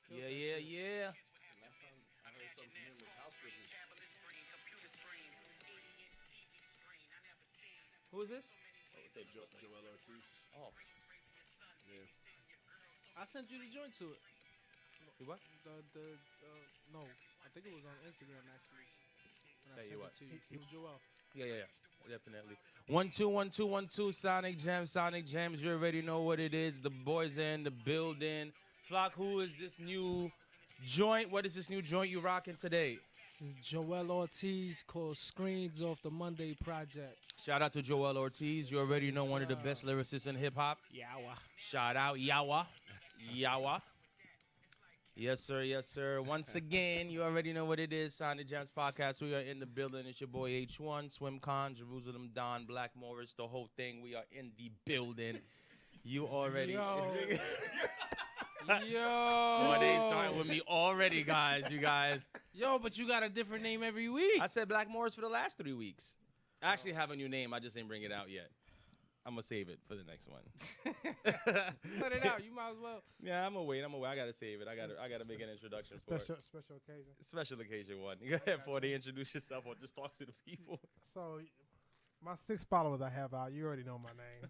Yeah, yeah, yeah. Last time I heard something from him was house flippers. Who is this? Oh, what's up, Joel Ortiz? Oh, Yeah. I sent you the joint to it. you what? No, I think it was on Instagram actually. When I Tell you sent what. it to you. It was Joel. Yeah, yeah, yeah. Definitely. 1 2 1 2 1 2. Sonic Gemz. Sonic Gemz. You already know what it is. The boys are in the building. Flock, who is this new joint? What is this new joint you rocking today? This is Joel Ortiz called Screens Off the Monday Project. Shout out to Joel Ortiz. You already know one of the best lyricists in hip hop. Yawa. Shout out Yawa. Yawa. Yes, sir. Yes, sir. Once again, you already know what it is. Sonic Gemz Podcast. We are in the building. It's your boy H1, SwimCon, Jerusalem Don, Black Morris, the whole thing. We are in the building. You already. Yo. Yo. Oh, they starting with me already, guys. You guys. Yo, but you got a different name every week. I said Black Morris for the last 3 weeks. I actually have a new name. I just ain't bring it out yet. I'm gonna save it for the next one. Put it out. You might as well. Yeah, I'm gonna wait. I gotta save it. I gotta make an introduction for it. Special occasion. Special occasion one. Go ahead before they introduce yourself or just talk to the people. So, my 6 followers I have out, you already know my name.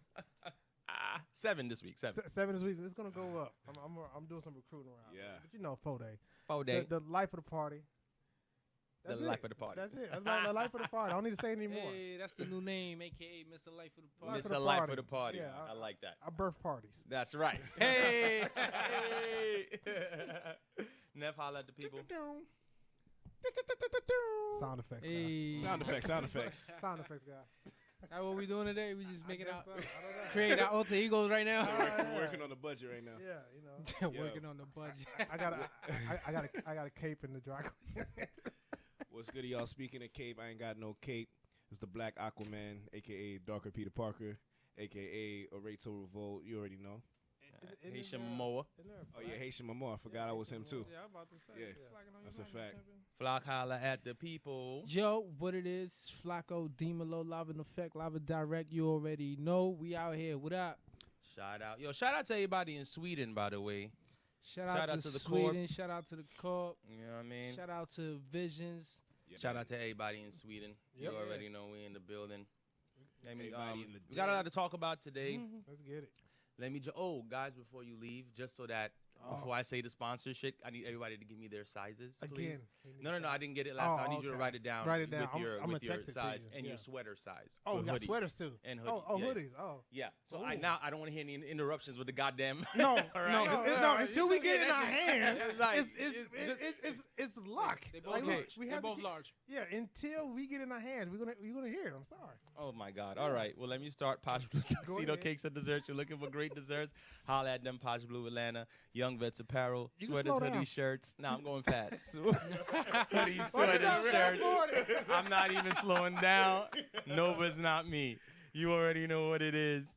7 this week. 7. 7 this week. It's gonna go up. I'm doing some recruiting around. Yeah. But you know, 4 day. 4 days. The life of the party. The That's life it. of the party. That's it. That's the life of the party. I don't need to say anymore. Hey, that's the new name, aka Mr. Life of the Party. Life of Mr. the Life party. of the party. Yeah, I like that. I birth parties. That's right. Hey. Nev, holla at the people. Sound effects. Guy. Hey. Sound effects, sound effects. Sound effects guy. That's what we doing today? We just making guess out, so. I don't know. create our alter egos right now. We're working on the budget right now. Yeah, you know. Working on the budget. I got a cape in the dry cleaner. What's good, y'all? Speaking of cape, I ain't got no cape. It's the Black Aquaman, a.k.a. Darker Peter Parker, a.k.a. Orator Revolt. You already know. Haitian Momoa. Oh, yeah, Haitian Momoa. I forgot I was him, too. Yeah, I'm about to say. Yeah, Slacking on your that's a money, fact. champion. Flock, holla at the people. Yo, what it is, Flacco, Demon Low, Live in Effect, Live in Direct. You already know. We out here. What up? Shout out. Yo, shout out to everybody in Sweden, by the way. Shout out to the Sweden. Corp. Shout out to the Corp. You know what I mean? Shout out to Visions. Yeah, Shout man. out to everybody in Sweden. Yep. You already know we in the building. I mean, Everybody in the we got a den. lot to talk about today. Let's get it. Let me guys, before you leave, just so that before I say the sponsor shit, I need everybody to give me their sizes, please. Again. No, I didn't get it last Oh, time. I need you to okay. write it down. Write it down. with your, I'm with gonna your text it to size you. and Yeah. your sweater size. Oh, for we got hoodies. sweaters too. And hoodies. Oh, yeah. hoodies. Oh. Yeah. So Ooh. I don't want to hear any interruptions with the goddamn. No, All no, right. no. Until we still get it in that our shit. hands, It's like- it's luck. They both Like, look, large. we They have to both keep- large. Yeah, until we get in our hands, you're gonna hear it. I'm sorry. Oh my God! All right, well let me start. Posh Blue Tuxedo ahead. Cakes and Desserts. You're looking for great desserts? Holla at them. Posh Blue Atlanta. Young Vets Apparel. You can Sweaters, slow down. hoodies, shirts. Nah, I'm going fast. Hoodies, Oh, you sweaters, got rid of shirts. Florida. I'm not even slowing down. Nova's not me. You already know what it is.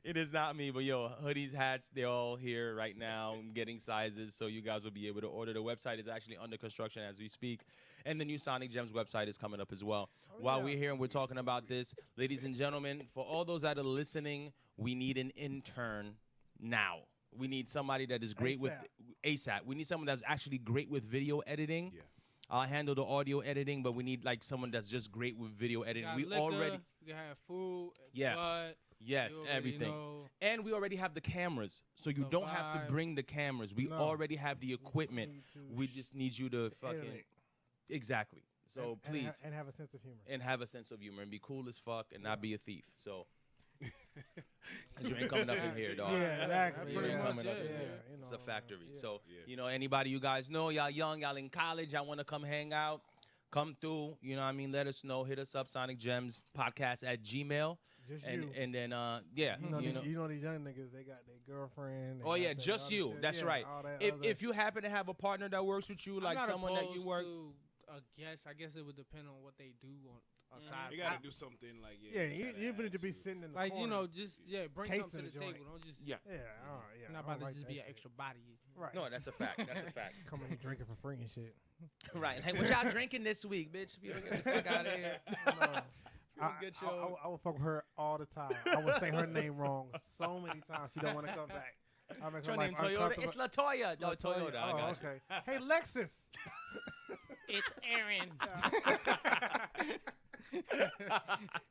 It is not me, but yo, hoodies, hats, they're all here right now. I'm getting sizes, so you guys will be able to order. The website is actually under construction as we speak, and the new Sonik Gemz website is coming up as well. While yeah. we're here and we're talking about this, ladies and gentlemen, for all those that are listening, we need an intern now. We need somebody that is great with ASAP. We need someone that's actually great with video editing. Yeah. I'll handle the audio editing, but we need like someone that's just great with video editing. Got We liquor, already you have food. Yeah. Blood, yes, you already everything. know. And we already have the cameras, so you don't have to Survive. bring the cameras. We No. already have the equipment. need to We just need you to fucking edit. exactly. So And please and have a sense of humor. and have a sense of humor and be cool as fuck and not be a thief. So 'cause you ain't coming up in here, dog. Yeah, exactly. You pretty ain't much coming up it, in yeah. here. You know, It's a factory. yeah. So Yeah. you know, anybody you guys know, y'all young, y'all in college, y'all want to come hang out, come through. You know what I mean? Let us know. Hit us up, Sonic Gems Podcast at Gmail. Just And you. and then yeah, You know, these young niggas, they got their girlfriend. they Oh got yeah, their just other you. shit. That's Yeah, right. all that If other- if you happen to have a partner that works with you, I'm like not someone that you opposed work. to a guest. I guess it would depend on what they do on aside. You from- gotta do something like yeah, you gotta even need to ask be you. sitting in the Like, corner. you know, just bring Case something in to the the table. joint. Don't just Yeah. Yeah, all right, yeah. You're not I about don't to like just that be an shit. extra body. Right. No, that's a fact. That's a fact. Coming here drinking for free and shit. Right. Like, what y'all drinking this week, bitch? If you don't get the fuck out of here. Get your. I would fuck with her all the time. I would say her name wrong so many times. She don't want to come back. I make Your her name life Toyota? uncomfortable. It's Latoya. No, Toyota. I Oh, got you. okay. Hey, Lexus. It's Aaron.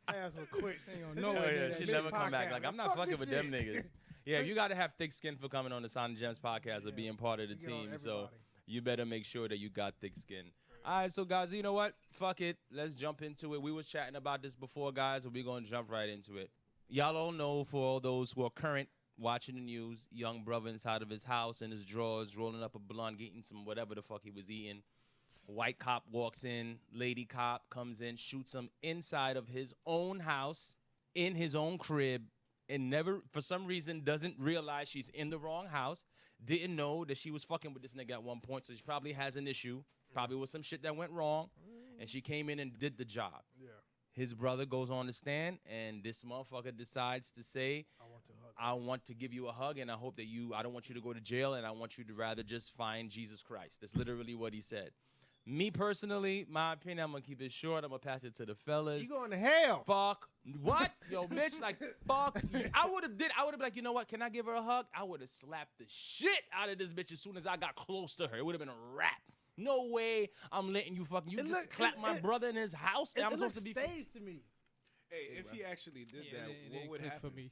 Ass was quick. Ain't gonna No, know it. she Mid never come back. podcast, Like, man. I'm not Fuck fucking this with them shit. niggas. Yeah, you got to have thick skin for coming on the Sonik Gemz podcast or Yeah. being part of the You get on team. So everybody. you better make sure that you got thick skin. All right, so guys, you know what? Fuck it. Let's jump into it. We was chatting about this before, guys, and we're going to jump right into it. Y'all all know, for all those who are current watching the news, young brother inside of his house in his drawers, rolling up a blunt, eating some whatever the fuck he was eating. White cop walks in, lady cop comes in, shoots him inside of his own house, in his own crib, and never, for some reason, doesn't realize she's in the wrong house. Didn't know that she was fucking with this nigga at one point, so she probably has an issue. Probably was some shit that went wrong, and she came in and did the job. Yeah. His brother goes on the stand, and this motherfucker decides to say, I want to give you a hug, and I hope that I don't want you to go to jail, and I want you to rather just find Jesus Christ. That's literally what he said. Me personally, my opinion, I'm going to keep it short. I'm going to pass it to the fellas. You going to hell. Fuck. What? Yo, bitch, like, fuck. I would have been like, you know what? Can I give her a hug? I would have slapped the shit out of this bitch as soon as I got close to her. It would have been a wrap. No way I'm letting you fucking, you just clap my brother in his house, and I'm supposed to be. Staged to me. Hey, if he actually did that, what would happen? For me?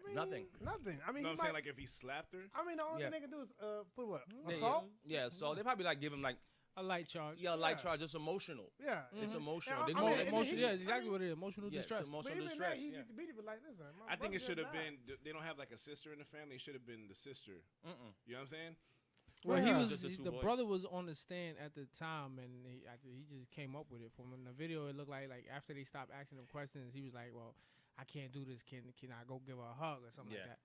I mean, Nothing. Nothing. I mean, No, he I'm saying, might- like, if he slapped her. I mean, the only Yeah. thing they can do is put what? Yeah, Assault? yeah, so they probably like give him like, A light charge. light Yeah. charge. It's emotional. Yeah. It's emotional. Yeah, They I know mean, that- and Emotion, he- yeah, I exactly mean- what it is. Emotional yeah, it's distress. But emotional even distress. that, he Yeah. used to beat it, but like, listen, my I think brother it should have just been. They don't have like a sister in the family. It should have been the sister. Mm-mm. You know what I'm saying? Well, Yeah. Just the two the boys. brother was on the stand at the time, and he just came up with it. From in the video, it looked like after they stopped asking him questions, he was like, "Well, I can't do this. Can I go give her a hug or something Yeah. like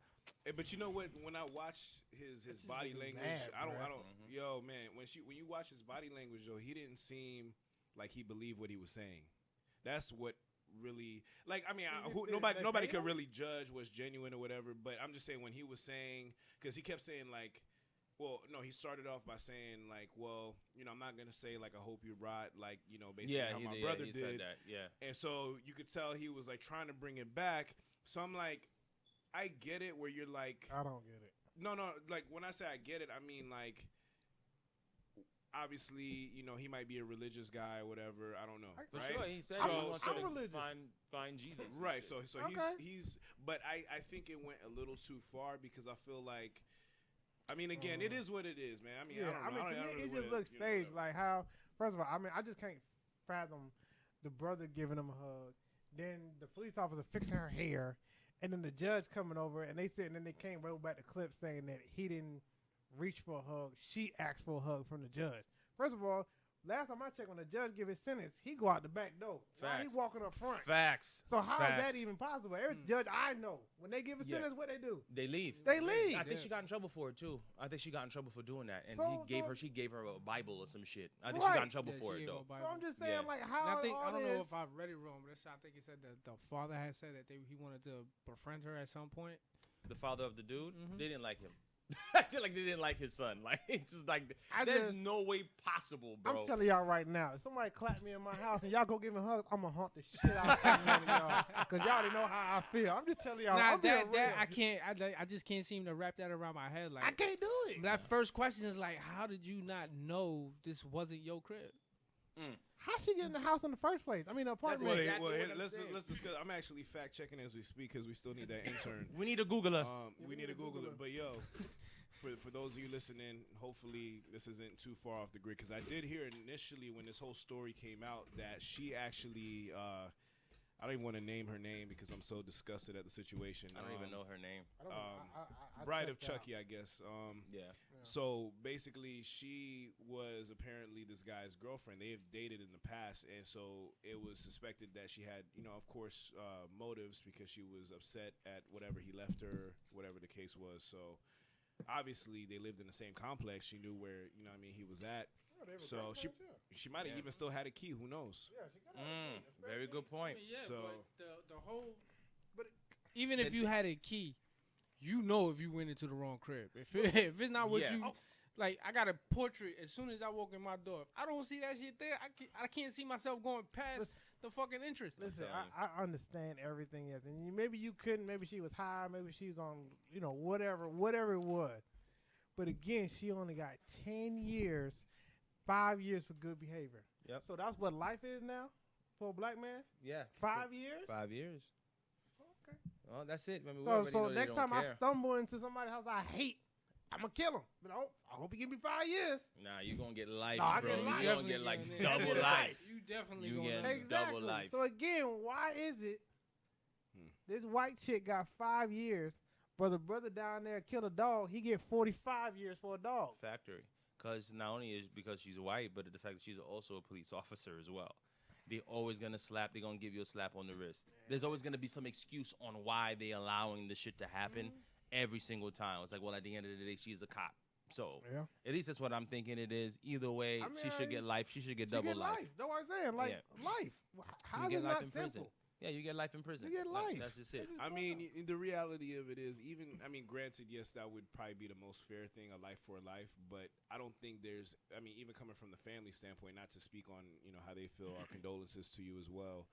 that?" But you know what? When I watch his just body really language, bad, I don't. bruh. Mhm. Yo, man, when you watch his body language, though, he didn't seem like he believed what he was saying. That's what really, like. I mean, nobody could really judge what's genuine or whatever. But I'm just saying when he was saying, because he kept saying like, well, no, he started off by saying like, well, you know, I'm not gonna say like I hope you rot, like, you know, basically Yeah, how my he brother he did. said that. Yeah. And so you could tell he was like trying to bring it back. So I'm like, I get it where you're like, I don't get it. no, like when I say I get it, I mean like, obviously, you know, he might be a religious guy or whatever. I don't know. For right? sure, he said So- he wants her I'm to religious. find Jesus. and Right. shit. So Okay. he's, but I think it went a little too far because I feel like, I mean, again, it is what it is, man. I mean, Yeah, I don't know. to I me, don't it really just wanna, looks you know, staged. whatever. Like how, first of all, I mean, I just can't fathom the brother giving him a hug, then the police officer fixing her hair, and then the judge coming over, and they said, and then they came roll back the clip saying that he didn't reach for a hug. She asked for a hug from the judge. First of all, last time I checked, when the judge give his sentence, he go out the back door. Why he Facts. walking up front? Facts. So how is Facts. that even possible? Every judge I know, when they give a Yeah. sentence, what they do? They leave. They leave. I think she Yes. got in trouble for it too. I think she got in trouble for doing that, and So- she gave her a Bible or some shit. I think she Right. got in trouble Yeah, for she it gave though. her a So Bible. I'm just saying, Yeah. like, And how I think all I don't this, know if I've read it wrong, but I think it said that the father had said that he wanted to befriend her at some point. The father of the dude, Mhm. they didn't like him. I feel like they didn't like his son. Like it's just like there's no way possible, bro. I'm telling y'all right now, if somebody clap me in my house and y'all go give me a hug, I'm gonna haunt the shit out of one of y'all, cause y'all already know how I feel. I'm just telling y'all. Nah, I'm being that real. I can't. I just can't seem to wrap that around my head. Like I can't do it. that first question is like, how did you not know this wasn't your crib? How she get in the house in the first place? I mean, the apartment. Well, Well, exactly what I'm let's saying. discuss. I'm actually fact checking as we speak because we still need that intern. We need a Googler. We need to Google it. But yo, for those of you listening, hopefully this isn't too far off the grid because I did hear initially when this whole story came out that she actually, I don't even want to name her name because I'm so disgusted at the situation. I don't even know her name. I don't know. I Bride of checked out. Chucky, I guess. Yeah. So basically, she was apparently this guy's girlfriend. They have dated in the past, and so it was suspected that she had, you know, of course, motives because she was upset at whatever he left her, whatever the case was. So obviously, they lived in the same complex. She knew where, you know, what I mean, he was at. Yeah, they were So great she friends, yeah. she might have Yeah. even still had a key. Who knows? Yeah, she got it. That's Very good point. Yeah, So- but the whole, But even if you had a key, you know if you went into the wrong crib. If it's not what Yeah. you. Like, I got a portrait as soon as I walk in my door. If I don't see that shit there, I can't see myself going past the fucking interest. Listen, I understand everything. Yes, and maybe you couldn't. Maybe she was high. Maybe she's on, whatever it was. But again, she only got 10 years, 5 years for good behavior. Yep. So that's what life is now for a black man. Yeah. 5 years. 5 years. Okay. Well, that's it. I mean, we So already know they next don't time I care. stumble into somebody's house I hate, I'm gonna kill him. But I hope he give me 5 years. Nah, you gonna get life, No, I bro. get life. You gonna get like Definitely double getting life. You definitely You gonna getting get double life. So again, why is it this white chick got 5 years, but the brother down there killed a dog, he get 45 years for a dog? Factory. Because not only is because she's white, but the fact that she's also a police officer as well. They're always gonna slap. They're gonna give you a slap on the wrist. There's always gonna be some excuse on why they allowing the shit to happen every single time. It's like, well, at the end of the day, she's a cop. So Yeah. at least that's what I'm thinking it is. Either way, I mean, she should get life. She should get She double get life. That's what I'm saying. Like life. How You is get it life not in simple? prison. Yeah, you get life in prison. You get life. That's just it. I mean, the reality of it is, granted, yes, that would probably be the most fair thing, a life for a life. But I don't think there's, even coming from the family standpoint, not to speak on, how they feel, our condolences to you as well.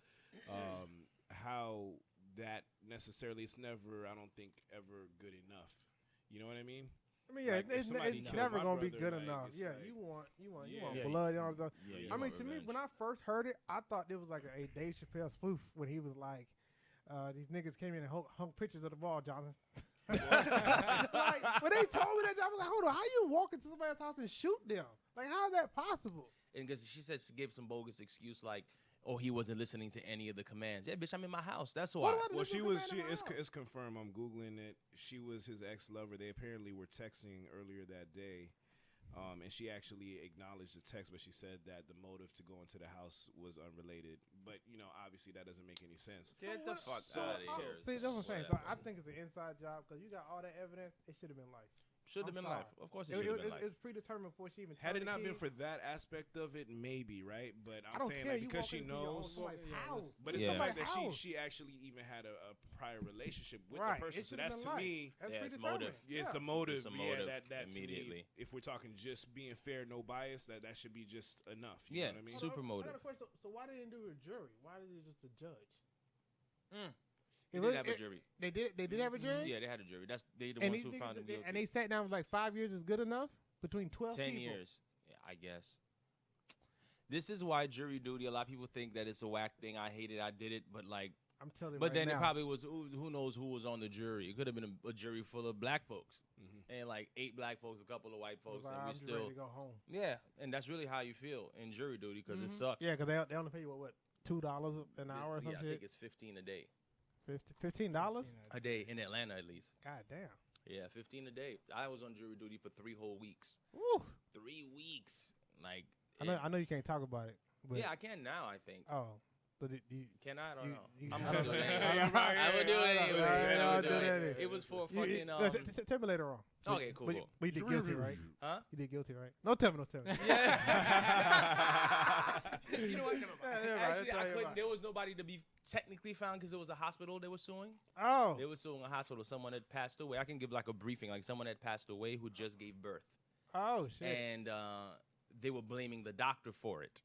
How that necessarily, it's never, I don't think, ever good enough. You know what I mean? Yeah, Like, if it's somebody never killed my gonna be brother, good like, enough. it's Yeah, like- you want Yeah. blood. You know what I'm saying? Yeah, you I mean, want to me, revenge. when I first heard it, I thought it was like a Dave Chappelle spoof when he was like, these niggas came in and hung pictures of the ball, Jonathan. Like, when they told me that, I was like, hold on, how you walk into somebody's house and shoot them? Like, how is that possible? And because she said she gave some bogus excuse like, oh, he wasn't listening to any of the commands. Yeah, bitch, I'm in my house. That's why. Well, it's confirmed. I'm Googling it. She was his ex-lover. They apparently were texting earlier that day. And she actually acknowledged the text, but she said that the motive to go into the house was unrelated. But, obviously that doesn't make any sense. Get the fuck so- out of so- here. See, that's what I'm saying. So Whatever. I think it's an inside job because you got all that evidence. It should have been life. Should have I'm been life. sorry. Of course it should have been life. It was predetermined before she even Had told it the not been kid. for that aspect of it, maybe, right? But I I'm don't saying care. like You because walk she into your own knows. somebody's house. But it's Yeah. the fact that House. she actually even had a prior relationship with Right. the person. It So should've that's been to life. me. That's Yeah, it's predetermined. motive. Yeah, it's the It's motive. a motive that to me, immediately. if we're talking just being fair, no bias, that should be just enough. You Yeah, know what I mean? super I motive. got a question. So why didn't they do a jury? Why did it just a judge? They It did was- have a it- jury. They did have a jury. Yeah, they had a jury. That's they the And ones these who found him niggas, guilty. and they sat down and was like 5 years is good enough between 12 10 people. years, yeah, I guess. This is why jury duty. A lot of people think that it's a whack thing. I hate it. I did it, but like, I'm telling you. but right then now, it probably was. Who knows who was on the jury? It could have been a jury full of black folks, and like 8 black folks, a couple of white I was folks, like, and I'm we just still. ready to go home. Yeah, and that's really how you feel in jury duty because it sucks. Yeah, because they only pay you what $2 an hour or Yeah, something. I think it's $15 a day. $15. A day in Atlanta, at least. God damn. Yeah, 15 a day. I was on jury duty for 3 whole weeks. Woo. 3 weeks. Like, I know you can't talk about it. But yeah, I can now. I think. Oh, but you. Can I? I don't You- know. you- I'm I gonna don't do it know. anyway. Yeah, right, I would do it yeah, anyway. yeah, I would do do that it. anyway. It was for You- fucking. no, tell me later on. Okay, cool, But, cool. but you did guilty, right? Huh? You did guilty, right? No, tell me. Yeah. You know what? Yeah, right, Actually, tell I you couldn't. about. There was nobody to be technically found because it was a hospital they were suing. Oh. They were suing a hospital. Someone had passed away. I can give like a briefing. Like someone had passed away who just gave birth, Oh shit. and they were blaming the doctor for it.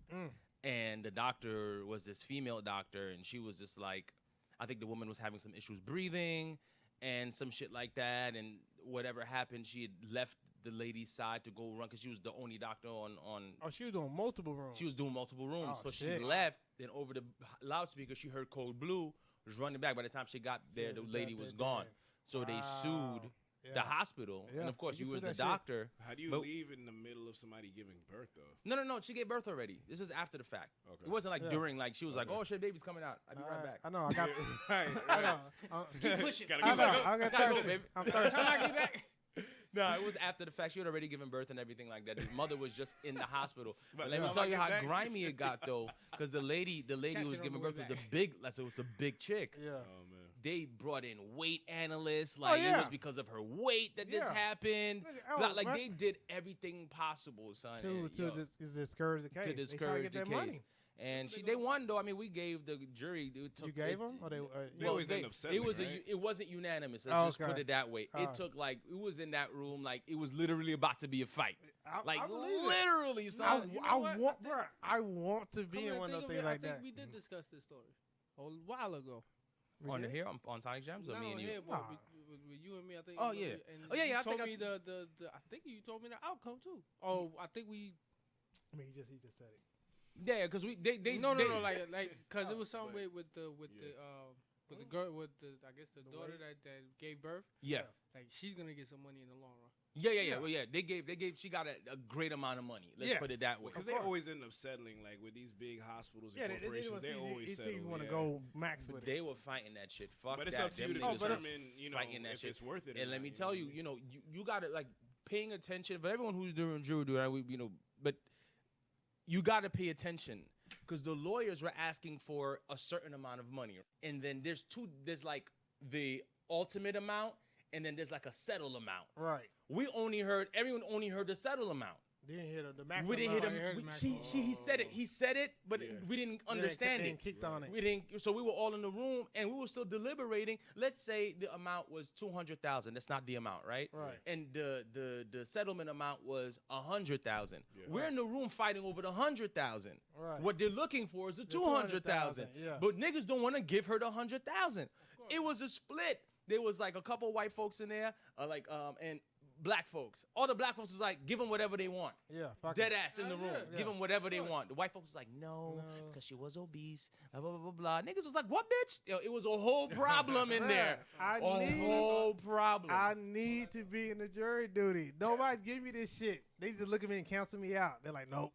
And the doctor was this female doctor, and she was just like, I think the woman was having some issues breathing and some shit like that. And whatever happened, she had left the lady's side to go run because she was the only doctor on. Oh, she was doing multiple rooms. She was doing multiple rooms. Oh, So shit. she left. Then over the loudspeaker, she heard Code Blue, was running back. By the time she got there, the lady was gone. So they sued the Yeah. hospital. Yeah, And of course, you you can was sue the that shit. doctor. How do you But- leave in the middle of somebody giving birth, though? No. She gave birth already. This is after the fact. Okay. It wasn't like Yeah. during, like, she was like, oh, shit, baby's coming out. I'll be right back. I know. I got. Right, I know. Keep pushing. Gotta I keep know. pushing. I got Gotta go, thirsty. baby. I'm thirsty. Time I get back. No, it was after the fact. She had already given birth and everything like that. His mother was just in the hospital. But let me time tell I you get how back, grimy it got though, because the lady who was Catching giving on birth the was way a back. big, it was a big chick. Yeah. Oh man. They brought in weight analysts, like yeah. it was because of her weight that this Yeah. happened. Oh, Like right. they did everything possible, son. To and, yo, discourage the case. to They trying discourage get the that case. money. And they won though. I mean, we gave the jury. You gave them? Or They always end up settling, right? It wasn't unanimous. Let's just put it that way. Oh. It took like it was in that room like it was literally about to be a fight. I believe it. Literally, son. I want to be in one of those things like that. I think we did discuss this story a while ago. On here on Sonik Gemz or Not me and on you? here, but with you and me, I think. Oh, yeah. And Oh, yeah, you I told think me I think you told me the outcome too. Oh, I think we. I mean, he just said it. Yeah, because they No, like because it was something with the girl with the I guess the daughter that gave birth. Yeah. Like she's gonna get some money in the long run. Yeah. Well, yeah, they gave. She got a great amount of money. Let's put it that way. Because they always end up settling, like with these big hospitals and corporations. They always settle. You want to go max But with they it. were fighting that shit. Fuck But that. it's up to you to Them niggas determine, was fighting that if shit. it's worth it. And let me tell you, you got to like paying attention for everyone who's doing jury duty. But you got to pay attention because the lawyers were asking for a certain amount of money, and then there's like the ultimate amount, and then there's like a settle amount. Right. Everyone only heard the settle amount. Didn't hear the max. We didn't amount. hear him. He said it. He said it, but we didn't understand it. Kicked on it. We didn't. So we were all in the room, and we were still deliberating. Let's say the amount was $200,000. That's not the amount, right? Right. And the settlement amount was $100,000. Yeah. We're in the room fighting over the $100,000. Right. What they're looking for is the $200,000. Yeah. But niggas don't want to give her the $100,000. It was a split. There was like a couple white folks in there, and black folks. All the black folks was like, give them whatever they want. Yeah. Dead ass in the room. Yeah. Give them whatever they want. The white folks was like, no, because she was obese. Blah, blah, blah, blah. Niggas was like, what, bitch? Yo, it was a whole problem in there. Whole problem. I need to be in the jury duty. Nobody's giving me this shit. They just look at me and cancel me out. They're like, nope.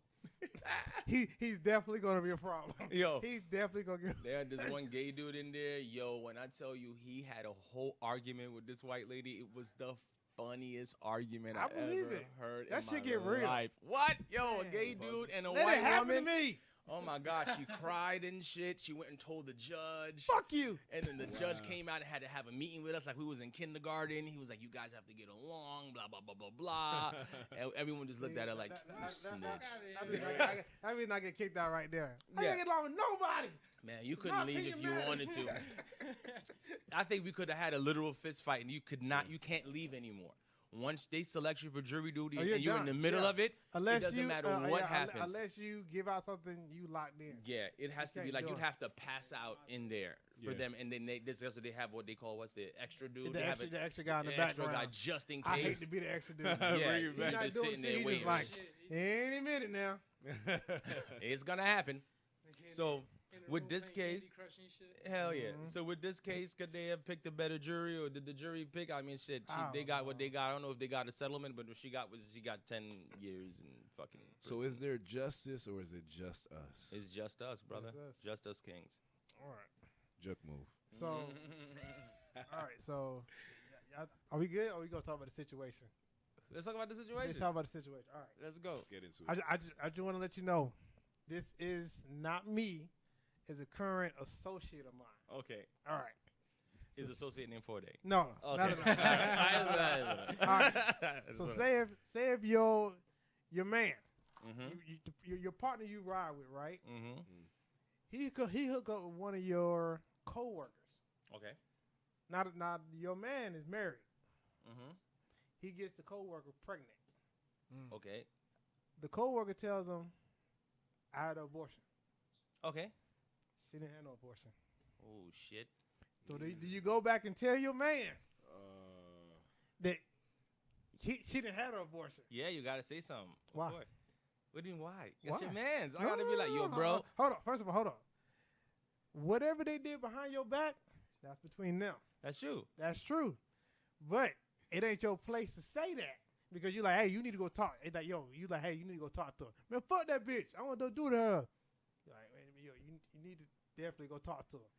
He's definitely going to be a problem. Yo. He's definitely going to get. There's one gay dude in there. Yo, when I tell you he had a whole argument with this white lady, it was the funniest argument I believe ever it. heard That in shit my get real. life. What? Yo, a Man. gay dude and a Let white it happen woman. to me. Oh my gosh, she cried and shit. She went and told the judge. Fuck you. And then the judge came out and had to have a meeting with us like we was in kindergarten. He was like, you guys have to get along, blah, blah, blah, blah, blah. And everyone just looked at her like, you snitch. I mean, I get kicked out right there. I Yeah. can't get along with nobody. Man, you couldn't Not leave being if you mad. wanted to. I think we could have had a literal fist fight and you can't leave anymore. Once they select you for jury duty you're and you're in done. the middle Yeah. of it, it doesn't matter what happens. Unless you give out something, you locked in. Yeah, it has to be can't like do you'd it. have to pass out in there for Yeah. them, and then that's what they have. What they call what's the extra dude? The They have extra guy in the extra background. guy just in I hate case. to be the extra dude. Yeah, Bring it you're back. just sitting there He's waiting. like, any minute now. It's gonna happen. So with this case, hell yeah. Mm-hmm. So with this case, could they have picked a better jury, or did the jury pick? I mean, shit, I they don't got what know. they got. I don't know if they got a settlement, but what she got 10 years and fucking. So is there justice or is it just us? It's just us, brother. Just us. Just us kings. All right. Jerk move. So, all right. So, are we good? Or are we gonna talk about the situation? Let's talk about the Let's situation. talk about the situation. All right. Let's go. Let's get into it. I just want to let you know, this is not me. Is a current associate of mine. Okay. All right. Is associate name 4 day. No. Okay. Not at all. All right. So say if your man, your partner you ride with, right? He hook up with one of your coworkers. Okay. Now your man is married. Mm-hmm. He gets the coworker pregnant. Okay. The coworker tells him, "I had an abortion." Okay. She didn't have no abortion. Oh shit. So do you go back and tell your man that she didn't have an abortion? Yeah, you gotta say something. Why? Of course. What do you mean why? It's Why? your man's. I No, gotta no, be like, no, yo, no, bro. Hold on. First of all, hold on. Whatever they did behind your back, that's between them. That's you. That's true. But it ain't your place to say that. Because you're like, hey, you need to go talk. It's like, yo, you like, hey, you need to go talk to her. Man, fuck that bitch. I want to do to her. You're like, man, yo, you need to definitely go talk to her.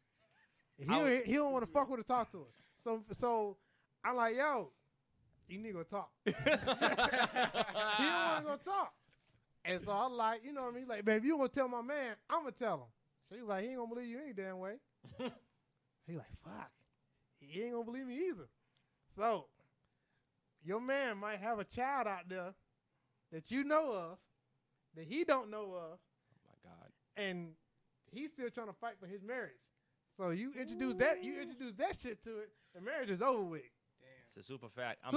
He don't want to fuck with her, talk to her. So I'm like, yo, you need to go talk. He don't want to go talk. And so I'm like, you know what I mean? Like, man, if you want to tell my man, I'm going to tell him. So he's like, he ain't going to believe you any damn way. He like, fuck. He ain't going to believe me either. So your man might have a child out there that you know of, that he don't know of. Oh my God. and he's still trying to fight for his marriage. So you introduce that shit to it, the marriage is over with. It's a super fact. I'm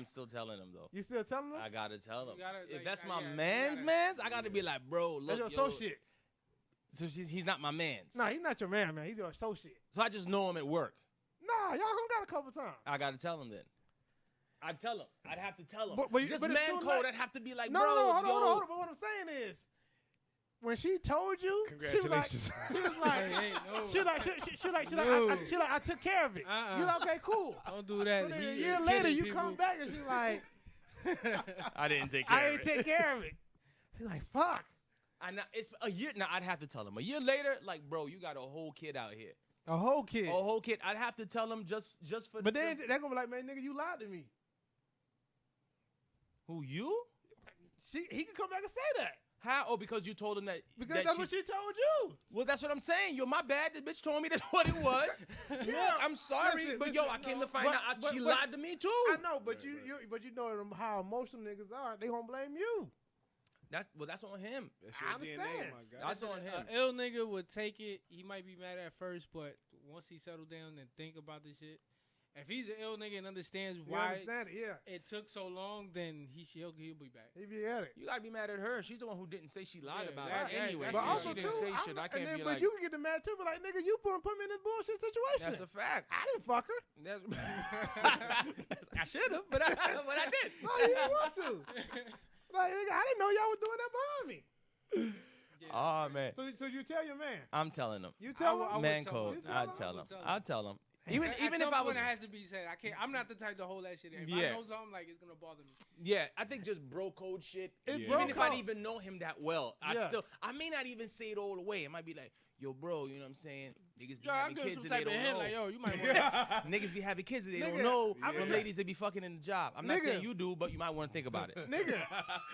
still telling him though. You still telling him? I gotta tell him. If like, that's my yeah, man's, I gotta be like, bro, look, That's your associate. So he's not my man's. Nah, he's not your man. He's your associate. So I just know him at work. Nah, y'all hung out a couple times. I gotta tell him then. I'd tell him. I'd have to tell him. But just it's man still code. like- I'd have to be like, No, bro, hold yo. on. But what I'm saying is, when she told you, Congratulations. she was like, Hey, no. she like, I took care of it. You like, okay, cool. Don't do that. So then He a is year later, kidding you people. come back and she's like, I didn't take care I of didn't it. take care of it. She's like, fuck. It's a year. Now I'd have to tell him. A year later, like, bro, you got a whole kid out here. A whole kid. A whole kid. I'd have to tell him just for. But then they're gonna be like, man, nigga, you lied to me. Who, you? He can come back and say that How? Oh, because you told him that. because that that's what she told you. Well, that's what I'm saying. Yo, my bad. The bitch told me that's what it was. Look, I'm sorry, listen, but yo, listen, I came no, to find but- out but- she but- lied to me too. I know, but you know how emotional niggas are. They gonna blame you. That's on him. That's I your DNA, understand. my guy. That's on him. An ill nigga would take it. He might be mad at first, but once he settled down and think about this shit, if he's an ill nigga and understands You why understand it? Yeah. it took so long, then he'll be back. He be at it. You gotta be mad at her. She's the one who didn't say she lied Yeah, about that- it that- anyway. that's But Yeah, also she too, didn't say I'm shit. not- I can't and then, be but like. you can get the mad too. But like, nigga, you put me in this bullshit situation. That's a fact. I didn't fuck her. That's, I should have, but I did. No, you didn't want to. Like, nigga, I didn't know y'all was doing that behind me. Yeah, Oh man, So you tell your man. I'm telling him. You tell I him. would Man tell code. him. I'd tell him. I'll tell him. Even At if some I point was. it has to be said. I'm not the type to hold that shit in. If Yeah. I know something, like, it's gonna bother me. Yeah, I think just bro code shit. It's Yeah. bro Even if I code. didn't even know him that well, Yeah. I may not even say it all the way. It might be like, yo, bro, you know what I'm saying? Niggas be Yo, I having give kids some and they type of don't hint, know. like, yo, you might want to. Niggas be having kids and they Nigga, don't know I from mean- ladies they be fucking in the job. I'm not Nigga. saying you do, but you might want to think about it. Nigga,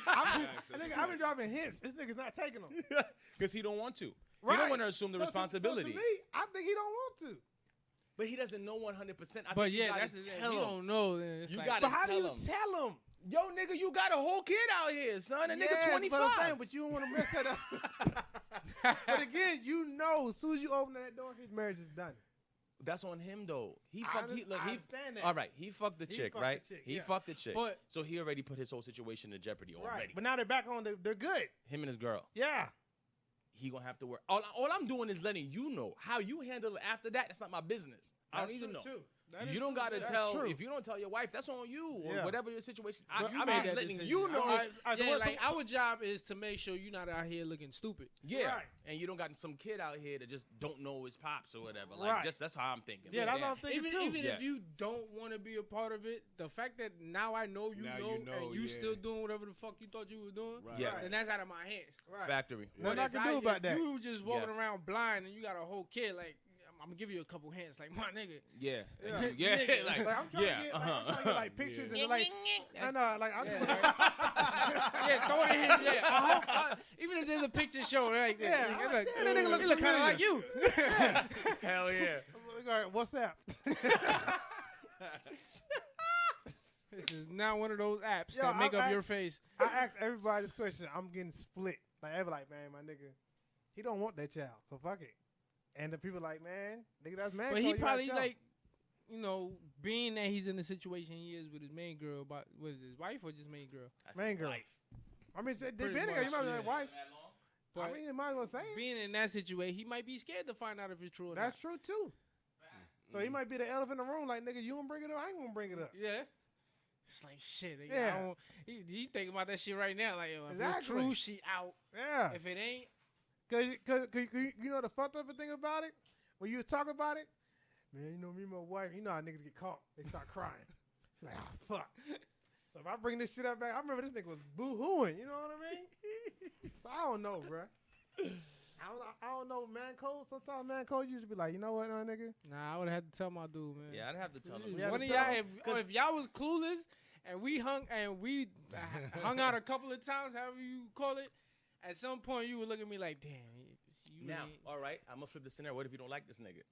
I've been dropping hints. This nigga's not taking them. Because he don't want to. He Right. don't want to assume the So responsibility. to me, I think he don't want to. But he doesn't know 100%. I But think you yeah, gotta that's the thing. If tell you him. don't know, then it's You like, gotta But how do tell you him. tell him? Yo, nigga, you got a whole kid out here, son. A nigga Yes, 25. But I'm saying, but you don't want to mess that up. But again, you know, as soon as you open that door, his marriage is done. That's on him though. He I fucked. under- He, look, I he, understand that. all right, he fucked the He chick, fucked right? the chick, He yeah. fucked the chick. But- So he already put his whole situation in jeopardy already. Right. But now they're back on. They're good. Him and his girl. Yeah. He gonna have to work. All I'm doing is letting you know how you handle it after that. That's not my business. I don't That's need to true, know. too. That You is don't true. gotta That's tell. true. If you don't tell your wife, that's on you or Yeah. whatever your situation. But I'm made just that letting decision. you know. All right, so Yeah, what- like, so- our job is to make sure you're not out here looking stupid. Yeah, Right. and you don't got some kid out here that just don't know his pops or whatever. Like, Right. just that's how I'm thinking. Yeah, Like, that's damn. what I'm thinking Even too. Yeah. if you don't want to be a part of it, the fact that now I know Now know, you know, and you yeah. still doing whatever the fuck you thought you were doing, Right. Yeah. then that's out of my hands. Right. Factory. Nothing But I if can do about if that. You just walking Yeah. around blind and you got a whole kid, like, I'm gonna give you a couple hints, like, my nigga. Yeah. Yeah. Yeah. Nigga. Like, Like, I'm trying yeah. to get, Uh-huh. I'm trying to get like pictures and like, I know, like I'm Yeah, just, Yeah, throw it in his, yeah. I hope, even if there's a picture showing, like, Yeah, yeah, I'm like, like, yeah, that nigga look he look kind of like you. Hell yeah. I'm like, all right, what's that? This is not one of those apps Yo, that make I- up I- your face. I asked everybody this question. I'm getting split. Like everybody, like, man, my nigga, he don't want that child, so fuck it. And the people like, man, nigga, that's man. But code, he you gotta probably tell him. like, you know, being that he's in the situation he is with his main girl, about was his wife or just main girl? That's Man, his girl. life. I mean, they Pretty been together. You much, might be like, yeah. wife. But I mean, you might as well say it. being in that situation, he might be scared to find out if it's true or That's true too. So Mm. he might be the elephant in the room. Like, nigga, you gonna bring it up? I ain't gonna bring it up. not. Yeah. It's like shit. Nigga, Yeah. I don't, he think about that shit right now. Like, yo, if it's Exactly. true, she out. Yeah. If it ain't, Cause you know the fucked up thing about it? When you talk about it, man, you know me and my wife, you know how niggas get caught. They start crying. It's like, oh, fuck. So if I bring this shit up back, I remember this nigga was boo-hooing, you know what I mean? So I don't know, bruh. I don't know, man code. Sometimes man code used to be like, you know what, nigga? nah, I would have to tell my dude, man. Yeah, I'd have to tell him. Yeah, One to of tell y'all, him. if y'all was clueless and we hung out a couple of times, however you call it, at some point you would look at me like, damn, you Now, ain't- all right, I'm gonna flip the scenario. What if you don't like this nigga?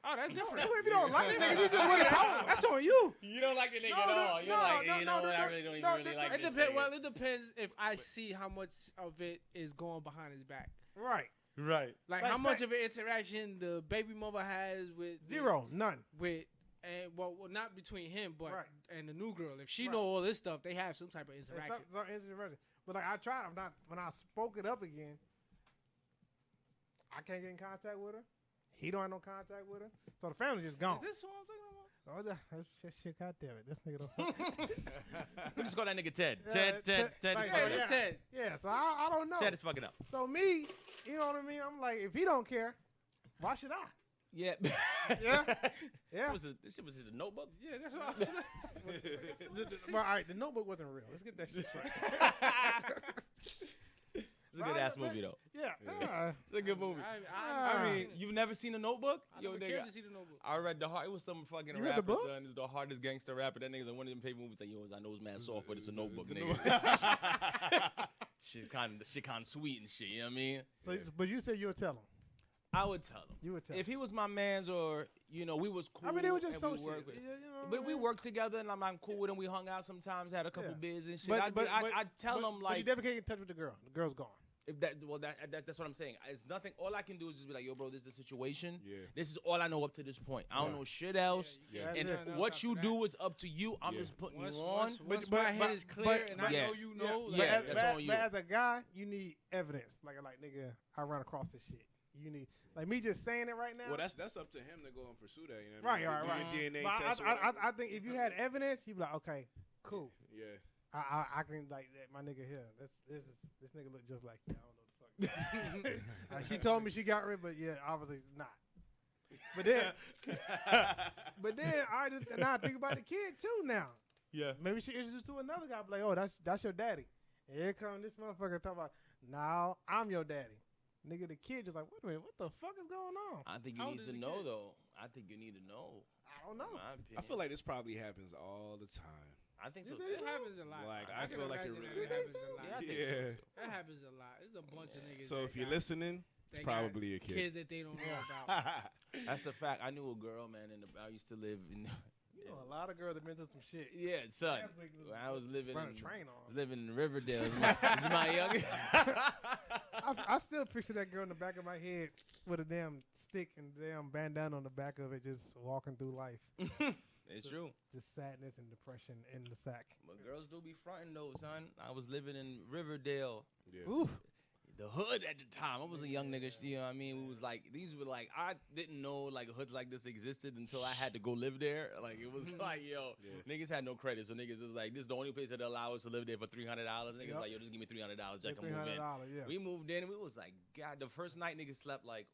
Oh, that's different. If you don't like it, nigga, you just want to talk. That's on you. You don't like the nigga No, at no, all. You're no, like, no, you know no, what? no, I really don't no, even really It like this depends. nigga. Well, it depends if I see how much of it is going behind his back. Right. Right. Like, Like, how much say- of an interaction the baby mother has with Zero, none. with and well, not between him, but Right. and the new girl. If she Right. know all this stuff, they have some type of It's interaction. some interaction. But like I tried, I'm not. When I spoke it up again, I can't get in contact with her. He don't have no contact with her, so the family's just gone. Is this who I'm thinking about? Oh, shit, God damn it, this nigga don't. We just call that nigga Ted. Yeah, Ted is like, Yeah, fucking it's up. Ted. Yeah, so I don't know. Ted is fucking up. So me, you know what I mean? I'm like, if he don't care, why should I? Yeah. Yeah, yeah. This shit was just a notebook. Yeah, that's what I was Well, all right, the Notebook wasn't real. Let's get that shit straight. It's a good ass movie though. Yeah, It's a good movie. I mean, You've never seen a Notebook? I Yo, never nigga, cared to see the notebook. I read it was some fucking You read the rapper, book? son. It's the hardest gangster rapper. That nigga's like one of them paper movies like, yo, I know it's mad soft, but it's a notebook, the nigga. shit kind of sweet and shit, you know what I mean? So, but you said you would tell him. I would tell him. You would tell If him. he was my man's or, we was cool. I mean, they were just and we associates. worked with- Yeah, you know But what we I mean? worked together and I'm cool with him. We hung out sometimes, had a couple Yeah. beers and shit. But I'd tell him but you like, never get in touch with the girl. The girl's gone. if that's what I'm saying. It's nothing. All I can do is just be like, yo, bro, this is the situation. Yeah. This is all I know up to this point. I don't Yeah. know shit else. Yeah. That's And it. nothing else what after you that. do is up to you. I'm Yeah. just putting Once, you once, on. once but- my head but- is clear but- and I yeah. know you know, Yeah, like, as, that's but, on you. but as a guy, you need evidence. Like nigga, I run across this shit. You need like me just saying it right now. Well, that's up to him to go and pursue that. You know what I right, mean? right, To right. do your DNA But test. or I whatever. think if you had evidence, you'd be like, okay, cool. Yeah. I can like that. My nigga here. This nigga look just like you. I don't know the fuck. She told me she got rid, but yeah, obviously it's not. But then I just now I think about the kid too. Now Yeah. maybe she introduced to another guy. Like, oh, that's your daddy. And here come this motherfucker talking about, now I'm your daddy. Nigga, the kid just like, wait a minute, what the fuck is going on? I think you How old need is to the know kid? though. I think you need to know. I don't know. In my opinion. I feel like this probably happens all the time. I think so. You too. think It happens a lot. Like, I I can feel like it imagine really- that happens a lot. Yeah, I think Yeah. so. That happens a lot. There's a bunch of niggas. So that if you're got- listening, it's that probably a got kid. kids that they don't know about. That's a fact. I knew a girl, man, I used to live in. You know, a lot of girls have been through some shit. Yeah, son. Last week When I was living run a in train I was on. living in Riverdale. This is my young. I still picture that girl in the back of my head with a damn stick and damn bandana on the back of it, just walking through life. It's true. Just sadness and depression in the sack. But girls do be fronting though, son. I was living in Riverdale, Yeah. Oof. the hood at the time. I was a young nigga, you know what I mean? We was like, these were like, I didn't know like hoods like this existed until I had to go live there. Like it was like, yo, niggas had no credit, so niggas was like, this is the only place that allow us to live there for $300. Niggas Yep. like, yo, just give me $300, I can move $300, in. yeah. We moved in, and we was like, God, the first night niggas slept like,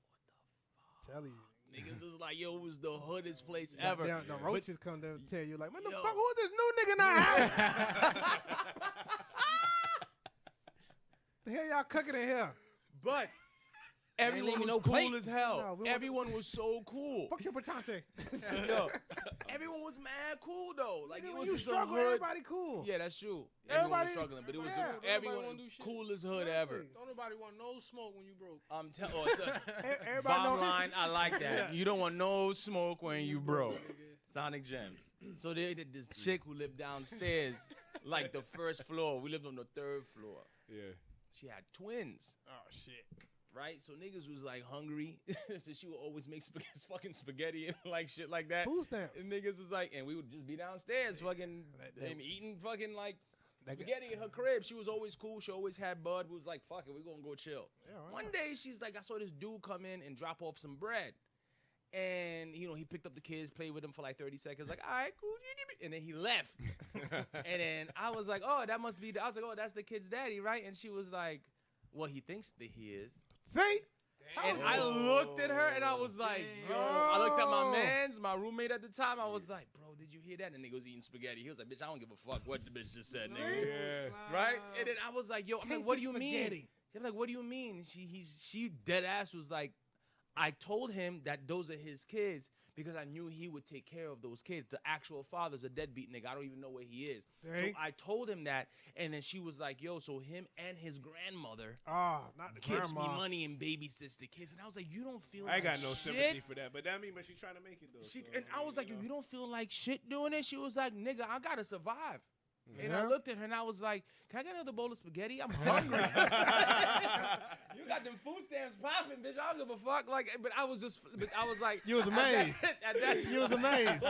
Tell you. niggas was like, yo, it was the hoodest place ever. Damn, the roaches come to tell you like, man, the Yo. fuck, who's this new nigga in our house? The hell y'all cooking in here? But everyone leave me was no cool plate. as hell. No, we want- Everyone was so cool. Fuck your patante. Yo, everyone was mad cool though. Like it when was you just a struggle, hood. everybody cool. Yeah, that's true. Everyone Everybody- was struggling, but it was yeah. everyone Nobody wanna do shit. coolest hood ever. Don't nobody want no smoke when you broke. I'm telling. Everybody Bottom know. line, I like that. Yeah. You don't want no smoke when you broke. Nigga. Sonik Gemz. So they did this chick who lived downstairs, like the first floor. We lived on the third floor. Yeah. She had twins. Oh shit. Right, so niggas was like hungry, so she would always make fucking spaghetti and like shit like that. Food stamps. And niggas was like, and we would just be downstairs fucking that- and eating fucking like That- spaghetti in her crib. She was always cool. She always had bud. We was like, fuck it, we gonna go chill. Yeah, right. One day she's like, I saw this dude come in and drop off some bread. And he picked up the kids, played with them for like 30 seconds, like, all right, cool. And then he left. And then I was like, oh, that must be I was like, oh, that's the kid's daddy, right? And she was like, well, he thinks that he is. See? And I looked at her and I was like, yo, I looked at my mans, my roommate at the time. I was like, bro, did you hear that? And the nigga was eating spaghetti. He was like, bitch, I don't give a fuck what the bitch just said, nigga. Yeah. Right? And then I was like, yo, I'm like, what do you mean? Spaghetti. She's like, what do you mean? She dead ass was like, I told him that those are his kids because I knew he would take care of those kids. The actual father's a deadbeat nigga. I don't even know where he is. So See? I told him that, and then she was like, yo, so him and his grandmother Oh, not the gives grandma. me money and babysits the kids. And I was like, you don't feel I ain't like got no shit? sympathy for that, but that mean, but she trying to make it though. She, so, and I was like, you yo, know. you don't feel like shit doing it? She was like, nigga, I gotta survive. And I looked at her and I was like, "Can I get another bowl of spaghetti? I'm hungry." You got them food stamps popping, bitch. I don't give a fuck. Like, but I was like, You was amazed. At that time, You was amazed.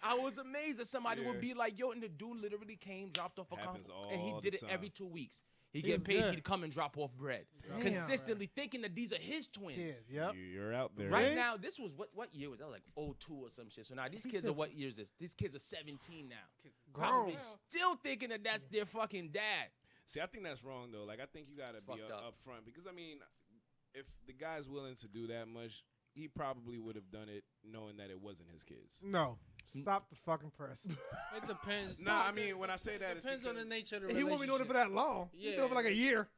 I was amazed that somebody would be like, "Yo," and the dude literally came, dropped off a Happens couple, and he all did the it time. every 2 weeks. He He get was paid. good. He'd come and drop off bread, Damn. consistently thinking that these are his twins. Kids, yep. You're out there. Right See? now, this was what year was that? Like 02 or some shit. So now these kids are what year is this? These kids are 17 now. Probably Grown. still thinking that that's their fucking dad. See, I think that's wrong though. Like, I think you gotta It's be fucked up. up front because I mean, if the guy's willing to do that much, he probably would have done it knowing that it wasn't his kids. No. Stop the fucking press. It depends. Nah, I mean when I say that, It depends on the because, nature of the He relationship. won't be doing it for that long. He doing it for like a year.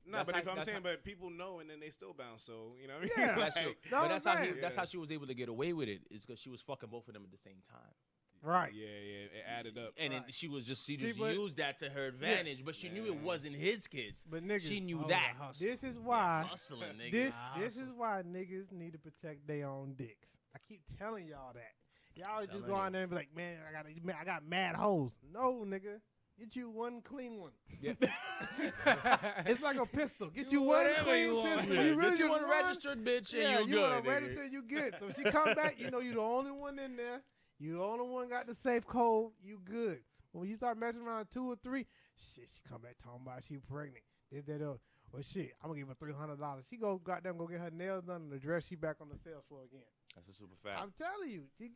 nah, That's but how- if I'm that's saying, how- but people know and then they still bounce. So you know what I mean? Yeah. That's true. Like, No, But that's how I'm he, saying. that's how she was able to get away with it. Is because she was fucking both of them at the same time. Right. yeah, it added up. And then Right. she just See, used but- that to her advantage, but she knew it wasn't his kids. But niggas, She knew Oh, that. the hustle. this is why. Hustling, nigga. This is why niggas need to protect their own dicks. I keep telling y'all that. Y'all just Telling go you. out there and be like, man, I got mad hoes. No, nigga. Get you one clean one. It's like a pistol. Get you one whatever clean you want. pistol. Yeah, You really get you just one run. registered bitch and Yeah, you you good. want to nigga. register, you good. So if she come back, you know you the only one in there. You the only one got the safe code. You good. But when you start messing around 2 or 3, shit, she come back talking about she pregnant. This, that, well, shit, I'm gonna give her $300. She go goddamn go get her nails done and the dress. She back on the sales floor again. That's a super fact. I'm telling you, you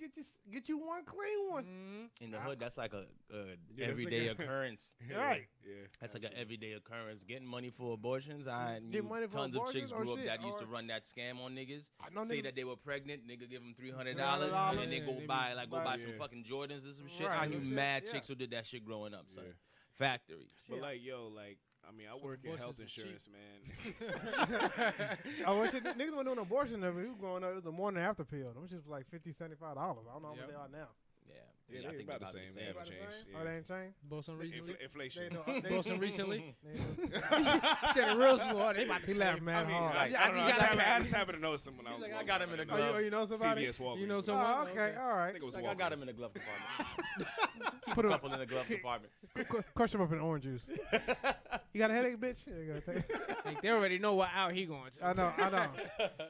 get you one clean one. In the hood, that's like a Yeah, that's everyday like a- occurrence. Right. Yeah. That's like an everyday occurrence. Getting money for abortions. I Get knew money for tons of abortions chicks or grew up shit, that used to or- run that scam on niggas. I know Say niggas- that they were pregnant, nigga give them $300, $300, and then they yeah, go they be buy some Yeah. fucking Jordans and some shit. Right, I knew no shit, mad yeah. chicks who did that shit growing up, son. Yeah. Factory. But Shit. like, yo, like, I mean, I work in abortions health is cheap. insurance, man. I wish niggas were doing abortion. He was going up. It was the morning after pill. Them shit was like $50, $75. I don't know how much Yep. they are now. Yeah. Yeah, I they think about they're the same. They same. haven't About the changed. same? Yeah. Oh, they ain't changed. Both some recently. Inflation. They know- Both some recently. they- Said it real small. They about to He say laughed it. mad I mean, hard. I, I I, just don't know, got I that- just happened to know someone. I was like, I walking got him by in a the- glove. Oh, you know somebody? CVS Walgreens. You know Oh, someone? okay, all I right. think it was Like, I got him Walgreens. in the glove department. Put A a couple in the glove department. crush him up in orange juice. You got a headache, bitch? Yeah, you gotta take it. Like, they already know what out he going to. I know.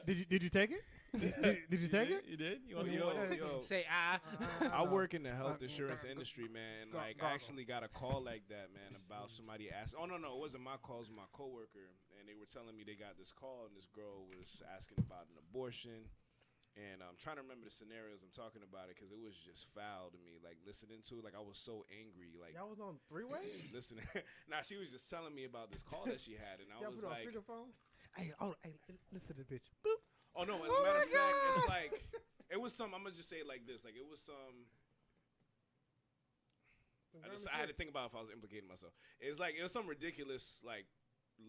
Did you take it? Did you take it? You did? You want Yo, some more? yo, Say I work in the health Uh, insurance gar- industry, man. gar- Like, I gargle. actually got a call like that, man, about somebody asked. Oh no, it wasn't my call. It was my coworker, and they were telling me they got this call, and this girl was asking about an abortion. And I'm trying to remember the scenarios I'm talking about it because it was just foul to me. Like listening to it, like I was so angry. Like Y'all was on three-way? listening. Nah, she was just telling me about this call that she had, and I Y'all was put on like, speakerphone? Hey, listen to this bitch. Boop. oh no, as Oh a matter my of fact, it's God. like it was some. I'm gonna just say it like this. Like it was some. I had to think about if I was implicating myself. It's like it was some ridiculous like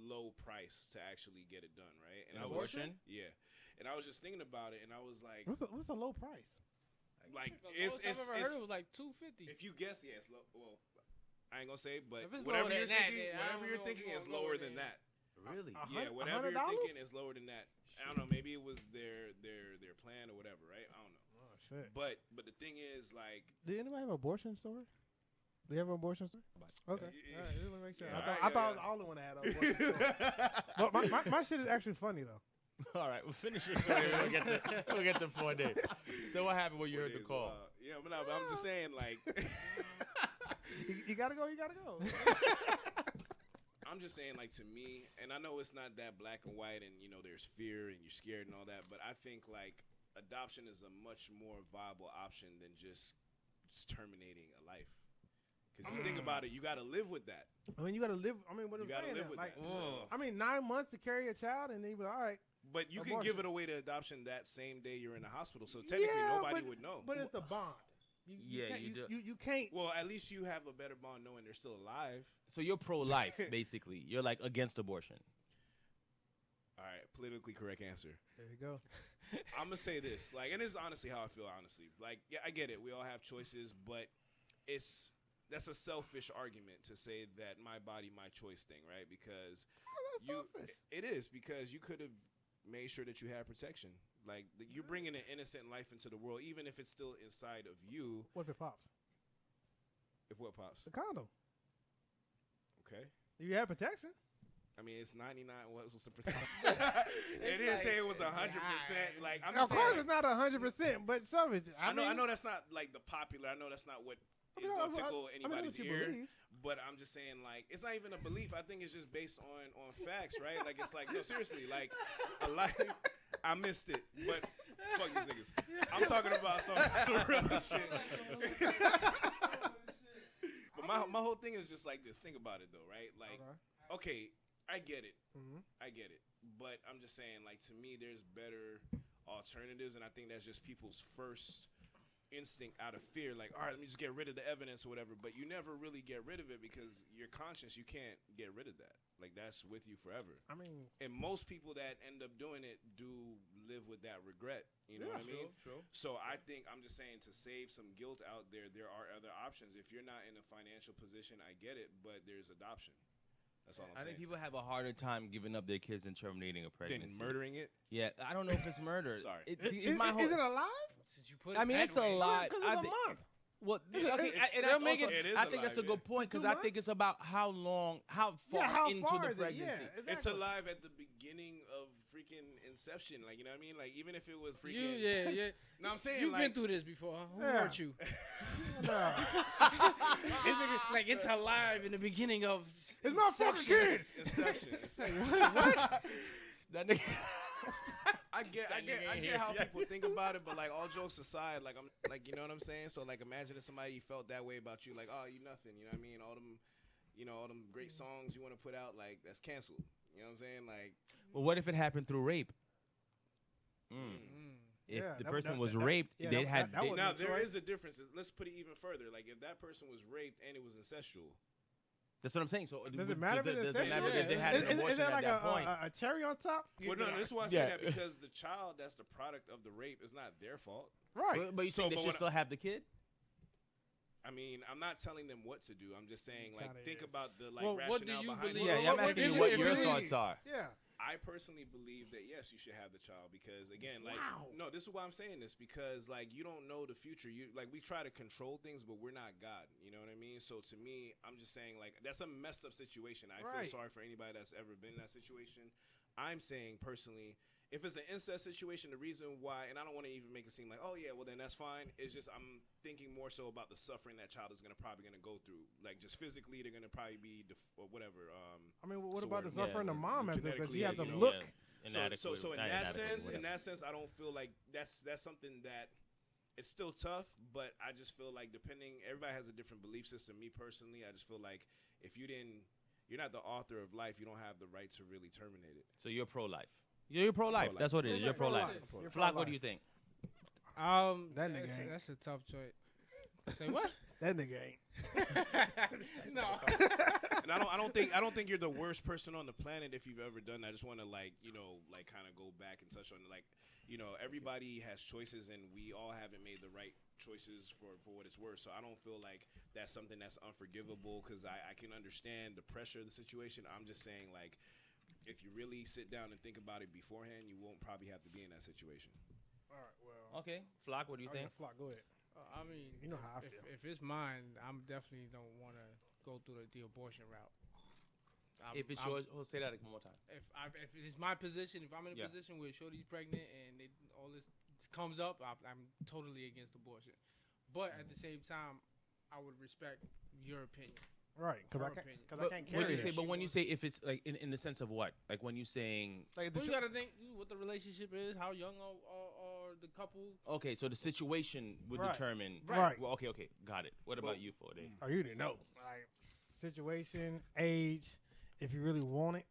low price to actually get it done, right? An I was, abortion? yeah. And I was just thinking about it, and I was like, What's the low price? like The it's lowest I've ever heard it was like $250. if you guess, yeah, it's low. Well, I ain't gonna say, but If it's whatever lower you're than that, thinking, then I whatever don't you're know thinking what's is going lower lower than than- that. Really? Yeah, whatever you're $100? thinking is lower than that. I don't know. Maybe it was their plan or whatever, right? I don't know. Oh shit. But the thing is, like, Did anybody have an abortion story? Do you have an abortion story? Okay. Yeah. All right, just wanna make sure. Yeah, I thought I yeah. was the only one that had an abortion story. But my shit is actually funny though. All right, we'll finish your story. We'll get to 4 days. So what happened when you heard the call? Yeah, but I'm just saying, like, You gotta go. You gotta go. I'm just saying, like, to me, and I know it's not that black and white, and you know, there's fear and you're scared and all that, but I think like adoption is a much more viable option than just terminating a life. Because you think about it, you got to live with that. I mean, you gotta live. I mean, what You I'm got to saying live is, with like, that. So- I mean, 9 months to carry a child, and then you be like, all right. but you can Abortion. give it away to adoption that same day you're in the hospital, so technically Yeah, nobody but- would know. But it's the bond. Yeah, can't, you do. You can't. Well, at least you have a better bond knowing they're still alive. So you're pro-life, basically. You're like against abortion. All right, politically correct answer. There you go. I'm gonna say this, like, and this is honestly how I feel. Honestly, like, yeah, I get it. We all have choices, but that's a selfish argument to say that my body, my choice thing, right? Because selfish. it is because you could have made sure that you had protection. Like you're bringing an innocent life into the world, even if it's still inside of you. What if it pops? If what pops? The condom. Okay. You have protection. I mean, it's 99. What's the percentage? It didn't say it was 100%. Like, I'm Of just course, saying, it's not 100%, but some is. I know that's not like the popular. I know that's not what is gonna tickle anybody's ear. But I'm just saying, like, it's not even a belief. I think it's just based on facts, right? Like, it's like, no, seriously, like, a life. I missed it, but fuck these niggas. I'm talking about some real shit. But my whole thing is just like this. Think about it though, right? Like, okay, I get it. I get it. But I'm just saying, like, to me, there's better alternatives, and I think that's just people's first instinct out of fear. Like, all right, let me just get rid of the evidence or whatever. But you never really get rid of it because your conscience, you can't get rid of that. Like, that's with you forever. I mean, and most people that end up doing it do live with that regret. You know what I mean? True. So I think, I'm just saying, to save some guilt out there, there are other options. If you're not in a financial position, I get it, but there's adoption. That's all I'm saying. I think people have a harder time giving up their kids and terminating a pregnancy. Than murdering it? Yeah, I don't know if it's murder. Sorry. Is it alive? Since you put I mean, it's a lot. Because it's a month. Well, I think that's a good point because I think it's about how far into the pregnancy. Yeah, exactly. It's alive at the beginning of freaking inception. Like, you know what I mean? Like, even if it was freaking. Yeah. No, I'm saying, You've like, been through this before. Who hurt you? No. Like, it's alive in the beginning of It's my fucking kids. Inception. What? That nigga. I get how people think about it, but like, all jokes aside, like, I'm like, you know what I'm saying? So like, imagine if somebody felt that way about you, like, oh, you nothing, you know what I mean? All them great songs you want to put out, like, that's canceled. You know what I'm saying? Like, Well, what if it happened through rape? If the person was raped, they had. now there is a difference. Let's put it even further. Like, if that person was raped and it was incestual. That's what I'm saying. So does it matter if it's incestual? if they had an abortion is that like at that point? a cherry on top? Well, no, this is why I say that, because the child that's the product of the rape is not their fault. Right. But you think they should still have the kid? I mean, I'm not telling them what to do. I'm just saying, like, think about the Well, rationale what do you behind believe? it. Yeah, I'm asking you what your thoughts are. Yeah. I personally believe that, yes, you should have the child because, again, like, no, this is why I'm saying this, because, like, you don't know the future. We try to control things, but we're not God. You know what I mean? So to me, I'm just saying, like, that's a messed up situation. I feel sorry for anybody that's ever been in that situation. I'm saying, personally, if it's an incest situation, the reason why, and I don't want to even make it seem like, oh, yeah, well, then that's fine. It's just I'm thinking more so about the suffering that child is probably going to go through. Like, just physically, they're going to probably be, or whatever. I mean, what about the suffering the mom has? Because genetically, you have to you look. So in that sense, I don't feel like that's something that it's still tough, but I just feel like everybody has a different belief system. Me personally, I just feel like if you're not the author of life, you don't have the right to really terminate it. So you're pro-life. You're pro-life. That's what it is. You're pro-life. Flock, what do you think? That nigga ain't. That's a tough choice. Say what? That nigga ain't. No. And I don't think you're the worst person on the planet if you've ever done that. I just want to kind of go back and touch on everybody has choices and we all haven't made the right choices for what it's worth. So I don't feel like that's something that's unforgivable because I can understand the pressure of the situation. I'm just saying, like, if you really sit down and think about it beforehand, you won't probably have to be in that situation. All right, well. Okay, Flock, what do you think? Yeah, Flock, go ahead. I mean, you know how I feel. If it's mine, I'm definitely don't want to go through the abortion route. If it's yours, say that one more time. If it's my position, if I'm in a position where Shorty's pregnant and all this comes up, I'm totally against abortion. But at the same time, I would respect your opinion. Right, because I can't carry when you say, but when you say if it's like in the sense of what, like when you saying, like you gotta think what the relationship is, how young are the couple. Okay, so the situation would determine. Right. Well, okay, got it. What about you, 4D? Oh, you didn't know. Like situation, age, if you really want it.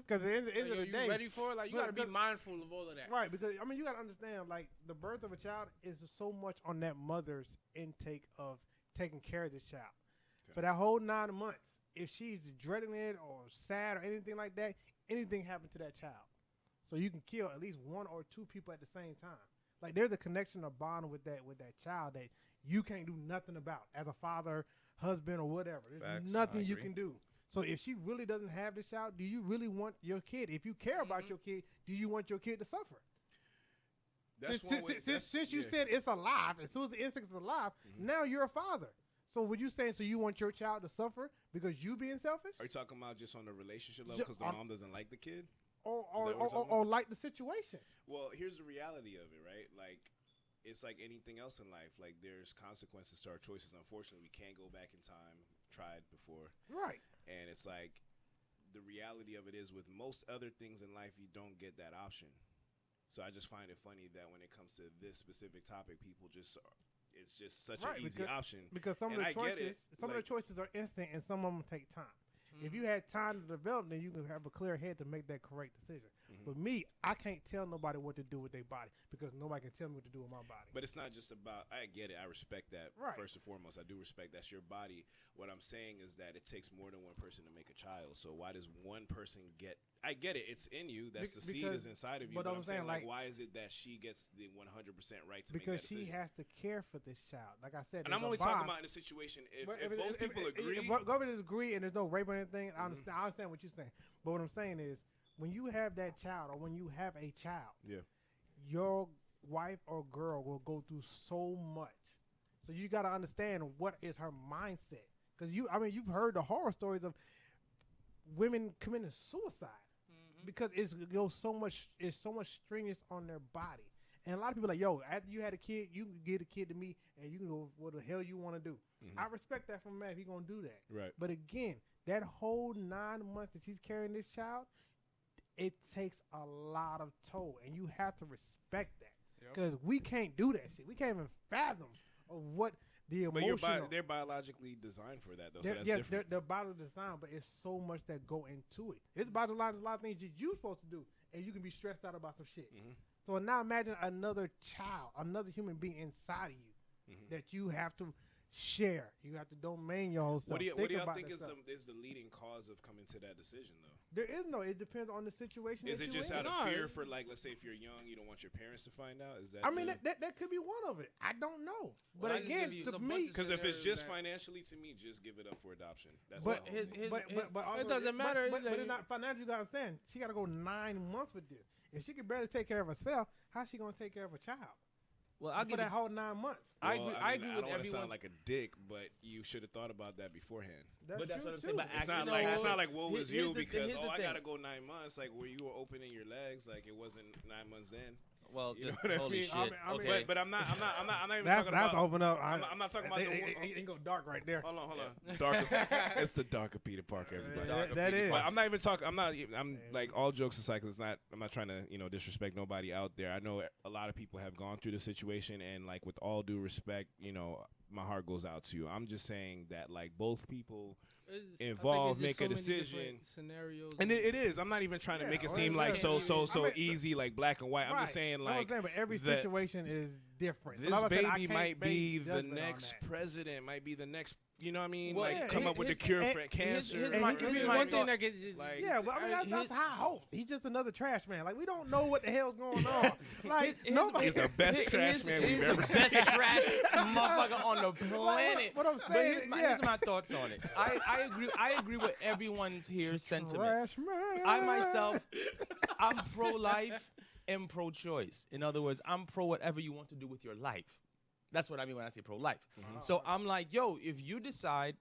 Because at the end of the day, you ready for it? Like you gotta be mindful of all of that. Right, because I mean you gotta understand, like the birth of a child is so much on that mother's intake of taking care of this child. For that whole 9 months, if she's dreading it or sad or anything like that, anything happened to that child. So you can kill at least 1 or 2 people at the same time. Like there's a connection or bond with that child that you can't do nothing about as a father, husband, or whatever. There's nothing you can do. So if she really doesn't have this child, do you really want your kid? If you care about your kid, do you want your kid to suffer? Since you said it's alive, as soon as the instinct is alive, now you're a father. So what you saying? So you want your child to suffer because you being selfish? Are you talking about just on the relationship level because the mom doesn't like the kid? Or like the situation? Well, here's the reality of it, right? Like, it's like anything else in life. Like, there's consequences to our choices. Unfortunately, we can't go back in time. Tried before. Right. And it's like, the reality of it is with most other things in life, you don't get that option. So I just find it funny that when it comes to this specific topic, people just it's just such an easy option. Because some of the choices are instant and some of them take time. If you had time to develop, then you can have a clear head to make that correct decision. But me, I can't tell nobody what to do with their body because nobody can tell me what to do with my body. But it's not just about, I get it. I respect that first and foremost. I do respect that's your body. What I'm saying is that it takes more than one person to make a child. So why does one person get, I get it. It's in you. That's the seed is inside of you. But I'm saying, like, why is it that she gets the 100% right to make that decision? Because she has to care for this child. Like I said, and I'm only talking about in a situation if both people agree. If both agree and there's no rape or anything, I understand what you're saying. But what I'm saying is, when you have that child or when you have a child, your wife or girl will go through so much. So you got to understand what is her mindset. Because you've heard the horror stories of women committing suicide because it's so much strenuous on their body. And a lot of people are like, yo, after you had a kid, you can get a kid to me and you can go what the hell you want to do. I respect that from a man if he's going to do that. Right. But again, that whole 9 months that she's carrying this child, it takes a lot of toll, and you have to respect that because we can't do that shit. We can't even fathom of what the emotional. But they're biologically designed for that, though. So that's different. They're biologically designed, but it's so much that go into it. It's about a lot of things that you're supposed to do, and you can be stressed out about some shit. So now imagine another child, another human being inside of you that you have to share. You have to domain your whole self. What do y'all think is the leading cause of coming to that decision, though? There is no. It depends on the situation. Is it just out of fear for, like, let's say if you're young, you don't want your parents to find out? Is that? I mean, that could be one of it. I don't know. But again, to me, because if it's just financially, to me, just give it up for adoption. That's but it doesn't matter. But it's not financially. You gotta understand. She gotta go 9 months with this. If she can barely take care of herself, how's she gonna take care of a child? Well, I'll give that whole 9 months. I agree with everyone. I don't want to sound like a dick, but you should have thought about that beforehand. But that's what I'm saying. But it's not like woe was you because I gotta go 9 months. Like where you were opening your legs, like it wasn't 9 months then. Well, you just know what holy I mean? shit. Okay, but I'm not even talking about. That's open up. I'm not talking about it can go dark right there. Hold on. Darker. It's the darker Peter Parker. Everybody. That is. But I'm not even talking. I'm like all jokes aside, because I'm not trying to disrespect nobody out there. I know a lot of people have gone through the situation, and like with all due respect, my heart goes out to you. I'm just saying that like both people involved make a decision. Scenarios, and it is. I'm not even trying to make it seem like so easy, like black and white. I'm just saying like. But every situation is different. This baby might be the next president, might be the next. You know what I mean? Well, like come up with the cure for cancer. Here's one thing that gets but I mean that's high hopes. He's just another trash man. Like we don't know what the hell's going on. Like he's the best trash man we've ever seen. Best trash motherfucker on the planet. What I'm saying, here's my thoughts on it. I agree with everyone's here sentiment. Trash man. I myself, I'm pro-life and pro-choice. In other words, I'm pro whatever you want to do with your life. That's what I mean when I say pro-life. So I'm like, yo, if you decide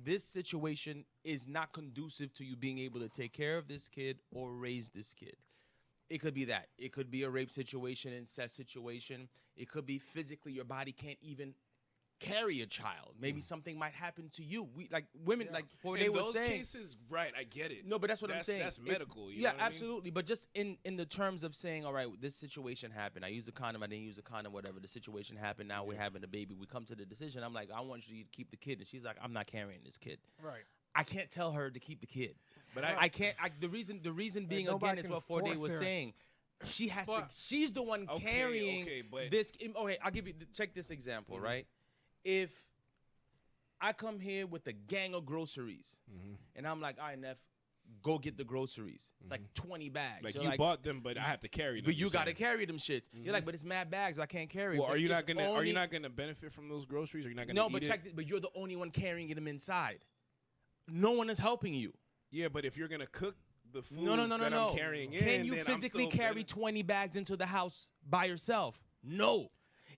this situation is not conducive to you being able to take care of this kid or raise this kid, it could be that. It could be a rape situation, incest situation. It could be physically your body can't even carry a child. Maybe something might happen to you. We like women, like for they were saying. In those cases, right? I get it. No, but that's what I'm saying. That's medical. You know what absolutely. I mean? But just in the terms of saying, all right, this situation happened. I used a condom. I didn't use a condom. Whatever. The situation happened. Now we're having a baby. We come to the decision. I'm like, I want you to keep the kid, and she's like, I'm not carrying this kid. Right. I can't tell her to keep the kid. But I can't. The reason being again is what Forday was saying. She has to. She's the one carrying this. Okay, I'll give you. Check this example, right? If I come here with a gang of groceries, and I'm like, all right, Neff, go get the groceries. It's like 20 bags. Like you bought them, but I have to carry them. But you got to carry them shits. You're like, but it's mad bags. I can't carry. Well, are you not gonna benefit from those groceries? Are you not gonna? No, but check. But you're the only one carrying them inside. No one is helping you. Yeah, but if you're gonna cook the food no. I'm carrying in, can you physically carry 20 bags into the house by yourself? No.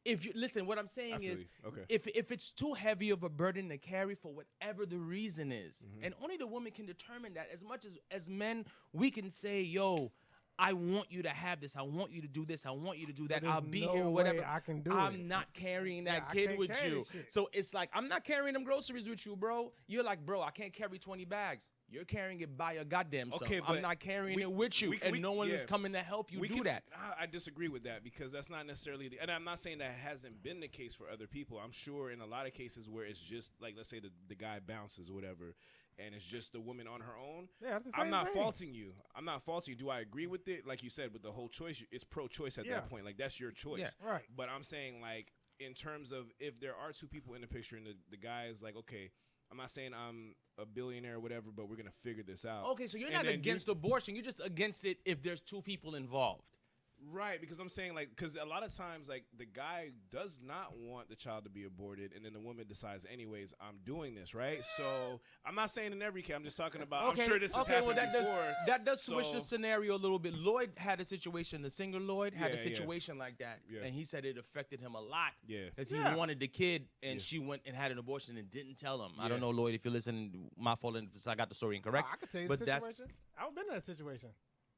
if you listen, what I'm saying feel is, you. Okay. if it's too heavy of a burden to carry for whatever the reason is, and only the woman can determine that. As much as men, we can say, "Yo, I want you to have this. I want you to do this. I want you to do that. But I'll there's be no here, way whatever." I can do I'm it. not carrying that Yeah, I kid can't with carry you. this shit. So it's like, I'm not carrying them groceries with you, bro. You're like, bro, I can't carry 20 bags. You're carrying it by your goddamn self. Okay, I'm but not carrying we- it with you, we- and we- no one is yeah. coming to help you We do can- that. I disagree with that because that's not necessarily and I'm not saying that hasn't been the case for other people. I'm sure in a lot of cases where it's just like, let's say the guy bounces or whatever, and it's just the woman on her own. Yeah, that's the I'm same not thing. faulting you. I'm not faulting you. Do I agree with it? Like you said, with the whole choice, it's pro-choice at Yeah. that point. Like, that's your choice. Yeah. Right. But I'm saying, like, in terms of if there are two people in the picture and the guy is like, okay, I'm not saying I'm a billionaire or whatever, but we're going to figure this out. Okay, so you're And not then against abortion. You're just against it if there's two people involved. Right, because I'm saying, like, because a lot of times, like, the guy does not want the child to be aborted, and then the woman decides, anyways, I'm doing this, right? So I'm not saying in every case. I'm just talking about. I'm sure this has happened before. That does switch so- the scenario a little bit. Lloyd had a situation. The singer Lloyd had a Yeah, yeah. situation like that, Yeah. and he said it affected him a lot. Yeah. because he Yeah. wanted the kid, and Yeah. she went and had an abortion and didn't tell him. I Yeah. don't know, Lloyd, if you're listening. My fault if I got the story incorrect. Oh, I could tell you but the that's situation. I've been in that situation.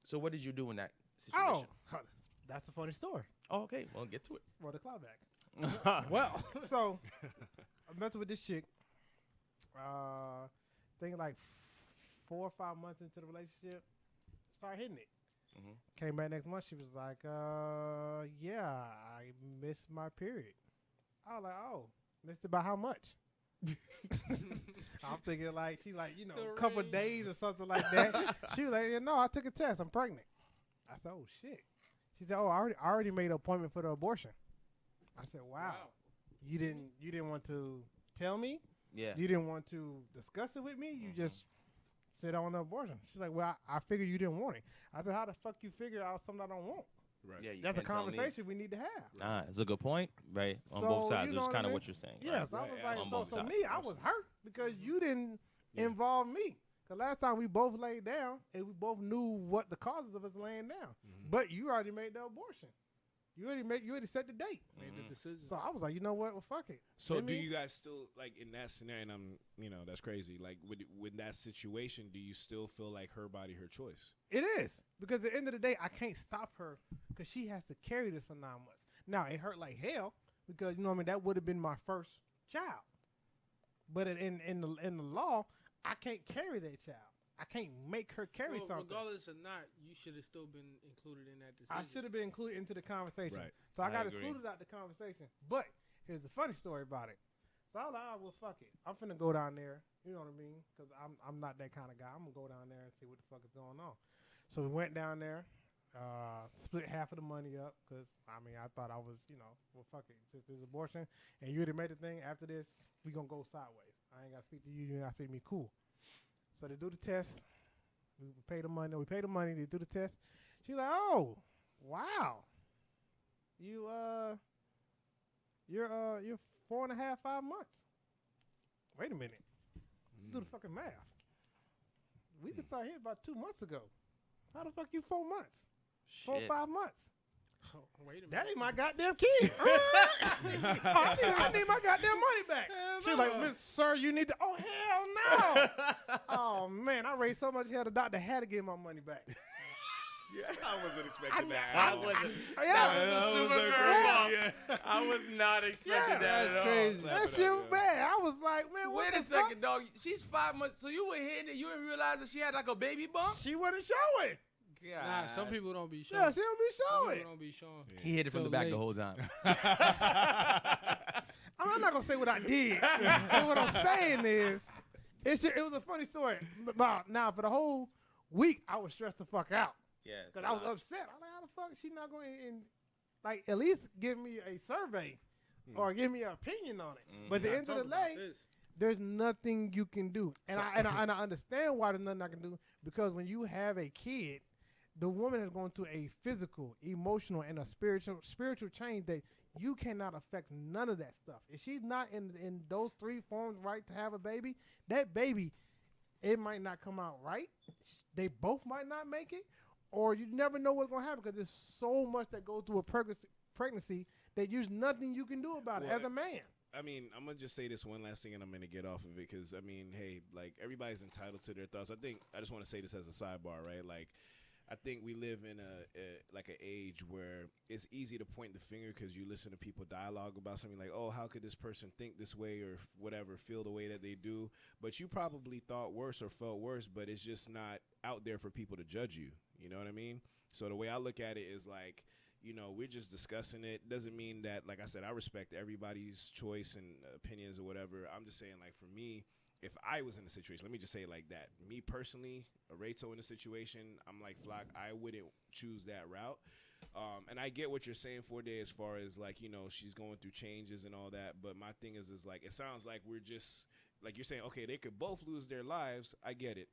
so. What did you do in that situation? Oh, that's the funny story. Oh, okay. Well, get to it. Roll the clock back. Well, so I met with this chick. Think like 4 or 5 months into the relationship, started hitting it. Came back next month. She was like, "Yeah, I missed my period." I was like, "Oh, missed it by how much?" I'm thinking like she like a couple of days or something like that. She was like, "Yeah, no, I took a test. I'm pregnant." I said, "Oh shit." She said, "Oh, I already made an appointment for the abortion." I said, "Wow, you didn't want to tell me? Yeah. You didn't want to discuss it with me? You just said on the abortion." She's like, "Well, I figured you didn't want it." I said, "How the fuck you figure out something I don't want?" Right. Yeah. You That's a can't tell me. conversation we need to have. Nah, it's a good point, right? On So, both sides, you which know is kind I of mean? what you're saying. Yes, Right, I was right, like, on so, both so sides. me, I was hurt because you didn't involve me. Cause last time we both laid down and we both knew what the causes of us laying down, but you already made the abortion. You already set the date. Made the decision. So I was like, you know what? Well, fuck it. So Let do me- you guys still, like, in that scenario, and that's crazy, like, with that situation, do you still feel like her body, her choice? It is because at the end of the day, I can't stop her because she has to carry this for 9 months. Now it hurt like hell because that would have been my first child. But in the law, I can't carry that child. I can't make her carry Well, something. regardless or not, you should have still been included in that decision. I should have been included into the conversation. Right. So I I got agree. excluded out the conversation. But here's the funny story about it. So I was like, "Oh, well, fuck it. I'm finna go down there." You know what I mean? Because I'm not that kind of guy. I'm going to go down there and see what the fuck is going on. So we went down there, split half of the money up because, I thought I was, well, fuck it. Since there's abortion and you already made the thing, after this, we going to go sideways. I ain't got to speak to you. You ain't got to speak to me. Cool. So they do the test. We pay the money. They do the test. She's like, "Oh, wow. You're 4.5, 5 months." Wait a minute. Do the fucking math. We just started here about 2 months ago. How the fuck you 4 months? 4 or Shit. 5 months? Oh, wait a minute. That ain't my goddamn kid. I need my goddamn money back. She was like, "Miss Sir, you need to." Oh, hell no. Oh, man. I raised so much hell, the doctor had to give my money back. Yeah, I wasn't expecting that. I wasn't. Yeah. That was a super curveball. I was not expecting Yeah. that That's at all. crazy. That shit was bad. I was like, man, what Wait the a second, dog. She's 5 months. So you were hitting it. You didn't realize that she had like a baby bump? She wasn't showing. Nah, some people don't be showing. Yeah, she don't be Some showing. people don't be showing. He hit it from So the back late. the whole time. I'm not gonna say what I did. But what I'm saying is, it was a funny story. But now for the whole week, I was stressed the fuck out Yes. because I was upset. I'm like, how the fuck is she not going to at least give me a survey or give me an opinion on it? But at the end of Talk the about day, this. there's nothing you can do, and I understand why there's nothing I can do because when you have a kid, the woman is going through a physical, emotional, and a spiritual change that you cannot affect none of that stuff. If she's not in those 3 forms right to have a baby, that baby, it might not come out right. They both might not make it, or you never know what's going to happen because there's so much that goes through a pregnancy that there's nothing you can do about it Well, as a man. I mean, I'm gonna just say this one last thing, and I'm gonna get off of it because I mean, hey, like everybody's entitled to their thoughts. I just want to say this as a sidebar, right? Like, I think we live in like an age where it's easy to point the finger because you listen to people dialogue about something like, oh, how could this person think this way or whatever, feel the way that they do? But you probably thought worse or felt worse, but it's just not out there for people to judge you. You know what I mean? So the way I look at it is like, you know, we're just discussing it. Doesn't mean that, like I said, I respect everybody's choice and opinions or whatever. I'm just saying, like, for me, if I was in a situation, let me just say it like that. Me personally, a Rachel in a situation, I'm like, Flock, I wouldn't choose that route. And I get what you're saying, 4 days, as far as, like, you know, she's going through changes and all that. But my thing is like, it sounds like we're just, like you're saying, okay, they could both lose their lives. I get it.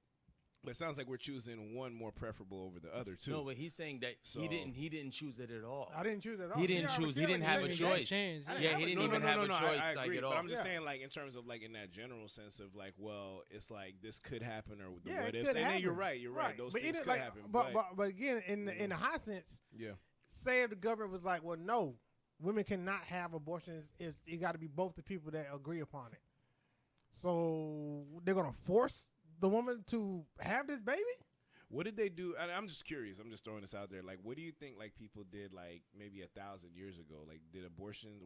But it sounds like we're choosing one more preferable over the other, too. No, but he's saying that he didn't choose it at all. I didn't choose it at all. He didn't choose. He didn't have a choice. Yeah, he didn't even have a choice I like agree, at all. but I'm just saying, like, in terms of, like, in that general sense of, like, well, it's like this could happen or the what ifs. And then you're right. Those things could happen. But again, in the high sense, say if the government was like, well, no, women cannot have abortions. It got to be both the people that agree upon it. So they're going to force the woman to have this baby? What did they do? And I'm just curious. I'm just throwing this out there. Like, what do you think, like, people did, like, maybe 1,000 years ago? Like,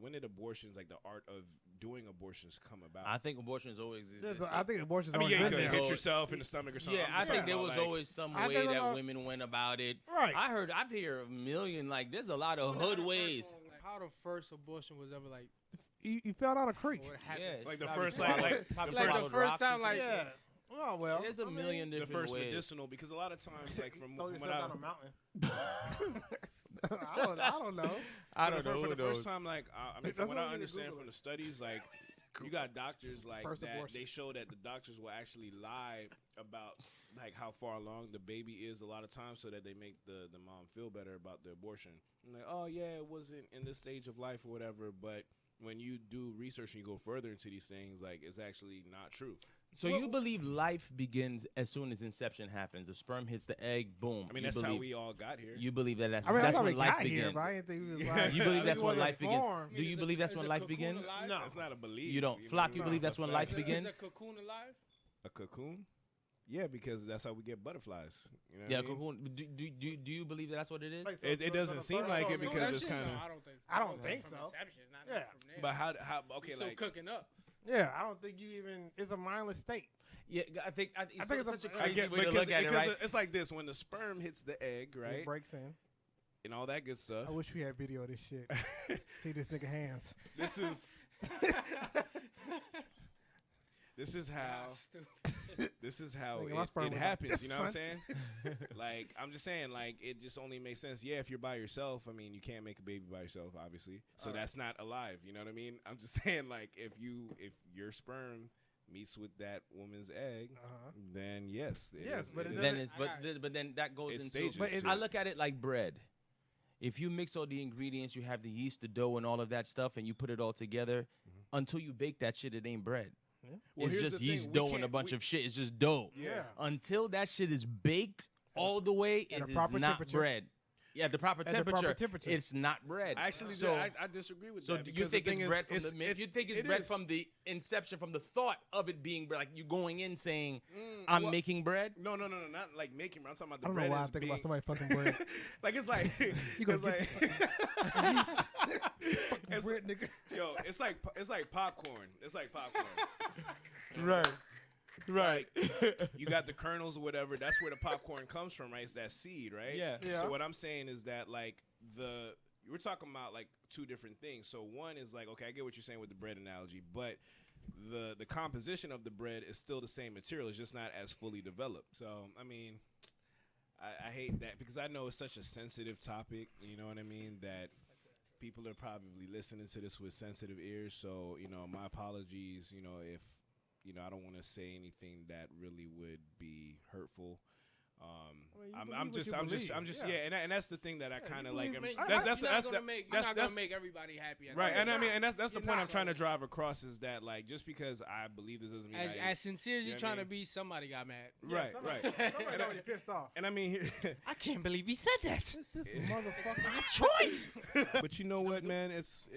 when did abortions, like, the art of doing abortions come about? I think abortions always existed. I think abortions you always could been there. hit yourself in the stomach or something. Yeah, I think there was always some way that women went about it. Right. I've heard a million, like, there's a lot of hood ways. How the first abortion was ever like? You fell down a creek. What happened? Yeah, Like the probably first, swallowed- like probably Like the swallowed first rocks time, or like something. Yeah. Oh, well. There's a million the different first ways. medicinal, because a lot of times, like, from Throw what yourself down a mountain. I don't know. I don't know for who the knows. first time, like, I mean, That's from what what I we need to understand Google from it. the studies, like, you got doctors like First that. abortion. They show that the doctors will actually lie about like how far along the baby is a lot of times, so that they make the mom feel better about the abortion. And like, oh yeah, it wasn't in this stage of life or whatever. But when you do research and you go further into these things, like, it's actually not true. So you believe life begins as soon as inception happens? The sperm hits the egg, boom. I mean, You that's how believe- we all got here. You believe that that's I mean, that's how we when life got here, begins? but I didn't think we was like. You believe that's we when wasn't life begins? formed. Do you believe that's when life begins? No. That's not a belief. You don't. know Flock, what I you mean? believe It's that's a when fact. life begins? Is a cocoon alive? A cocoon? Yeah, because that's how we get butterflies. You know what Yeah, I mean? cocoon. Do you believe that that's what it is? Like, It doesn't seem like it because it's kind of. I don't think. I don't think from so. Inception, not Yeah. from there. But how? Okay, You're still like cooking up. Yeah, I don't think you even. It's a mindless state. Yeah, I think it's think it's such a a- crazy way to because look at it, right? it's like this: when the sperm hits the egg, It right, breaks in. and all that good stuff. I wish we had video of this shit. See this nigga hands. This is this is how this is how Nigga, my sperm it was happens. like You this, know what I'm son. saying? Like, I'm just saying, like, it just only makes sense. Yeah, if you're by yourself, I mean, you can't make a baby by yourself, obviously. So that's not alive. You know what I mean? I'm just saying, like, if your sperm meets with that woman's egg, then yes, Yes, but it Then doesn't- it's but then that goes It's into. stages But to I it. look at it like bread. If you mix all the ingredients, you have the yeast, the dough, and all of that stuff, and you put it all together, until you bake that shit, it ain't bread. Well, It's here's just the thing, yeast, we dough, and a can't- bunch we- of shit. It's just dough. Yeah. Until that shit is baked all the way, it At a is proper not temperature. bread. Yeah, at the proper At the proper temperature, temperature. it's not bread. Actually, so I disagree with so that. do you because think the it's thing bread is, from the myth? You think it's it bread is. from the inception, from the thought of it being bread? Like you going in saying, "I'm well, making bread." No, not like making bread. I'm talking about the I don't bread know why I is think being, about somebody fucking bread. like it's like gonna it's like it's, bread, nigga. yo, it's like popcorn. It's like popcorn. Right. Right. You got the kernels or whatever. That's where the popcorn comes from, right? It's that seed, right? Yeah. Yeah. So what I'm saying is that like we're talking about like two different things. So one is like, okay, I get what you're saying with the bread analogy, but the composition of the bread is still the same material. It's just not as fully developed. So I mean, I hate that because I know it's such a sensitive topic. You know what I mean? That people are probably listening to this with sensitive ears. So my apologies. If I don't want to say anything that really would be hurtful. I'm just, yeah. And that's the thing that I kind of like. You're That's not gonna make everybody happy. Right, and I mean, and that's the point I'm trying to drive across is that like just because I believe this doesn't mean as sincere as you're trying to be, somebody got mad. Right. Somebody already pissed off. And I mean, I can't believe he said that. This motherfucker. My choice. but you know what, man? It's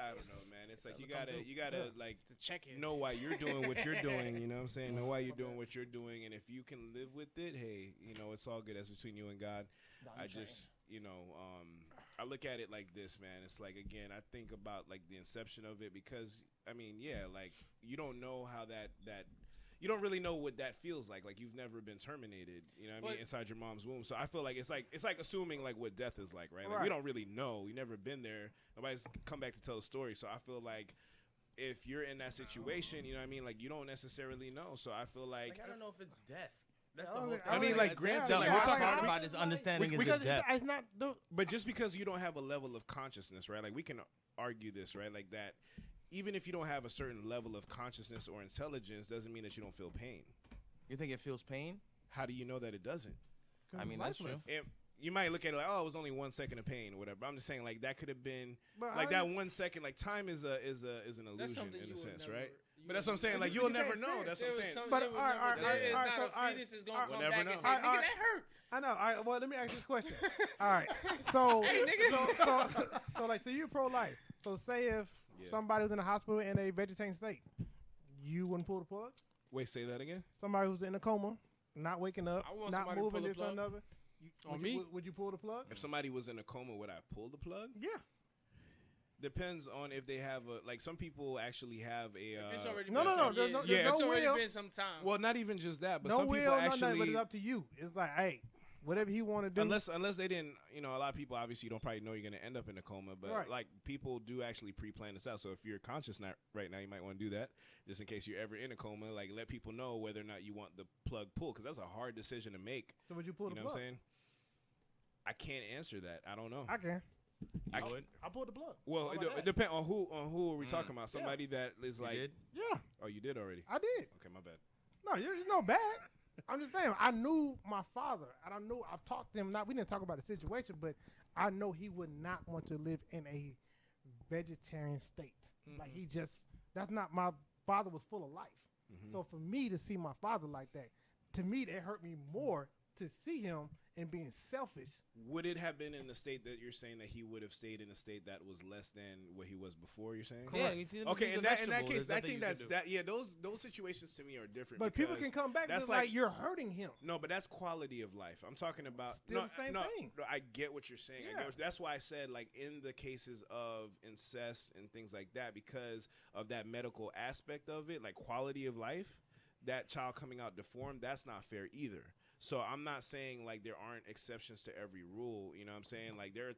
I don't know, man. It's like you gotta like check it. know why you're doing what you're doing. You know what I'm saying? Know why you're doing what you're doing, and if you can live with it, hey, you know it's all good. That's between you and God. I just, I look at it like this, man. It's like again, I think about like the inception of it because I mean, yeah, like you don't know how that. You don't really know what that feels like. Like you've never been terminated, you know what I mean, inside your mom's womb. So I feel like it's like assuming like what death is like, right? Like we don't really know. We never been there. Nobody's come back to tell a story. So I feel like if you're in that situation, you know what I mean, like you don't necessarily know. So I feel like I don't know if it's death. That's the whole thing. I mean, like granted, So like, we're we're talking talking about is understanding is Because death. it's not. but just because you don't have a level of consciousness, right? Like we can argue this, right? Like that even if you don't have a certain level of consciousness or intelligence doesn't mean that you don't feel pain. You think it feels pain? How do you know that it doesn't? I mean, that's true. You might look at it like, oh, it was only 1 second of pain or whatever. But I'm just saying, like that could have been But like that 1 second. Like time is an illusion in a sense, right? But that's what I'm saying. Like you you'll can't never know. say That's what I'm saying. But It's all not a fetus is gonna come never back know. and say, nigga, that hurt. I know. All right, well, let me ask this question. All right, so so you're pro-life. So say if somebody was in the hospital in a vegetating state, you wouldn't pull the plug? Wait, say that again. Somebody who's in a coma, not waking up, I want not somebody to moving pull the this or plug. another. Would you pull the plug? If somebody was in a coma, would I pull the plug? Yeah. Depends on if they have some people actually have a. It's already No, been no, some no, years. no, yeah, It's already will. been some time. Well, not even just that, but No some will, people no nothing, actually. but it's up to you. It's like, hey, whatever he want to do. Unless they didn't, a lot of people obviously don't probably know you're going to end up in a coma, but Right. like people do actually pre-plan this out. So if you're conscious right now, you might want to do that just in case you're ever in a coma. Like let people know whether or not you want the plug pulled because that's a hard decision to make. So would you pull You the know plug? what I'm saying? I can't answer that. I don't know. I can. I would. I pulled the plug. Well, How it about that? depends on who are we talking about? Somebody that is You like, did? Yeah, oh, you did already. I did. Okay, my bad. No, it's no bad. I'm just saying. I knew my father, and I knew I've talked to him. We didn't talk about the situation, but I know he would not want to live in a vegetarian state. Like that's not my father was full of life. So for me to see my father like that, to me that hurt me more to see him and being selfish. Would it have been in the state that you're saying that he would have stayed in a state that was less than what he was before? You're saying? Yeah, you see, Okay, he's a in that vegetable. case, There's I nothing think you can that's do. that. Yeah, those situations to me are different. But people because can come back that's and be like you're hurting him. No, but that's quality of life. I'm talking about Still the same thing. No, I get what you're saying. Yeah. That's why I said like in the cases of incest and things like that, because of that medical aspect of it, like quality of life, that child coming out deformed, that's not fair either. So I'm not saying like there aren't exceptions to every rule. You know what I'm saying? Like there are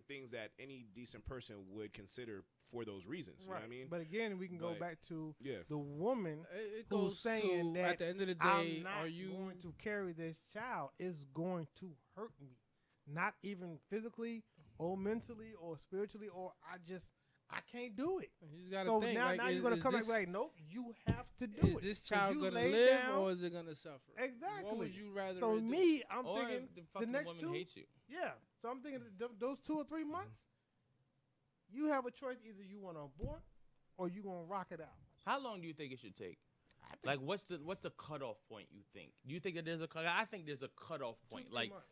things that any decent person would consider for those reasons. You know what I mean? But again, we can go back to Yeah. the woman It who's goes saying to, that at the end of the I'm day, not are you going to carry this child is going to hurt me, not even physically or mentally or spiritually, or I can't do it. You just gotta So think. now, like, now you're gonna come back this, and be like, nope, you have to do Is it. this 'Cause child you gonna laid live down- or is it gonna suffer? Exactly. What would you rather? So it do? me, I'm Or thinking the the fucking next woman two. hates you. Yeah. So I'm thinking those 2 or 3 months, you have a choice. Either you want to abort or you gonna rock it out. How long do you think it should take? Like, what's the cutoff point? You think? Do you think that there's a cut? I think there's a cutoff 2, point. 3 Like, months.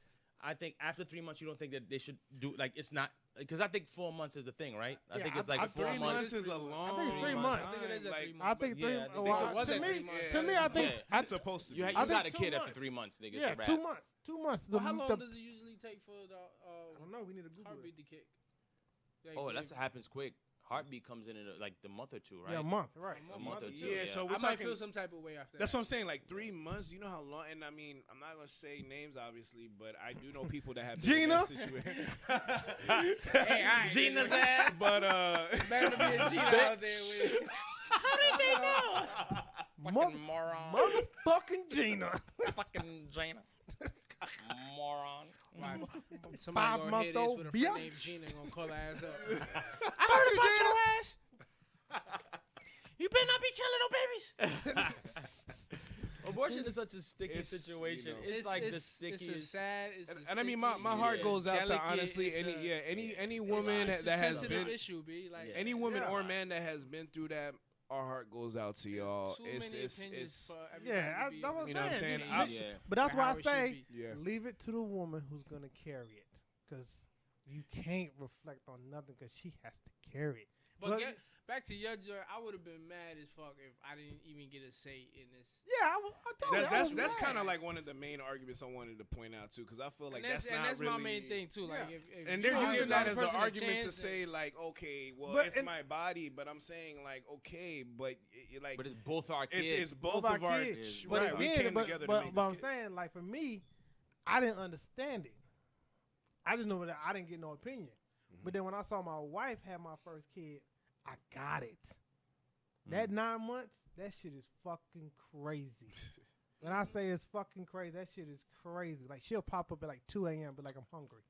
I think after 3 months, you don't think that they should do like it's not because I think 4 months is the thing, right? I Yeah, think it's I- like I- 4 3 months. months is a long. I think it's 3 months. I think it is at Like, 3 months. I think yeah, 3. I think well, it was to at me, 3 months. to me, I think Yeah. It's supposed to be. You, I you think got a 2 kid months. after 3 months, nigga. yeah, it's a wrap. 2 months. 2 months. Well, how long does it usually take for the I don't know. We need to Google heartbeat it. to kick? Like, Oh, that happens quick. Heartbeat comes in like the month or two, right? Yeah, a month. Right. A month or two. Yeah, so I we're might talking. feel some type of way after That's that. what I'm saying. Like 3 months. You know how long? And I mean, I'm not gonna say names, obviously, but I do know people that have been in that situation. Hey, all right, Gina's nigga. ass. But Better to be a Gina out there with it. Fucking moron. Motherfucking Gina. Fucking Gina. Moron. Somebody gonna hear this with a friend bitch. named Gina and gonna call her ass up. I heard about your ass. You better not be killing no babies. Abortion is such a sticky It's, situation. you know. It's like the It's a stickiest. sad. And I mean, my heart Yeah. goes out to delicate, honestly it's any it's woman it's a that has sensitive been issue, B. Like Yeah. any woman Yeah. or man that has been through that. Our heart goes out to y'all. Too It's many it's opinions it's for everybody Yeah, to I, be that able was to You know what I'm saying? change I- Yeah. But that's for why how I it should say be. yeah. leave it to the woman who's gonna carry it, because you can't reflect on nothing because she has to carry it. But back to your joy, I would have been mad as fuck if I didn't even get a say in this. Yeah, I told you. That's kind of like one of the main arguments I wanted to point out too, because I feel like and that's not and that's really my main thing too. Like, Yeah. if And you they're don't using give that the as an person a argument to chance, say like, okay, well, But- it's and- my body, but I'm saying like, okay, but like, But it's both our kids. it's both our of our kids. kids. But Right, we again, came together to but make this I'm kid. saying, like, for me, I didn't understand it. I just know that I didn't get no opinion. Mm-hmm. But then when I saw my wife have my first kid, I got it. That 9 months, that shit is fucking crazy. When I say it's fucking crazy, that shit is crazy. Like, she'll pop up at like 2 a.m. but like, I'm hungry.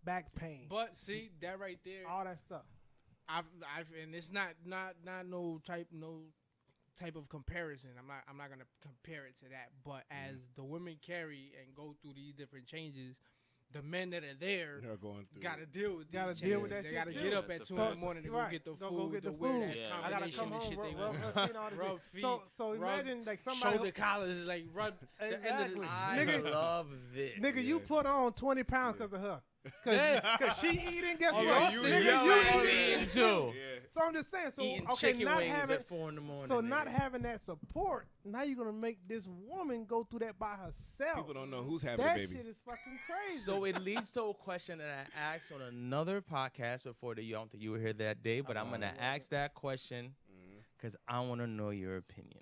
Back pain. But see that right there, all that stuff. I've and it's not no type of comparison. I'm not gonna compare it to that. But as the women carry and go through these different changes, the men that are there They're going through. gotta deal with Gotta these deal changes. with that They shit gotta too. get up That's at a 2 in the fact. morning to go Right. get the Go food, get the the weird food. ass Yeah. I gotta combination come and home, shit they rub want. her feet, all this Rub shit. feet, So rub imagine like somebody shoulder collars, like rub the end of Exactly. the I Nigga- love this. Nigga, you Yeah. put on 20 pounds because of her. Cause she eating, guess Oh, what? yeah, Nigga, you you ass eating. eating too. Yeah. So I'm just saying, so Eating okay, chicken not wings having, at 4 in the morning. so not nigga. having that support, now you're gonna make this woman go through that by herself. People don't know who's having that a baby. shit is fucking crazy. So it leads to a question that I asked on another podcast before I don't think you were here that day, but I'm going to ask that question because I want to know your opinion.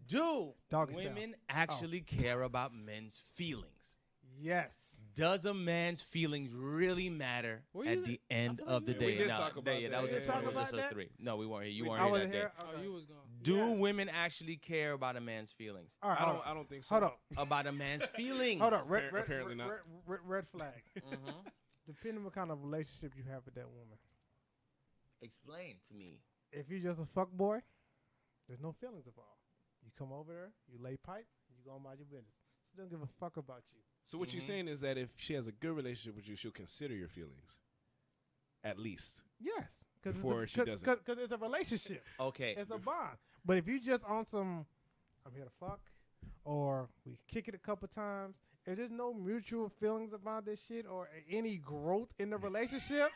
Do Doggy style. women actually care about men's feelings? yes. Does a man's feelings really matter Were at you- the end I of the thought day? we did No, talk about yeah, that. was We just did one. It talk was just about us that? three. No, we weren't here. You I weren't here wasn't that day. here. Oh, Okay. you was gone. Do Yes. women actually care about a man's feelings? All right, I don't think so. hold up. About a man's feelings? Hold up. Apparently not. Red flag. Mhm. Depending on what kind of relationship you have with that woman. Explain to me. If you're just a fuck boy, there's no feelings involved. You come over there, you lay pipe, you go on about your business. She doesn't give a fuck about you. So what you're saying is that if she has a good relationship with you, she'll consider your feelings, at least. Yes. Before she doesn't. Because it's a relationship. Okay. It's a bond. But if you just on some, I'm here to fuck, or we kick it a couple times, if there's no mutual feelings about this shit or any growth in the relationship,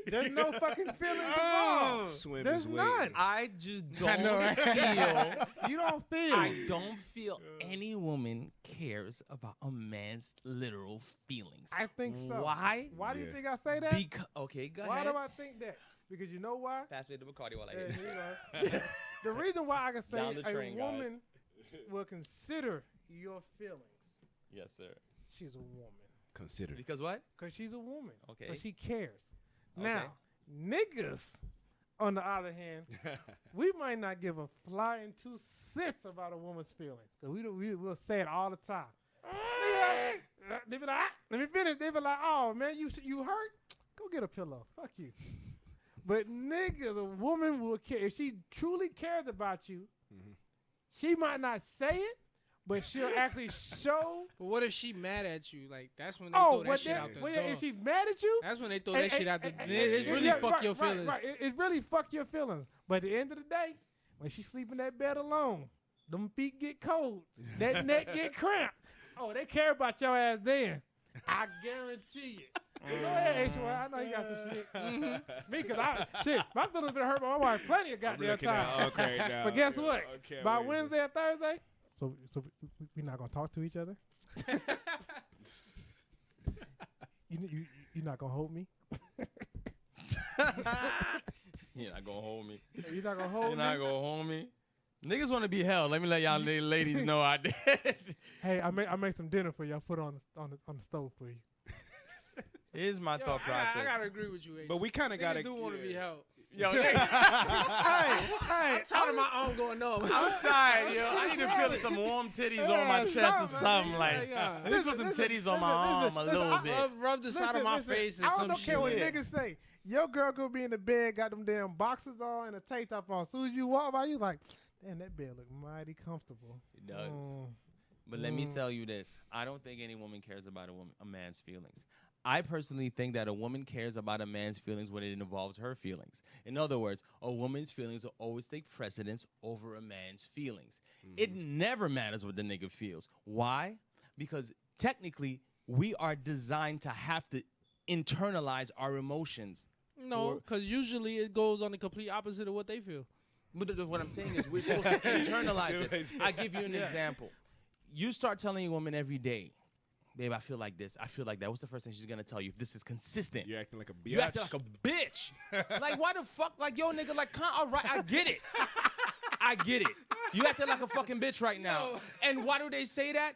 there's no fucking feelings involved. Swim There's is waiting. none. I just I know, don't right? feel. You don't feel. I don't feel any woman cares about a man's literal feelings. I think so. Why? Why do you Yeah. think I say that? Okay, go Why ahead. do I think that? Because you know why? Pass me the Bacardi while I Yeah, hit it. you know. The reason why I can say Down the train, a guys. woman will consider your feelings, Yes, sir. she's a woman. Consider. Because what? Because she's a woman. Okay. So she cares. Okay. Now, niggas, on the other hand, we might not give a flying 2 cents about a woman's feelings. Because we'll say it all the time. They be like, let me finish. They be like, oh, man, you hurt? Go get a pillow. Fuck you. But niggas, a woman will care. If she truly cares about you, she might not say it, but she'll actually show. But what if she mad at you? Like that's when they Oh, throw that but shit out the door. if she's mad at you, That's when they throw that shit out the door. It's yeah, really yeah, fuck right, your feelings. Right. It really fuck your feelings. But at the end of the day, when she sleep in that bed alone, them feet get cold, that neck get cramped. Oh, they care about your ass then. I guarantee it. Go ahead, H1. I know you got some shit. Me, because my feelings been hurt by my wife plenty of goddamn times. Okay, now. But guess what? Okay, By wait. Wednesday or Thursday, so we're not gonna talk to each other. You're not gonna hold me. You're not gonna hold me. You're not gonna hold You're me. not gonna hold me. Niggas want to be held. Let me let y'all ladies know I did. Hey, I made some dinner for you. I put it on the stove for you. Here's my Yo, thought process. I gotta agree with you. H. But we kind of got to. Niggas do want to be helped. Yo, niggas, Hey, I'm tired of my arm going numb. I'm tired, yo. I need to feel some warm titties on my chest or something. Like, Yeah. at least put some titties on my arm a little bit. Rub the side of my face and I some don't shit. care what Yeah. niggas say. Your girl gonna be in the bed, got them damn boxes on and a tank top on. As soon as you walk by, you like, And that bed look mighty comfortable. It does. Mm. But let me tell you this. I don't think any woman cares about a man's feelings. I personally think that a woman cares about a man's feelings when it involves her feelings. In other words, a woman's feelings will always take precedence over a man's feelings. It never matters what the nigga feels. Why? Because technically, we are designed to have to internalize our emotions. No, because usually it goes on the complete opposite of what they feel. But what I'm saying is we're supposed to internalize it. I give you an example. You start telling a woman every day, babe, I feel like this. I feel like that. What's the first thing she's going to tell you if this is consistent? You're acting like a bitch. You acting like a bitch. Like, why the fuck? Like, yo, nigga, like, all right, I get it. I get it. You acting like a fucking bitch right now. No. And why do they say that?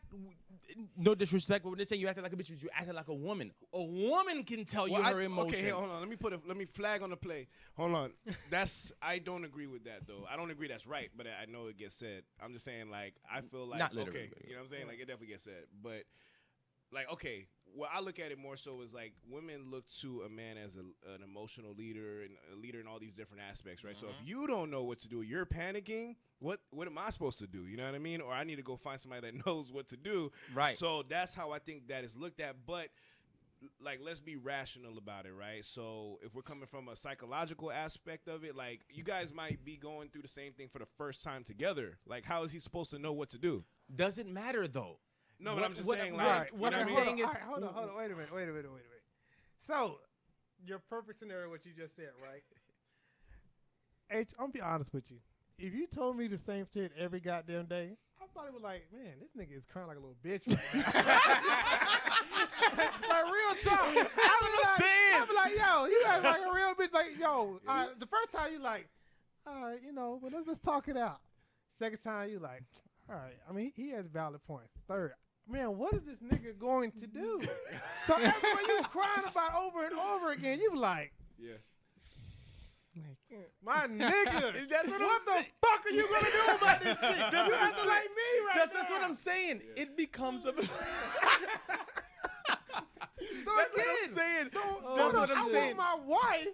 No disrespect, but when they say you acting like a bitch, you acting like a woman. A woman can tell you her emotions. Okay, hold on. Let me flag on the play. Hold on. I don't agree with that though. I don't agree that's right, but I know it gets said. I'm just saying, like, I feel like not literally, okay, you know what I'm saying? Like, it definitely gets said, but like, okay, well, I look at it more so as like women look to a man as an emotional leader and a leader in all these different aspects, right? So if you don't know what to do, you're panicking. What am I supposed to do? You know what I mean? Or I need to go find somebody that knows what to do. Right. So that's how I think that is looked at. But like, let's be rational about it, right? So if we're coming from a psychological aspect of it, like, you guys might be going through the same thing for the first time together. Like, how is he supposed to know what to do? Doesn't matter though. No, but I'm just saying, like, like, what I'm you know saying I mean? is, hold on, wait a minute. So, your perfect scenario, what you just said, right? H, I'm gonna be honest with you. If you told me the same shit every goddamn day, I probably would like, man, this nigga is crying like a little bitch right now. Like, real talk. I'd be like, yo, you guys like a real bitch. Like, yo, the first time you like, all right, you know, but let's talk it out. Second time you like, all right. I mean, he has valid points. Third, man, what is this nigga going to do? So every when you crying about over and over again, you be like, Yeah. my nigga, That's what what the fuck are you gonna do about this shit? That's You what I'm acting like me right that's now. what I'm saying. Yeah. It becomes a. So That's what I'm saying. That's what I'm I saying. want my wife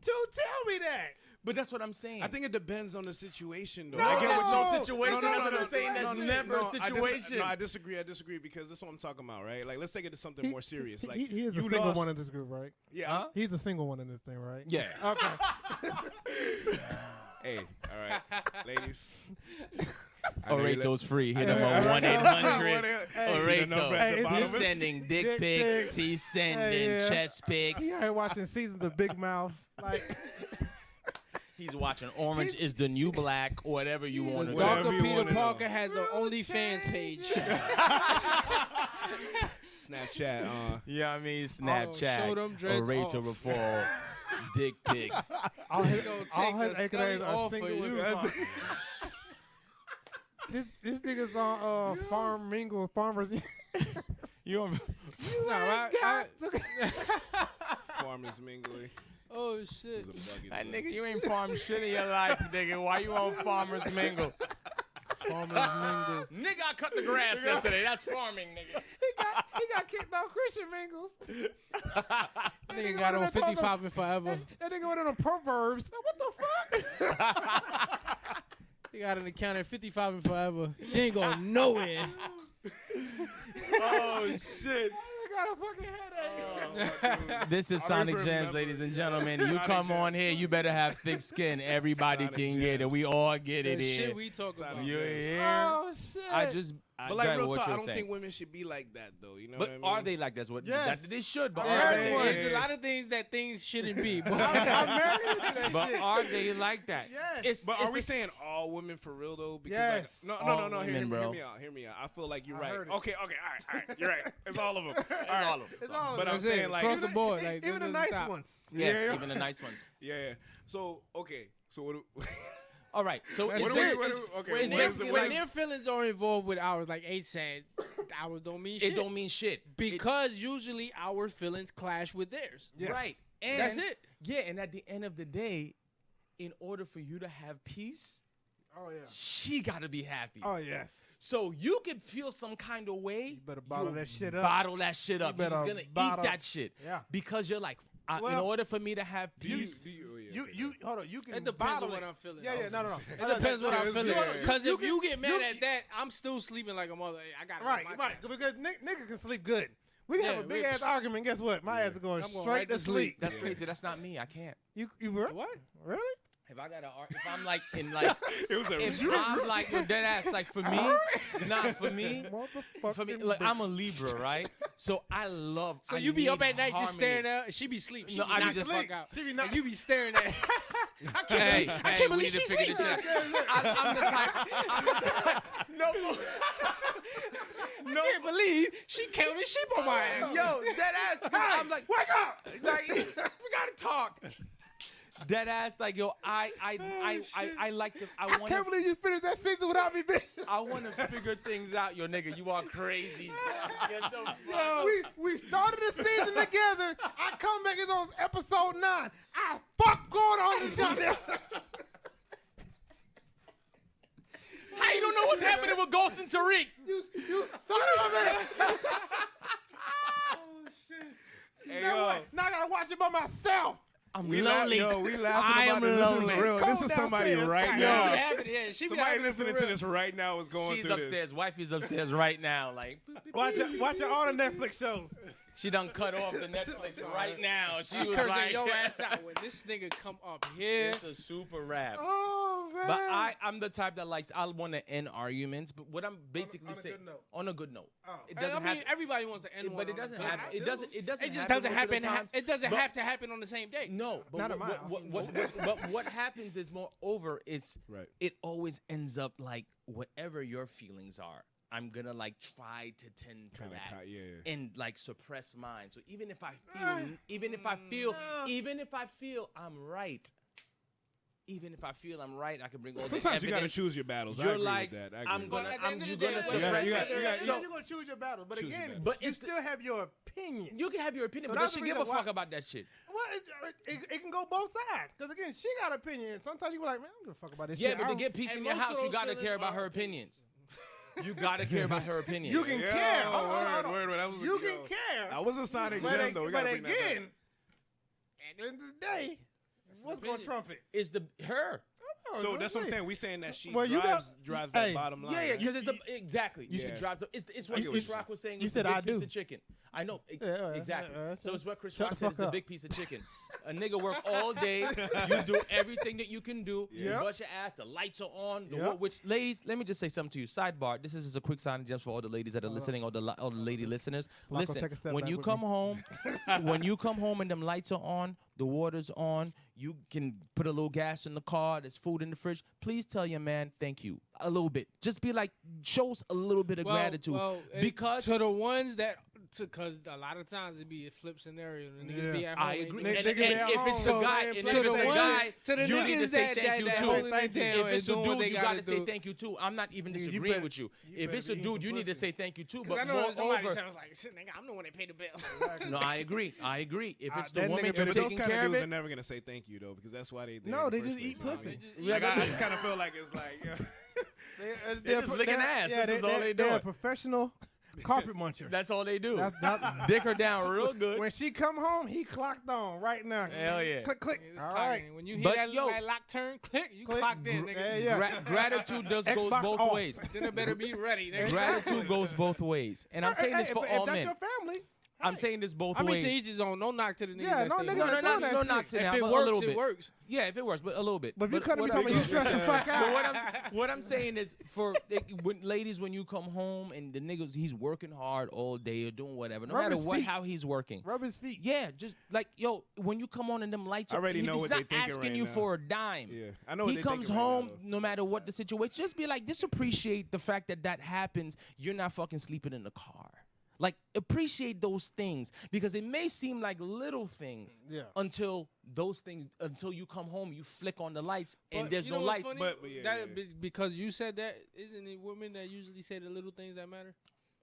to tell me that. But that's what I'm saying. I think it depends on the situation, though. No, I get there's what no you- situation. That's what I'm saying. That's never a situation. I disagree because that's what I'm talking about, right? Like, let's take it to something more serious. Like, he is a you single lost- one in this group, right? Yeah. Huh? He's a single one in this thing, right? Yeah. Okay. Hey, all right, ladies. I know you Orato's free. Hit him Hey, on hey, 1-800. hey, see the number at the Orato. bottom? He's sending dick Dick pics. pics. He's sending Hey, yeah. chest pics. He ain't watching Seasons of Big Mouth. Like, He's watching Orange is the New Black, or whatever you He's want to a do. Whatever Darker you Peter wanna know. Parker has an Real OnlyFans page. Snapchat. Yeah, I mean Snapchat. show them dreads Orato off. before dick pics. all his, gonna all take his the accolades scully are off for single you. as fuck. This nigga's on Farm Mingle, Farmers. You don't, Nah, I- Farmers mingling. oh shit. Is a bucket that joint. nigga, you ain't farm shit in your life, nigga. Why you on Farmers Mingle? Farmers Mingle. Nigga, I cut the grass yesterday. That's farming, nigga. he got kicked off Christian Mingles. Nigga got on 55 and forever. That nigga went on Proverbs. What the fuck? He got an account at 55 and forever. She ain't going nowhere. Oh, shit. I got a fucking headache. This is I Sonik remember. Gemz, ladies and gentlemen. You Sonic come on Gemz. here, you better have thick skin. Everybody Sonic can get it. Gemz. We all get The it shit here. we talk about. Sonic You Gemz. here? Oh shit! I just, But like, go ahead, real what talk, you I were don't saying. think women should be like that, though. You know But what I mean? are they like that's what Yes. that, they should, but Yeah, are they they? would. There's a lot of things that things shouldn't be. But I'm married to that But shit. are they like that? Yes. But it's are we the- saying all women for real though? Because Yes. like, All no. Hear women, bro. me out. Hear me out. I feel like you're I right. heard it. Okay. All right. You're right. It's all of them. It's all of them. It's all But I'm That's saying it. like, Across the board. Like, even the doesn't nice stop. ones. Yeah, even the nice ones. yeah. So okay. So what? All right, so That's it's, it. basi- What it's- do- okay, it's what is basically it- when like, their feelings are involved with ours, like H said, ours don't mean shit. it don't mean shit. Because usually our feelings clash with theirs. Yes. Right. And That's it. Yeah, and at the end of the day, in order for you to have peace, Oh yeah. she got to be happy. Oh yes. So you could feel some kind of way. You better bottle that shit up. Bottle that shit up. He's better gonna eat bottle- that shit. Yeah. Because you're like, in Well, order for me to have peace, You hold on. You can It depends bottle on what it. I'm feeling. Yeah, no. It depends what I'm feeling. yeah. Because if you get mad you- at that, I'm still sleeping like a mother. I got Right. Because niggas can sleep good. We can have a big ass argument. Guess what? My ass is going I'm going straight right to to sleep. sleep. that's crazy. That's not me. I can't. You really? What? Really? If I got if I'm like in like, It was a if I'm like yo, dead ass, like for me, for me, like I'm a Libra, right? So I love. So I you be up need at night just harmony. staring at her. She be asleep. She No, be I be knocked the just fuck sleep. out. She be And knocked- you be staring at her. I can't Hey, believe, I hey, can't we believe need to she's figure sleeping. this shit. I'm the type. No. No, I can't believe she counted sheep on my ass. Yo, dead ass. 'Cause I'm like, Wake up! like we gotta talk. Dead ass, like yo, I like to. I I want can't to. believe you finished that season without me, bitch. I want to figure things out, yo, nigga. You are crazy. Get the fuck. We started the season together. I come back, it's on episode 9. I fuck going on in this goddamn. How you don't know what's happening with Ghost and Tariq? You son of a bitch. Hey, Now yo. what? Now I gotta watch it by myself. I'm We lonely. we laughing I about am this. lonely. This is real. This is somebody downstairs. right She be now. having it. She be Somebody having it listening for to real. this right now is going She's through upstairs. this. Wifey's upstairs right now. Like Watch all the Netflix shows. she done cut off the Netflix right now. She was Cursing like, your ass out when this nigga come up here. it's a super rap. Oh man. But I'm the type that likes. I want to end arguments. But what I'm basically on a saying good note. on a good note, Oh. it doesn't I mean, happen. everybody wants to end one. But it on a doesn't good happen. note. It doesn't. It doesn't. It just happen doesn't most of the happen. times. It doesn't But- have to happen on the same day. No, but Not in my house. but what happens is moreover, it's Right. it always ends up like whatever your feelings are. I'm gonna like try to tend to Kinda that yeah. and like suppress mine. So even if I feel, even if I feel I'm right, even if I feel I'm right, I can bring all the Sometimes you got to evidence. choose your battles. I You're agree like, with that. I agree I'm with gonna, that. at the end of you're the day, gonna what- suppress you it. got- You're gonna choose your battle, but Choose your again, battle. But you it's the- still have your opinion. You can have your opinion, So but that's don't the she give a reason fuck why- about that shit? Well, it can go both sides. Because again, she got opinions. Sometimes you be like, man, I don't give a fuck about this Yeah, shit. but I to don't- get peace And in your most of house, you those gotta feelings care about are her opinions. You gotta care about her opinions. You can Yo, care. Hold on. word. That was a- You yo. can care. That was a Sonic But, gem, though. We gotta but bring that back. again, at the end of the day, what's going to trump it? Is the her? So that's what I'm saying. We saying that she Well, you got- drives hey, that bottom line. Yeah, yeah, right? because it's the exactly. You Yeah. see, drives up. It's I what get what Chris you're Rock was saying. You It's the said big I piece do. of chicken. I know Yeah, exactly. So it's what Chris Shut Rock the said. It's fuck the up. big piece of chicken. A nigga work all day. You do everything that you can do. You Yep. bust your ass. The lights are on. Yep. Which ladies, let me just say something to you. Sidebar. This is just a quick sign just for all the ladies that are listening, all the lady listeners. Flacco, Listen, take a step when back you with come me. home, when you come home and them lights are on, the water's on, you can put a little gas in the car, there's food in the fridge. Please tell your man thank you a little bit. Just be like, show us a little bit of gratitude. Because to the ones that, because a lot of times it be a flip scenario. The niggas be at home I and agree. you- And, Niggas be at if home, it's the so guy, they and if play it's to the the ones- guy, to the you need to niggas say that thank you too. holding it Thank you. down If and it's a doing what dude, they you gotta gotta say do. thank you too. I'm not even Nigga, you disagreeing better- with you. you If better it's a be eating dude, you some need to pussy. say thank you too. 'Cause But I know somebody moreover, sounds like, shit, nigga, I'm the one that paid the bill. no, I agree. I agree. If it's the that woman nigga and better But be those taking kind care of of dudes are it, never gonna say thank you though, because that's why they. No, in the they first just eat place, you know what I pussy. mean? Yeah, Like, but- I just kind of feel like it's like. They just licking ass. This is all they They're a doing. professional carpet muncher. That's all they do. That's- Dick her down real good. When she come home, he clocked on right now. Hell yeah. Click, click. It's All clocking right. in. When you hear But, that, yo- that lock turn, click, you Click. clocked in, nigga. Yeah, yeah. Gratitude goes Xbox both off. ways. Dinner better be ready, nigga. Gratitude goes both ways. And I'm saying this for if all that's men. your family, I'm saying this both I mean, ways. to each his own. No knock to the niggas. Yeah, that no stay nigga home. No, that no, doing that no, shit. not to If now, it but a works, little it bit. works. Yeah, if it works, but a little bit. but if you come to me what talking I'm- about you stressing the fuck But out. what I'm saying is when ladies, when you come home and the niggas, he's working hard all day or doing whatever, no Rub matter his what, feet. how he's working. Rub his feet. Yeah, just like yo, when you come on and them lights, I already he's know what not they thinking asking right you now. for a dime. Yeah, I know what He they comes thinking right home now, though. no matter what the situation. Just be like, just appreciate the fact that happens. You're not fucking sleeping in the car. Like, appreciate those things because it may seem like little things Yeah. until you come home, you flick on the lights and But there's you no know what's lights. funny? But yeah, That- yeah. be- because you said that, isn't it women that usually say the little things that matter?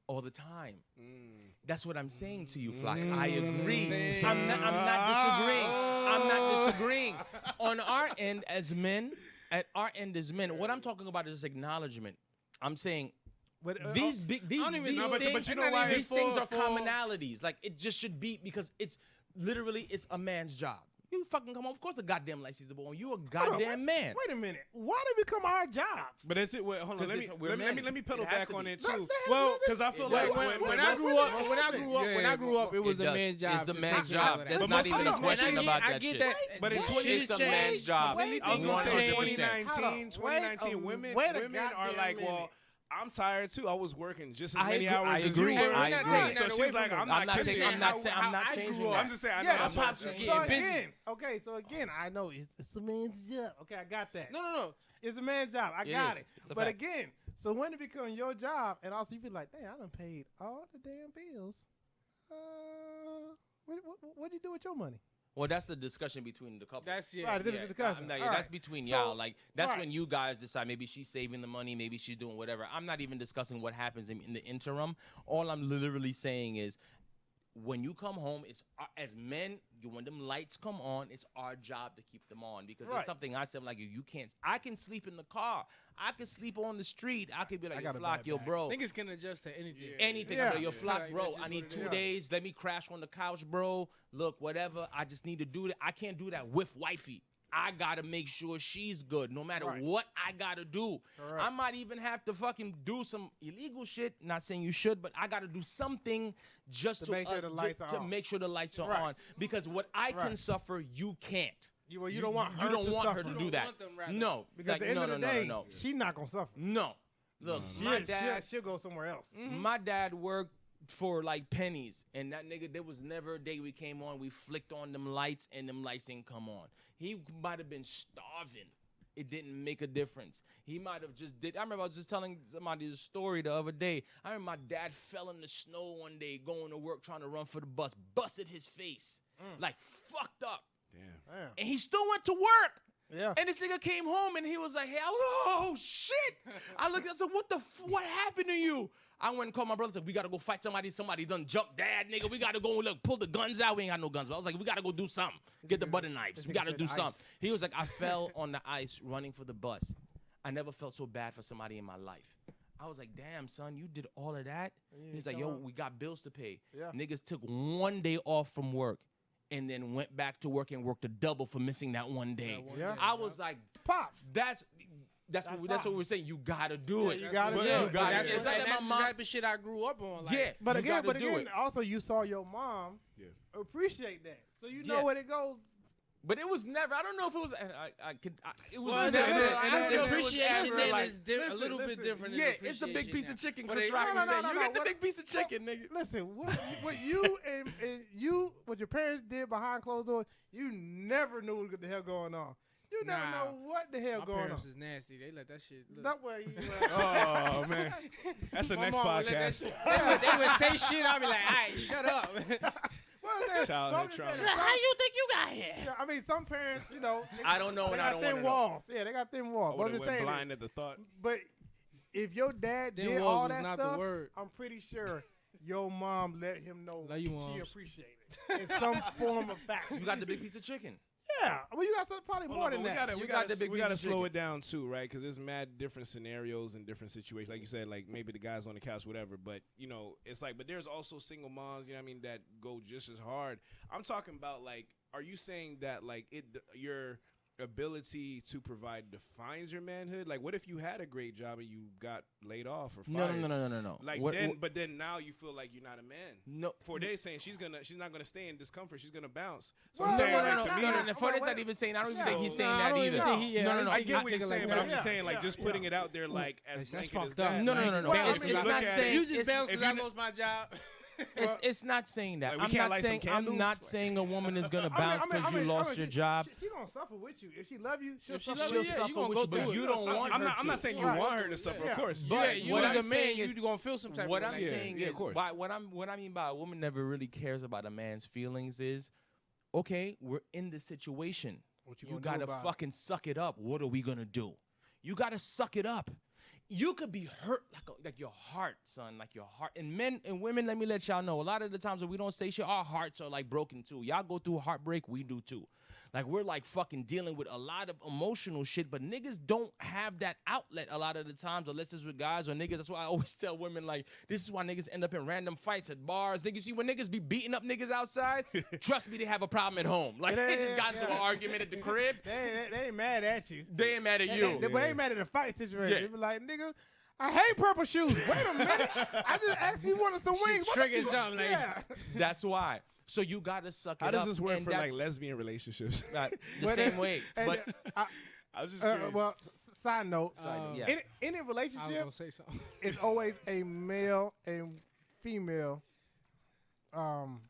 All the time. Mm. That's what I'm saying to you, Flock. I agree. Mm. I'm not disagreeing. I'm not disagreeing. On our end as men, what I'm talking about is acknowledgement. I'm saying But, these big these don't even these know, but things, you know why these it's things are for- commonalities. Like it just should be because it's literally, it's a man's job. You fucking come home. Of course, the goddamn lights is the ball. You a goddamn man. Wait a minute. Why did it become our jobs? But is it? Wait, hold on. Let me pedal back on it too. Well, Because I feel like when I grew up, it was the man's job. It's the to man's take care of job. that. There's But not most even of a these question men- about I that get shit. that. But in Shit 20 has It's a changed. man's job. Wait, I was gonna say 100%. 2019, 2019 women wait a women are goddamn like, minute. well, I'm tired too. I was working just as I many agree- hours I as agree. you were. I agree. So she's like, I'm not kissing. I'm not saying I'm not changing that. I'm just saying. I know Yeah, that's my what pops is I'm getting saying. busy. So again, I know it's a man's job. Okay, I got that. No. It's a man's job. I It got is. it. It's a But fact. again, so when it becomes your job, and also you be like, damn, I done paid all the damn bills. What do you do with your money? Well, that's the discussion between the couple. That's it. Right, different discussion. I'm not- All that's right. between So- y'all. Like that's right. when you guys decide. Maybe she's saving the money. Maybe she's doing whatever. I'm not even discussing what happens in the interim. All I'm literally saying is, when you come home, it's as men. When them lights come on, it's our job to keep them on because Right. there's something I said like you can't. I can sleep in the car. I can sleep on the street. I could be I like, got yo, a Flock, bad yo, back. bro. Niggas can adjust to anything. Anything. Yeah. I'm like, yo, Flock, Like, bro, that's just I need what it 2 is. days. Let me crash on the couch, bro. Look, whatever. I just need to do that. I can't do that with wifey. I gotta make sure she's good, no matter Right. what I gotta do. Correct. I might even have to fucking do some illegal shit. Not saying you should, but I gotta do something just To to make sure the lights are to on. make sure the lights are Right. on. Because what I can Right. suffer, you can't. You don't want her You don't to want suffer. her to You do don't that. want them, rather. No, Because like, at the end no, of the no, day, no, no, she's not gonna suffer. no. Look, my dad. She'll go somewhere else. My dad worked for like pennies, and that nigga, there was never a day we came on, we flicked on them lights, and them lights didn't come on. He might have been starving. It didn't make a difference. He might have just did. I remember I was just telling somebody the story the other day. I remember my dad fell in the snow one day going to work trying to run for the bus, busted his face, like fucked up, Damn. and he still went to work. Yeah. And this nigga came home and he was like, "Hey, oh shit!" I looked. I said, "What happened to you?" I went and called my brother. Said, "We gotta go fight somebody. Somebody done jumped dad, nigga. We gotta go look, pull the guns out. We ain't got no guns." But I was like, "We gotta go do something. Get the butter knives. We gotta do something." He was like, "I fell on the ice running for the bus. I never felt so bad for somebody in my life." I was like, "Damn, son, you did all of that." He's like, "Yo, we got bills to pay." Yeah. Niggas took 1 day off from work. And then went back to work and worked a double for missing that 1 day. Yeah. I was like, Pops. that's what we're saying. You gotta do it. you gotta do it. You gotta do it. That's It's not that the my mom. type of shit I grew up on. Like, Yeah, But you again, gotta do it. also you saw your mom appreciate that, so you know Yeah. where it goes. But it was never. I don't know if it was. It was Well, never. the I don't know if it was appreciation ever, then like, is a little bit listen. different. yeah, than it's the big piece of appreciation chicken. now. Chris But Rock was saying, no, "You no, get the what- big piece of chicken, nigga." Listen, what you and you, what your parents did behind closed doors, you never knew what the hell going on. You never Nah. know what the hell My going on. parents is nasty. They let that shit. Look. That way. Oh man, that's the My next mom would let that podcast. shit- they would say shit. I'd be like, "All right, shut up." Childhood trauma. How you think you got here? Yeah, I mean, some parents, they I don't know They and I got don't thin wanna know. walls. Yeah, they got thin walls. I But would I'm have just went saying, blind at the thought. but if your dad Thin did walls all is that not the stuff, word. I'm pretty sure your mom let him know Love you, she moms. appreciated it in some form of fashion. You got the big piece of chicken. Yeah, well, you got probably Hold more on, than but that. You got the big we piece gotta of slow chicken. it down too, right? Because there's mad different scenarios and different situations. Like you said, like maybe the guy's on the couch, whatever. But it's like, but there's also single moms, you know what I mean, that go just as hard. I'm talking about like, are you saying that like your ability to provide defines your manhood? Like, what if you had a great job and you got laid off or No, fired? no. Like but then now you feel like you're not a man. No. For days saying she's not gonna stay in discomfort. She's gonna bounce. So Well, I'm saying no, like to me, no. Fordy's not even saying. I don't even think he's saying No, I that don't either. even think he- No, no. I get what take you're it like saying, that. but I'm just Yeah, saying, like, yeah, just yeah. putting it out there, like, as That's blanket fucked as up. that. No, like, no. Well, It's I mean, not look at saying. You just it's- bounced if because I you- lost my job. It's not saying that. Like, we I'm can't not light some saying. candles? I'm not Like- saying a woman is gonna bounce because you lost your job. She gonna suffer with you. If she love you, she'll If she suffer love She'll with you, you. yeah, suffer gonna with go you, but through you it. don't want I'm her not. I'm to. not saying you Right. want her to suffer, Yeah. of course. But Yeah, you what as I'm a man, saying is- you gonna feel some type What of I'm way. Yeah, saying yeah, is, of course. what I mean by a woman never really cares about a man's feelings is, okay, we're in this situation. What you You gonna do gotta about it? fucking suck it up. What are we gonna do? You gotta suck it up. You could be hurt like your heart, son, like your heart. And men and women, let me let y'all know, a lot of the times when we don't say shit, our hearts are like broken too. Y'all go through heartbreak, we do too. Like we're like fucking dealing with a lot of emotional shit, but niggas don't have that outlet a lot of the times, unless it's with guys or niggas. That's why I always tell women, like, this is why niggas end up in random fights at bars. Niggas, see, when niggas be beating up niggas outside, trust me, they have a problem at home. Like, they just got into an argument at the crib. They ain't mad at you. They ain't mad at you. They ain't mad at the fight situation. Yeah. They be like, nigga, I hate purple shoes. Wait a minute. I just asked you wanted some wings. Triggered something like Yeah. That's why. So you gotta suck How it up. does this work and for like that's- lesbian relationships? the same way. And, But I was just curious. well, side note. yeah. Any I was relationship gonna say something. is always a male and female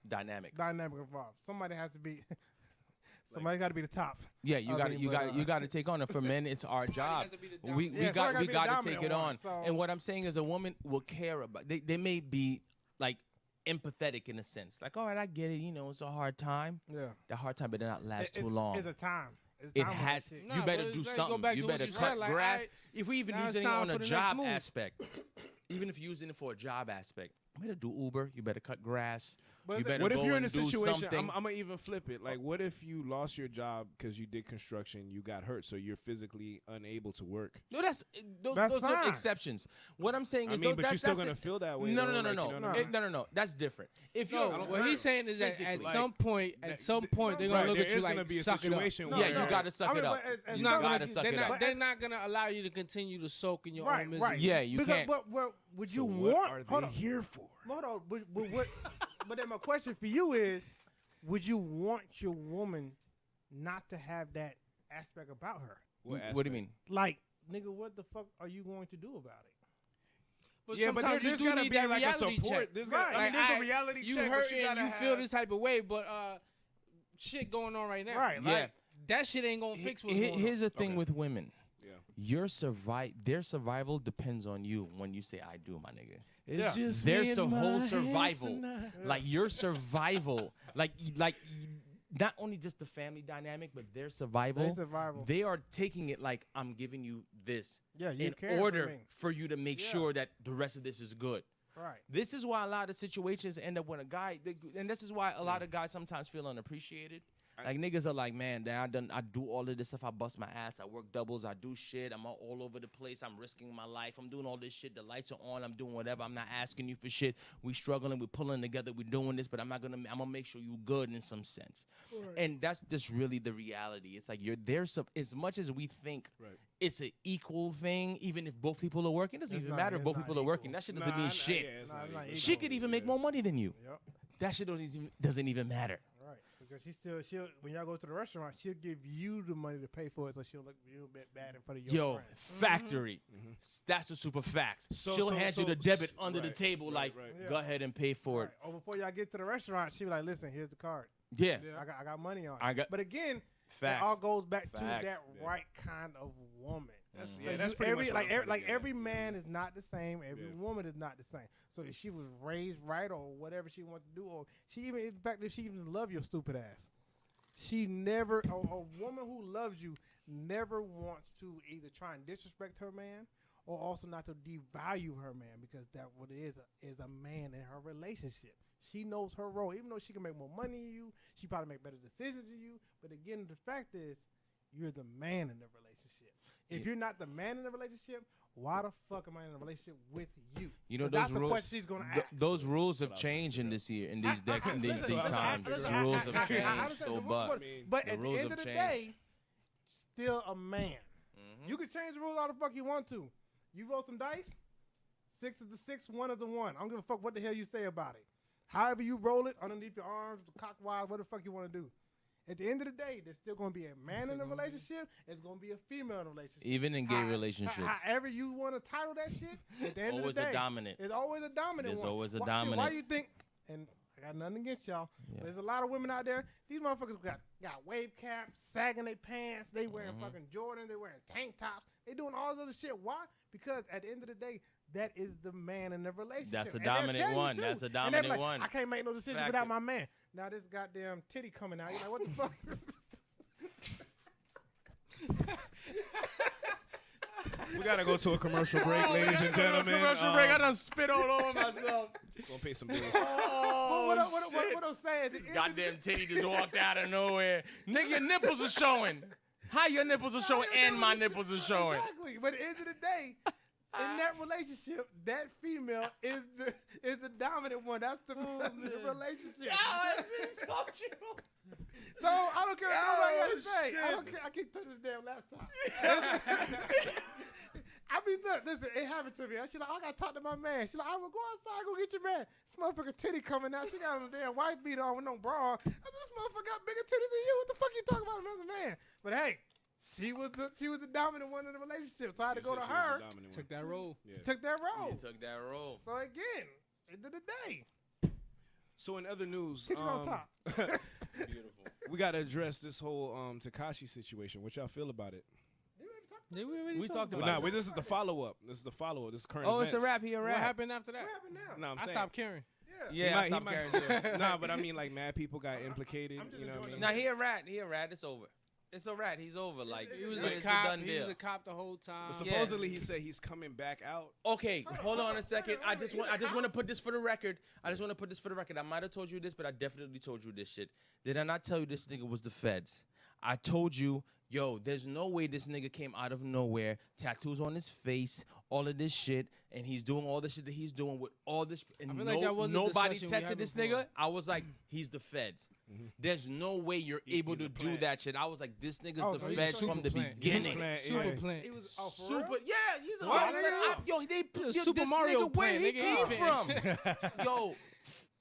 dynamic. dynamic involved. Somebody has to be. Somebody got to be the top. Yeah, you I got mean, you but, got you got to take on it. For men, it's our job. has to be the We dominant. Yeah, got somebody we gotta got be to the take it dominant on. one, so- And what I'm saying is, a woman will care about. They may be like empathetic in a sense. Like, all right, I get it. You know, it's a hard time. Yeah. The hard time, but it not last too long. It's a time. It's It time for had. that shit. Nah, You better but do let's go something. back You to what better you cut said, like, grass. alright, If we even now use it's it time on a for the next job move. aspect, even if you're using it for a job aspect, you better do Uber. You better cut grass. But You better What if go you're in and a do situation? something. I'm gonna even flip it. Like, what if you lost your job because you did construction, you got hurt, so you're physically unable to work? No, that's those are fine. exceptions. What I'm saying I is, mean, those, but that's, you're still that's gonna it. feel that way. No, though, no, no, like, no, you know no, what I mean? no. That's different. If No, you're what he's saying is that at physically. some point, they're gonna look there at you is like gonna be a suck it up. situation yeah, where you got to suck it up. it's You not got gonna to be- suck They're it not. up. They're not gonna allow you to continue to soak in your Right, own misery. right. Yeah, you because, can't. But would you what want? are hold they on. here for? Hold on. But then my question for you is, would you want your woman not to have that aspect about her? What do you mean? Like, nigga, what the fuck are you going to do about it? But Yeah, but sometimes there's you do gotta need be that like a reality support. check. There's gotta, I mean, Like, there's a I- reality you check. hurt but you and gotta you have, feel this type of way, but shit going on right now. Right. Yeah. Like, That shit ain't gonna fix what's going on. Here's the thing Okay. with women. Yeah. Their survival depends on you when you say I do, my nigga. It's just There's a whole survival. Like your survival, like not only just the family dynamic, but their survival. Their survival. They are taking it like I'm giving you this Yeah, you in care for order me. for you to make Yeah. sure that the rest of this is good. right. This is why a lot of situations end up when a guy, and this is why a lot of guys sometimes feel unappreciated. Like niggas are like, man, I do all of this stuff. I bust my ass. I work doubles. I do shit. I'm all over the place. I'm risking my life. I'm doing all this shit. The lights are on. I'm doing whatever. I'm not asking you for shit. We struggling. We pulling together. We doing this, but I'm gonna make sure you good in some sense. And that's just really the reality. It's like you're there. As much as we think it's an equal thing, even if both people are working, it doesn't even matter if both people are working. That shit doesn't mean shit. it's Nah, not it's not equal. She could even make more money than you. Yep. That shit doesn't even matter. Right. Because she'll when y'all go to the restaurant, she'll give you the money to pay for it, so she'll look real bit bad in front of your Yo, friends. factory. That's a super facts. So- She'll so- hand you so- the debit s- under the right, table, right, like, right. go ahead and pay for Right. it. Or before y'all get to the restaurant, she'll be like, "Listen, here's the card. Yeah, I got money on it." I got- But again, facts. it all goes back to Facts. that right kind of woman. That's, Like, that's you- pretty every much what like I'm trying to like get at. every man is not the same. Every Yeah. woman is not the same. So if she was raised right or whatever she wants to do, or she even in fact if she even love your stupid ass, she never a woman who loves you never wants to either try and disrespect her man or also not to devalue her man, because that what it is a man in her relationship. She knows her role, even though she can make more money than you. She probably make better decisions than you. But again, the fact is, you're the man in the relationship. If you're not the man in the relationship, why the fuck am I in a relationship with you? You know 'Cause those that's the rules. question she's gonna ask. Those rules have changed in this year, in these these times. Listen, The rules I have understand changed the so rules, much. but The at the rules end have of the changed. day, still a man. You can change the rules all the fuck you want to. You roll some dice, 6 is the 6, 1 is the 1. I don't give a fuck what the hell you say about it. However you roll it, underneath your arms, cockwise, what the fuck you want to do. At the end of the day, there's still going to be a man in a relationship. There's going to be a female in a relationship. Even in gay How- relationships. However you want to title that shit, at the end Always of the a day, dominant. It's always a dominant There's one. always a Why dominant. you think, and I got nothing against y'all, Yeah. there's a lot of women out there, these motherfuckers got wave caps, sagging their pants, they wearing fucking Jordan, they wearing tank tops, they doing all this other shit. Why? Because at the end of the day, that is the man in the relationship. That's a And they'll dominant tell you one. too. That's a And they'll be dominant like, one. I can't make no decision Fact without it. my man. Now this goddamn titty coming out. You're like, what the fuck? We gotta go to a commercial break, ladies and gentlemen. Commercial break. I done spit all over myself. Gonna pay some bills. Oh, what I'm saying? This goddamn titty just walked out of nowhere. Nigga, your nipples are showing. How your nipples are showing and my nipples are showing. Exactly. But at the end of the day, in that relationship, that female is the dominant one. That's the relationship. So I don't care what nobody got to say. I don't care. I can't touch this damn laptop. I mean, look, listen, it happened to me. She like, I gotta talk to my man. She like, I will go outside, go get your man. This motherfucker titty coming out. She got on a damn white beater on with no bra on. I said, this motherfucker got bigger titties than you. What the fuck you talking about another man? But hey, she was the dominant one in the relationship. So I had to go to her. Took that role. Yeah. Took that role. You took that role. So again, end of the day. So in other news, on top. Beautiful. We gotta address this whole Tekashi situation. What y'all feel about it? We talked about Nah, it. This is the follow up. This is current. Oh, events. it's a rap. He a What rap. happened after that? What happened now? No, I'm I saying. stopped caring. Yeah, I stopped caring too. Nah, but I mean, like, mad people got implicated. I'm just You know what I enjoying mean? Nah, he a rat. He a rat. It's over. It's a rat. He's over. Like He was it's a cop. done He deal. was a cop the whole time. But supposedly he said he's coming back out. Okay, hold on a second. I wait, just he's want a I just want to cop? put this for the record. I might have told you this, but I definitely told you this shit. Did I not tell you this nigga was the feds? I told you, yo, there's no way this nigga came out of nowhere, tattoos on his face, all of this shit, and he's doing all the shit that he's doing with all this, and I feel like that was a nobody discussion we tested had this before. nigga. I was like, he's the feds. There's no way you're able he's to a do plant. that shit. I was like, this nigga's Oh, the so he's a feds super from the plant. beginning. Super Yeah. plant. He was for Super, real? yeah, he's a What? I said, yo, they a yo, Super this Mario nigga, where plant, he nigga. came He's from.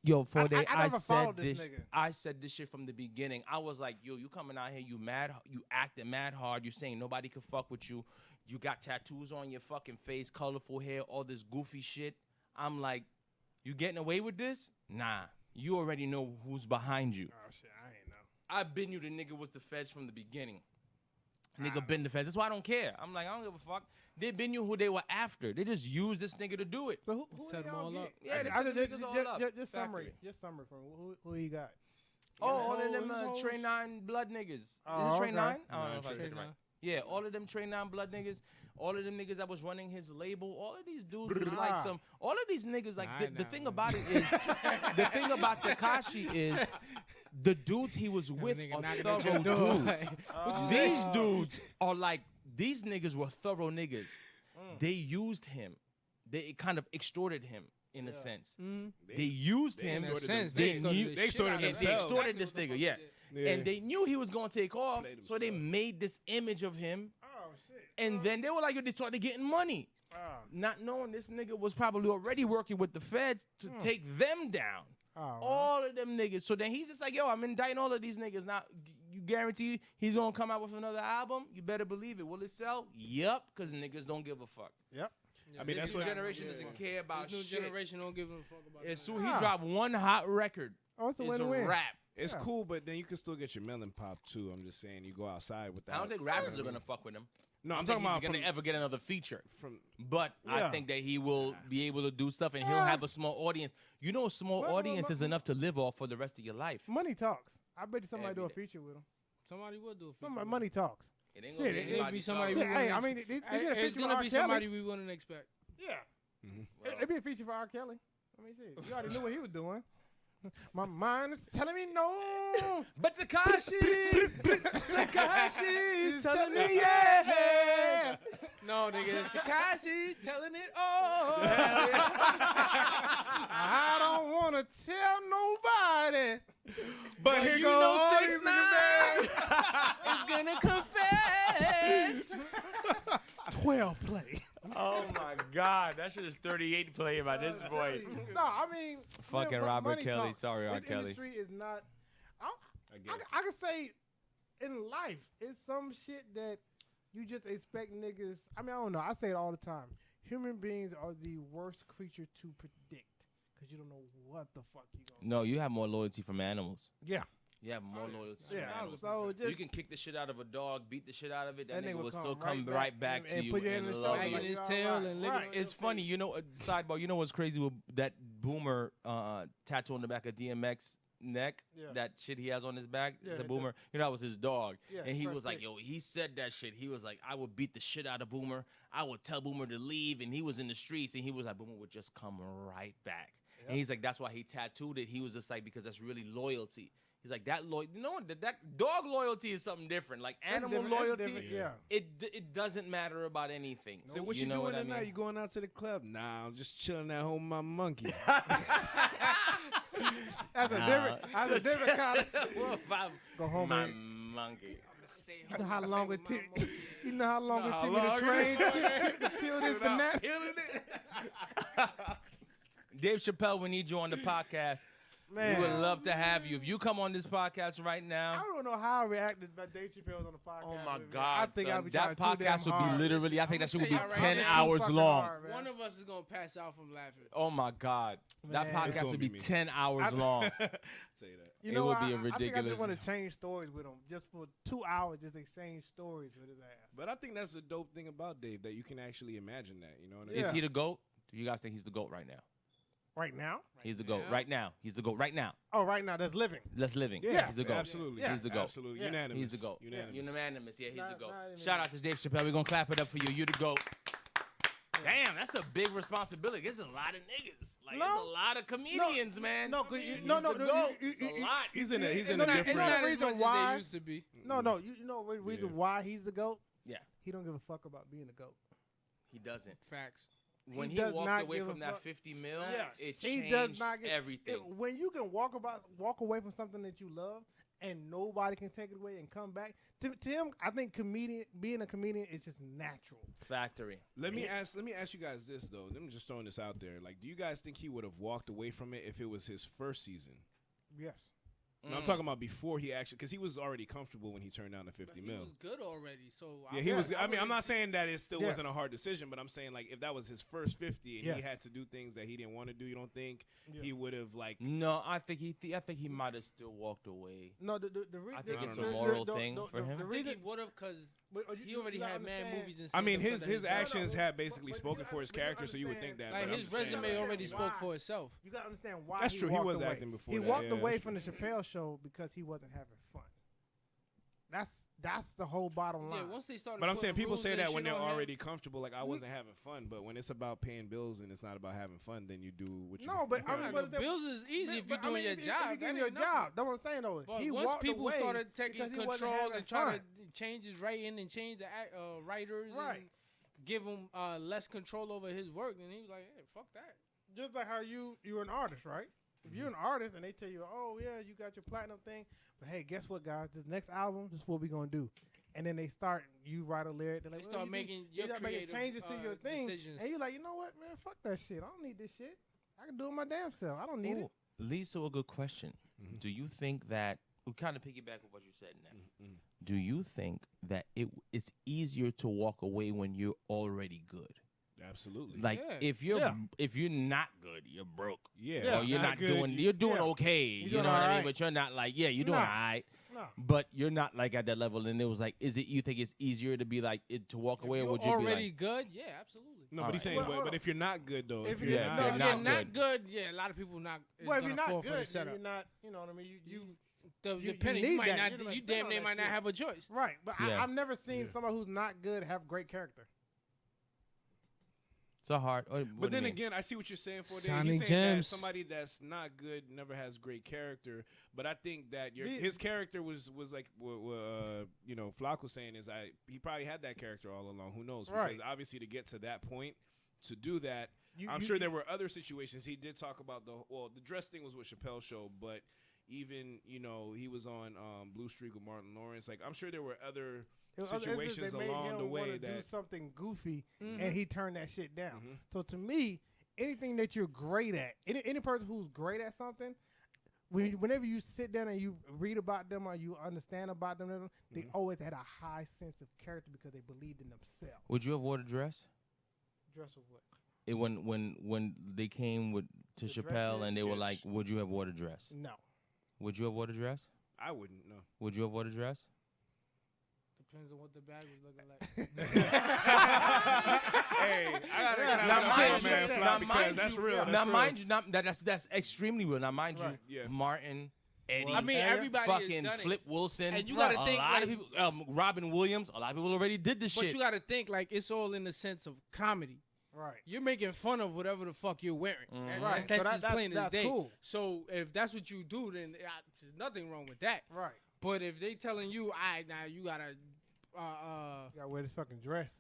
Yo, for day, I never said followed this nigga. I said this shit from the beginning. I was like, yo, you coming out here, you acting mad hard. You saying nobody can fuck with you. You got tattoos on your fucking face, colorful hair, all this goofy shit. I'm like, you getting away with this? Nah, you already know who's behind you. Oh shit, I ain't know. I've been you. The nigga was the feds from the beginning. Nigga been the feds. That's why I don't care. I'm like, I don't give a fuck. They been you who they were after. They just used this nigga to do it. So who Set did 'em y'all all get? up. Yeah, they I set the just, niggas all up. just summary. Factory. Just summary from who he got. Oh, all of hoes, them hoes. Train 9 blood niggas. Is Oh, it Train okay. 9? I don't know if I Train said it right. 9. Yeah, all of them Train 9 blood niggas, all of them niggas that was running his label, all of these dudes was like some, all of these niggas, like, the thing about it is, the thing about Tekashi is, the dudes he was with nigga are knocking at thorough your door. dudes. What These dudes are like, these niggas were thorough niggas. They used him. They kind of extorted him in a sense. They used him. In a sense, They they knew- extorted they extorted and they themselves. extorted this nigga, yeah. Yeah. And they knew he was gonna take off, Played so they himself. made this image of him. Oh shit. And then they were like, yo, they started getting money, not knowing this nigga was probably already working with the feds to take them down. All of them niggas. So then he's just like, yo, I'm indicting all of these niggas. Now, you guarantee he's gonna come out with another album? You better believe it. Will it sell? Yup, because niggas don't give a fuck. Yep. I mean, This that's new what generation doesn't care about This new shit. generation don't give a fuck about As that. soon he dropped one hot record, Oh, it's a it's a win-win. rap. It's Yeah. cool, but then you can still get your melon pop too. I'm just saying, you go outside with that. I don't think rappers are gonna fuck with him. No, I I'm don't talking think about he's gonna from, ever get another feature. from. But Yeah. I think that he will be able to do stuff, and he'll have a small audience. You know, a small Well, audience is enough to live off for the rest of your life. Money talks. I bet you somebody do a Every day. feature with him. Somebody will do it. Somebody, money talks. It ain't Shit, gonna be it- anybody. be somebody sorry. Shit, we hey, wouldn't I mean, they get a It's feature gonna with be R. somebody Kelly. we wouldn't expect. Yeah. Well, It'd be a feature for R. Kelly. I mean, shit. You already knew what he was doing. My mind is telling me no. But Tekashi's telling me yes. No, nigga, Tekashi's telling it all. I don't want to tell nobody. But here you goes know all 6ix9ine these niggas, Is gonna confess. 12 play. Oh my God, that shit is 38 playing by this point. No, I mean. Fucking man, Robert money Kelly. talks. Sorry, R. This Kelly. industry is not. I guess. I can say in life, it's some shit that you just expect niggas. I mean, I don't know. I say it all the time. Human beings are the worst creature to predict because you don't know what the fuck you gonna. No, you have more loyalty from animals. Yeah. You have more loyalty from Yeah. animals. So just You can kick the shit out of a dog, beat the shit out of it. That, That nigga nigga will come still come right right back back and to you put your hand and in his love shoulder. you. Wagging his Right. tail and licking Right. on It's your funny, face. you know. Sidebar, you know what's crazy with that boomer tattoo on the back of DMX neck, Yeah. that shit he has on his back, Yeah, it's a the- Boomer. You know, that was his dog. Yeah, And he Fresh was like, Pig. yo, he said that shit. He was like, I would beat the shit out of Boomer. I would tell Boomer to leave. And he was in the streets, and he was like, Boomer would just come right back. Yep. And he's like, that's why he tattooed it. He was just like, because that's really loyalty. He's like, that dog loyalty is something different. Like That's animal different, that's loyalty, different, yeah. it doesn't matter about anything. So what you know doing I tonight? mean? You going out to the club? Nah, I'm just chilling at home with my monkey. That's a different kind of. Well, if I'm Go home my and monkey. you know how long it took. You know how long it How took me to long train to peel this banana. Dave Chappelle, we need you on the podcast. Man, We would love to have you. If you come on this podcast right I now, don't know how I reacted by Dave Chappelle on the podcast. oh my with me. God, I think son, I'll be that trying too damn podcast would hard. be literally, I think that shit would be I'ma tell y'all 10 right hours Fucking long. hard, man. One of us is gonna pass out from laughing. Oh my God. That Man. It's podcast gonna would be be me. 10 hours long. Say that. You It know, would be a I think I ridiculous- just want to change stories with him just for 2 hours, just exchange stories with his ass. But I think that's the dope thing about Dave, that you can actually imagine that. You know what I mean? Yeah. Is he the GOAT? Do you guys think he's the GOAT right now? Right now? He's the GOAT now? right now. He's the GOAT right now. Oh, right now, that's living. Let's living. Yeah. He's the GOAT. Absolutely. Yeah. He's the GOAT. Absolutely. Yeah. Unanimous. He's the GOAT. Unanimous. Unanimous. Yeah, he's the Not GOAT. even- Shout out to Dave Chappelle. We're going to clap it up for you. You the GOAT. Damn, that's a big responsibility. There's a lot of niggas. Like, No. there's a lot of comedians, man. No, 'cause He's no, the no, GOAT. you- It's a lot. He's in a It's different. not- It's it's not the as reason much as why- they used to be. No, you know the reason Yeah. why he's the GOAT? Yeah. He don't give a fuck about being the GOAT. He doesn't. Facts. When He he does walked not away give a from that fuck. 50 mil, Yes. it He changed does not get everything. when you can walk away from something that you love and nobody can take it away and come back. To him, I think being a comedian is just natural. Factory. Let me ask you guys this though. I'm just throwing this out there. Like, do you guys think he would have walked away from it if it was his first season? Yes. No, I'm talking about before he actually, because he was already comfortable when he turned down the 50 He mil. was good already, so Yeah, he was. I mean, I'm not wouldn't- saying that it still Yes. wasn't a hard decision, but I'm saying like if that was his first 50 and he Yes. had to do things that he didn't want to do, you don't think Yeah. he would have like? No, I think he might have still walked away. No, the I think it's a the- moral thing for him. I The think reason he would have because he already had mad movies and I mean, stuff his that his he- actions No, had basically but spoken you for his but you character, so you would think that. Like but I'm his just saying, resume like, already why. spoke for itself. You gotta understand why That's true. He walked was away. acting before He that. walked Yeah, away that's from the Chappelle show because he wasn't having fun. That's the whole bottom line. Yeah, once they started. But I'm saying putting people rules say and that when shit they're on him, already comfortable. Like I wasn't having fun, but when it's about paying bills and it's not about having fun, then you do what you. No, but I mean, Nah, but the bills is easy if you're but I doing mean, your if job. you're That getting your ain't nothing. job, that's what I'm saying though. But He once walked people away started taking because he wasn't control having and trying fun. to change his writing and change the writers Right. and give him less control over his work, and he was like, "Hey, fuck that." Just like how you're an artist, right? If you're an artist and they tell you, oh yeah, you got your platinum thing, but hey, guess what, guys? This next album, this is what we're gonna do. And then you write a lyric. They're like, They well, start you making need- your you gotta make creative changes to your thing, decisions. and you're like, you know what, man, fuck that shit. I don't need this shit. I can do it my damn self. I don't need it. Leads to a good question. Mhm. Do you think that we kind of piggyback with what you said now? Mhm. Do you think that it's easier to walk away when you're already good? Absolutely. Like Yeah. if you're not good, you're broke. yeah, Or you're not good. doing you're doing yeah. okay. You doing know what I mean? alright. But you're not like, yeah, you're doing Nah. all right. No. But you're not like at that level. And it was like, you think it's easier to be like to walk away, or If would you're you be already like, good, yeah, absolutely. No, but he's Alright. saying, Well, but, hold but on. if you're not good though, If if you're you're not No, not, if not you're not good. good, yeah, a lot of people not. Is Well, if gonna you're not fall for the good, then setup. you're not. You know what I mean? You Depending, need you might that. not. You don't You spend damn on near that might not shit. have a choice. right, but Yeah. I've never seen Yeah. somebody who's not good have great character. it's a hard? But then again, I see what you're saying. For that. Sonik He's saying that Gemz. somebody that's not good never has great character. But I think that The- his character was like what Flock was saying is he probably had that character all along. Who knows? Because Right. obviously to get to that point, to do that, You- I'm you- sure there were other situations. He did talk about the dress thing was with Chappelle's show, but even he was on Blue Streak with Martin Lawrence. Like I'm sure there were other It was- it's just situations they made along him the way wanna do that. something goofy, Mhm. and he turned that shit down. Mhm. So to me, anything that you're great at, any person who's great at something, whenever you sit down and you read about them or you understand about them, they Mhm. always had a high sense of character because they believed in themselves. would you have worn a dress? Dress of what? When they came to The dress Chappelle and they were like, sketch. would you have worn a dress? No. Would you have worn a dress? I wouldn't know. Would you have worn a dress? Depends on what the bag was looking like. Hey, I gotta Now, get mind out you- man, now, because mind that's you- real. Now, That's real. mind you, that's extremely real. Now, mind Right. you, Yeah. Martin Eddie. I mean, everybody has fucking done it. Flip Wilson. And you gotta a think, lot of like- people. Robin Williams. A lot of people already did this But shit. you got to think like it's all in the sense of comedy. Right. You're making fun of whatever the fuck you're wearing. Mhm. Right. That's So just plain as that's day. cool. So if that's what you do, then there's nothing wrong with that. Right. But if they telling you, now you gotta, You gotta wear this fucking dress,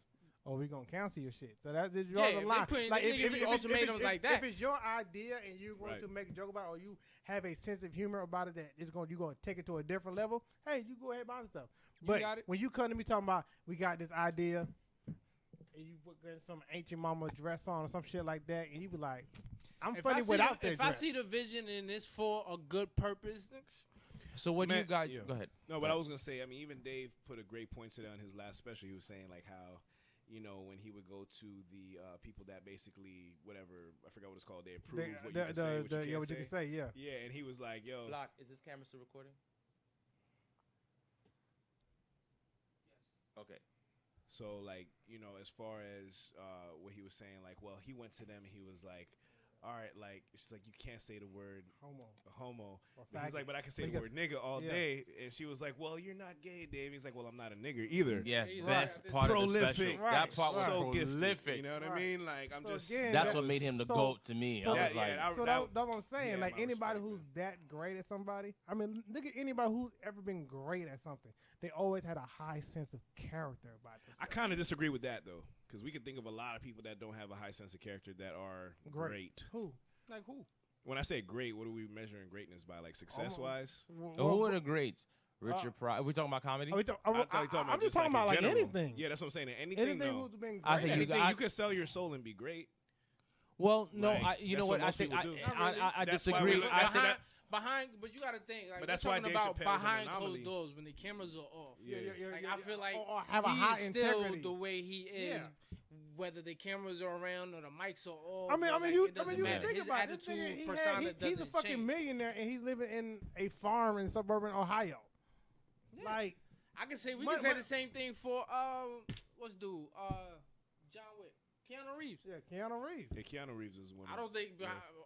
or we gonna cancel your shit. So that's just Yeah, draw if the they line. putting- Like they give you ultimatums like that. If it's your idea and you're going Right. to make a joke about it, or you have a sense of humor about it that you're going to take it to a different level, hey, you go ahead and buy stuff. But got it. when you come to me talking about we got this idea, and you put some ancient mama dress on or some shit like that, and you be like, I'm funny without that If dress. I see the vision and it's for a good purpose, So what do Man, you guys? yeah. Go ahead. No, but I was gonna say, I mean, even Dave put a great point to that in his last special. He was saying like how, you know, when he would go to the people that basically whatever, I forgot what it's called, they approve what you can say, what you can say, yeah. Yeah, and he was like, yo, Flock, is this camera still recording? Yes. Okay. so like, you know, as far as what he was saying, like, well, he went to them and he was like, all right, like, it's like you can't say the word homo. Or But he's faggot. like, but I can say But the he word nigga all yeah. day. And she was like, well, you're not gay, Dave. He's like, well, I'm not a nigger either. Yeah, Right. best Right. part of the Prolific. special. Right. That part was So gifted. prolific. You know what I Right. mean? Like, I'm So just. again, That's that what made him the so- GOAT to me. so I was yeah, like, yeah, So that's what I'm saying. yeah, Like my anybody respect, who's that great at somebody, I mean, look at anybody who's ever been great at something. They always had a high sense of character about them. I kind of disagree with that, though. Because we can think of a lot of people that don't have a high sense of character that are great. Who? like who? When I say great, what are we measuring greatness by? Like success-wise? who are the greats? Richard Pryor. Are we talking about comedy? I'm I thought you were talking about just talking like about in like general. anything. Yeah, that's what I'm saying. Anything, Anything though. who's been great. I think at you it. Anything, got- you could sell your soul and be great. Well, no, Like, you know that's what? what I most think people do. I That's why disagree. we- I that's said what Behind, but you got to think. Like, But that's we're why talking Dave about Chappelle's an behind anomaly. closed doors when the cameras are off. Yeah. Like I feel like or have a he's high still integrity. the way he is, Yeah. whether the cameras are around or the mics are off. I mean, or, like, you it doesn't can matter. think His about it. This attitude, nigga, persona he's a doesn't fucking change. millionaire, and he's living in a farm in suburban Ohio. Yeah. Like, I can say we But- can say but- the same thing for what's dude John Wick, Keanu Reeves. yeah, Keanu Reeves. Yeah, Keanu Reeves is one. I don't think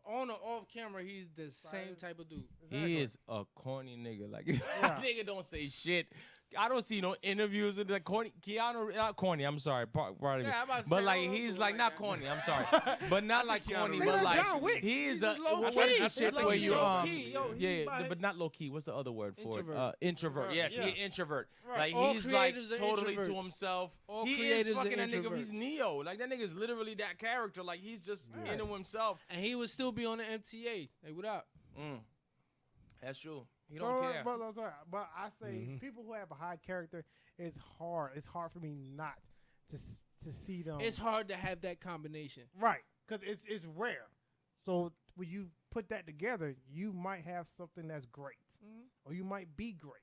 on or off camera he's the same type of dude. He is a corny nigga. Like Yeah. nigga don't say shit. I don't see no interviews with the corny. Keanu, not corny. I'm sorry, pardon me. Yeah, I'm about to But say, like I don't he's do like like not that. corny. I'm sorry, but not like Keanu corny. Reeves But is like John Wick. he is He's a just low what key. is the He's shit low where key, you low key. Yo, yeah, he by- but not low key. What's the other word for Introvert. it? Introvert. Yes, Yeah. he introvert. Right. Like All he's like creators are totally to introverts. himself. All He is creators are fucking that nigga. introverts. He's Neo. Like that nigga's literally that character. Like he's just into himself. And he would still be on the MTA. Hey, what up? That's true. He don't care. But I say people who have a high character, it's hard. It's hard for me not to see them. It's hard to have that combination. right because it's rare. So when you put that together, you might have something that's great, or you might be great.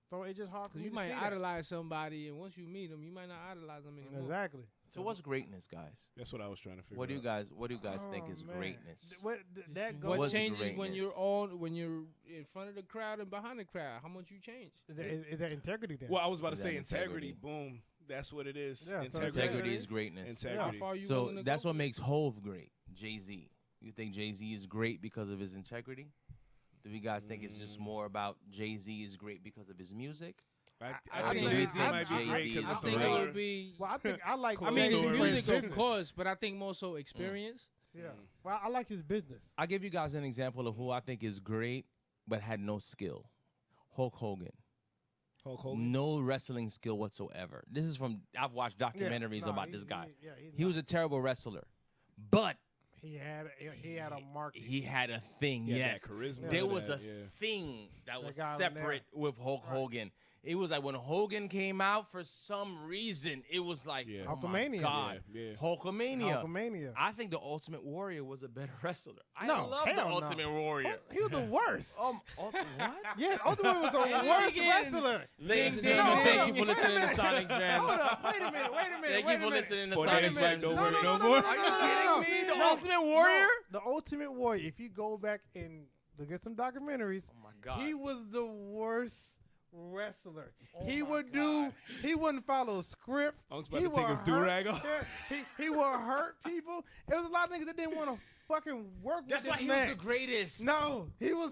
So it's just hard for Because me you to might see that. idolize somebody, and once you meet them, you might not idolize them anymore. Exactly. So what's greatness, guys? That's what I was trying to figure. What do you out. guys think Oh, is man. greatness? That What What's goes. changes when greatness? when you're in front of the crowd and behind the crowd? How much you change? Is that integrity then? Well, I was about to Is say that integrity. integrity? Boom. That's what it is. Yeah, so integrity. Integrity is greatness. How Integrity. far you So willing to that's go? what makes Hove great. Jay-Z. You think Jay-Z is great because of his integrity? Do you guys think it's just more about Jay-Z is great because of his music? I think think- Jay-Z I might be think- great I because Jay-Z it's a think it thriller. would be. well, I think I like. I mean, Cold his story. music, of business. course, but I think more so experience. Yeah. Well, I like his business. I'll give you guys an example of who I think is great but had no skill. Hulk Hogan. Hulk Hogan. No wrestling skill whatsoever. This is from, I've watched documentaries about this guy. He's He was a terrible wrestler, but He had a market. he had a thing, Yeah, yes. that charisma. There was a yeah. thing that was guy on separate with Hulk Hogan. It was like when Hogan came out, for some reason, it was like, Yeah. oh my Hulkamania. God, Yeah, yeah. Hulkamania. Hulkamania. I think the Ultimate Warrior was a better wrestler. I No, love the hell no. Ultimate Warrior. He was the worst. What? Yeah, Ultimate was the worst wrestler. Ladies and No, gentlemen, thank you no, for listening to Sonic Hold Gemz. up. Wait a minute. Thank you for listening to For Sonic Daddy's Wife, Gemz. don't No, worry no, no no, more. no, Are no, you no, kidding me? The no. Ultimate Warrior? The Ultimate Warrior. If you go back and look at some documentaries, Oh my God. he was the worst wrestler. He wouldn't follow a script. Unk's about He to take would his do-rag off. He would hurt people. It was a lot of niggas that didn't want to fucking work That's with why this he man. was the greatest. No, he was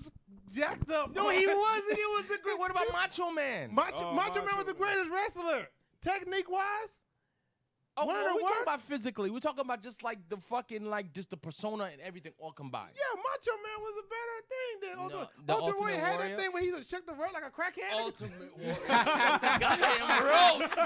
jacked up. No, he wasn't. He was the great. What about Macho Man? Macho Man was the greatest wrestler. Technique-wise. Oh, One of the we talking worst- about physically. We're talking about just like the fucking like just the persona and everything all combined. Yeah, Macho Man was a better thing than No, Ultimate. the Ultimate Ultimate Warrior had Warrior? that thing where he shook the rope like a crackhead. Ultimate Warrior. Goddamn ropes.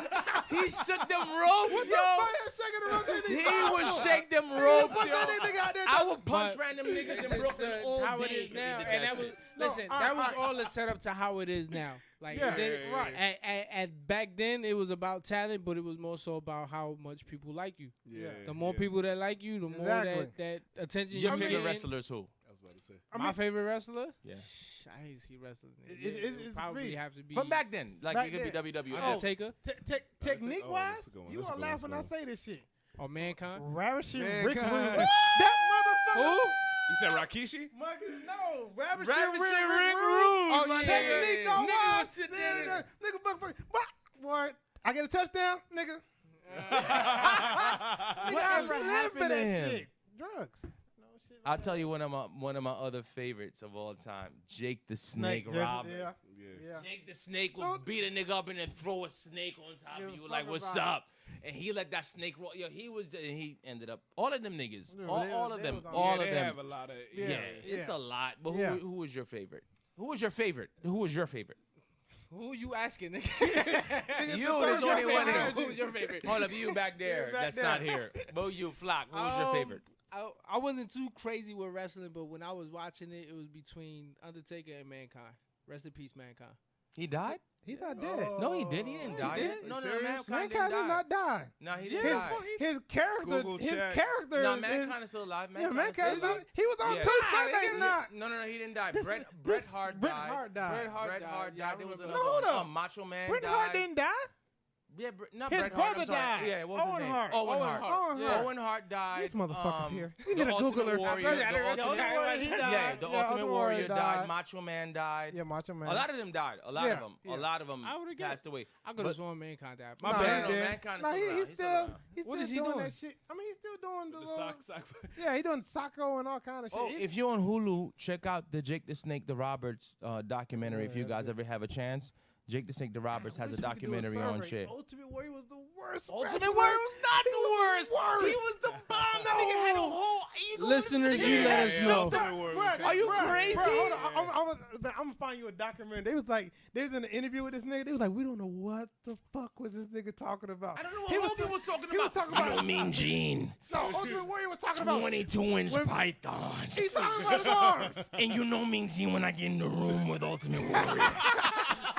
He shook them ropes, What the yo. fuck that shaking the rope? He would shake them ropes, Put yo. that nigga out there. I would punch But random niggas in It's Brooklyn all how it day. is if he now, did and that was shit. listen. No, that was alright. all the setup to how it is now. Like Yeah, right. right. At back then, it was about talent, but it was more so about how much people like you. Yeah. The more people that like you, the more Exactly. that attention. Your you favorite getting. wrestlers who? I was about to say. My favorite wrestler? Yeah. I ain't see wrestling. It's probably me. have to be From back then, like Back it could be WWE. Undertaker Technique-wise, that's a good one, you that's a gonna good laugh one, when I that's a say this shit. or Mankind. Ravishing Man, Rick God. Rude. That motherfucker. Who? You said Rakishi? No, Ravishing Ravishing Rick Rick Rude. Rude. Oh, my yeah, Technique yeah, on Nigga what? was sitting there. Nigga, boy, I get a touchdown, nigga. Whatever I live happened for to that him? shit. Drugs. No shit. I'll tell you one of my other favorites of all time, Jake the Snake Jason, Roberts. Yeah. Yeah. Yeah. Jake the Snake So- would beat a nigga up and then throw a snake on top Give of a you, fuck like, what's about it. up? And he let that snake roll. Yo, he ended up, all of them niggas, Yeah, all they of them, was on- all Yeah, of they them. have a lot of. Yeah, Yeah. it's a lot. But Yeah. who was your favorite? Who was your favorite? Who was your favorite? Who you asking? Nigga? You, Who's there's your only one favorite? here. Who was your favorite? Hold up, you back there. You back That's there. not here. Bo, you, Flock. Who was your favorite? I wasn't too crazy with wrestling, but when I was watching it, it was between Undertaker and Mankind. Rest in peace, Mankind. He died? He's not dead. No, he did. He didn't die. did? No, Serious? Mankind Mankind didn't did die. not die. No, he His, didn't die. his character, Google his check. character. No, is- Mankind is still alive. Yeah, Mankind is still alive. he was on Yeah. two Nah, Sundays. Not. No, he didn't die. This- Bret Hart Bret died. Hart died. Bret Hart Bret died. Hart Yeah, I died. There was remember another that. one. Hold up. Macho Man Bret died. Hart didn't die. Yeah, not His Bret Hart. brother I'm sorry. died. Yeah, what was Owen his name? Hart. Owen Owen Hart. Hart. Owen Yeah. Hart. Owen Hart died. These motherfuckers here. We The need to Ultimate Google it. Warrior. I The gotta Ultimate okay, Warrior. he Yeah, died. the Yeah, Ultimate Warrior died. died. Macho Man died. Yeah, Macho Man. A lot of them died. A lot Yeah, of them. yeah. A lot of them I would've guessed. passed away. I could But- have sworn Mankind died. My Nah, bad. he no, did. Mankind is Nah, still around. he's He's still still around. he's What still is he doing doing? that shit. I mean, he's still doing the The little. sock. Yeah, he doing Sacco and all kind of shit. Oh, He- if you're on Hulu, check out the Jake the Snake the Roberts documentary. If you Yeah, guys yeah. ever have a chance, Jake the Snake the Roberts has a wish we could do documentary on survey. shit. Ultimate Warrior was the worst. Ultimate wrestler. Warrior was not He the was worst. the worst. He was the bomb. That nigga had a whole eagle. Listeners, you Yeah. let us know. Are you crazy? Hold on. I'm gonna find you a documentary. They was in an interview with this nigga. They was like, we don't know what the fuck was this nigga talking about. I don't know He what Hogan was talking he was about. talking You about- know Mean Gene, No, Ultimate Warrior was talking about. 22-inch When- pythons. He's talking about his arms. And you know Mean Gene when I get in the room with Ultimate Warrior.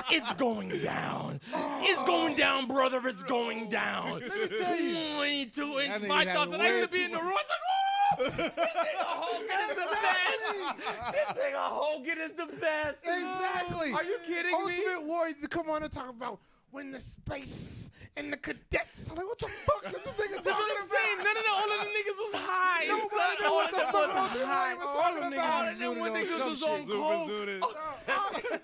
It's going down. It's going down, brother. It's going down. Let me tell you. 22-inch That nigga's pythons. And I used to having be in the room. I was like, whoa! This nigga Hogan is the best. This nigga Hogan is the best. Exactly. Are you kidding me? Ultimate Warrior to come on and talk about when the space and the cadets. I'm like, what the fuck is this nigga talking That's what I'm saying. None of the all of them niggas was high. son. All of them was high. All of them All of them niggas was on coke.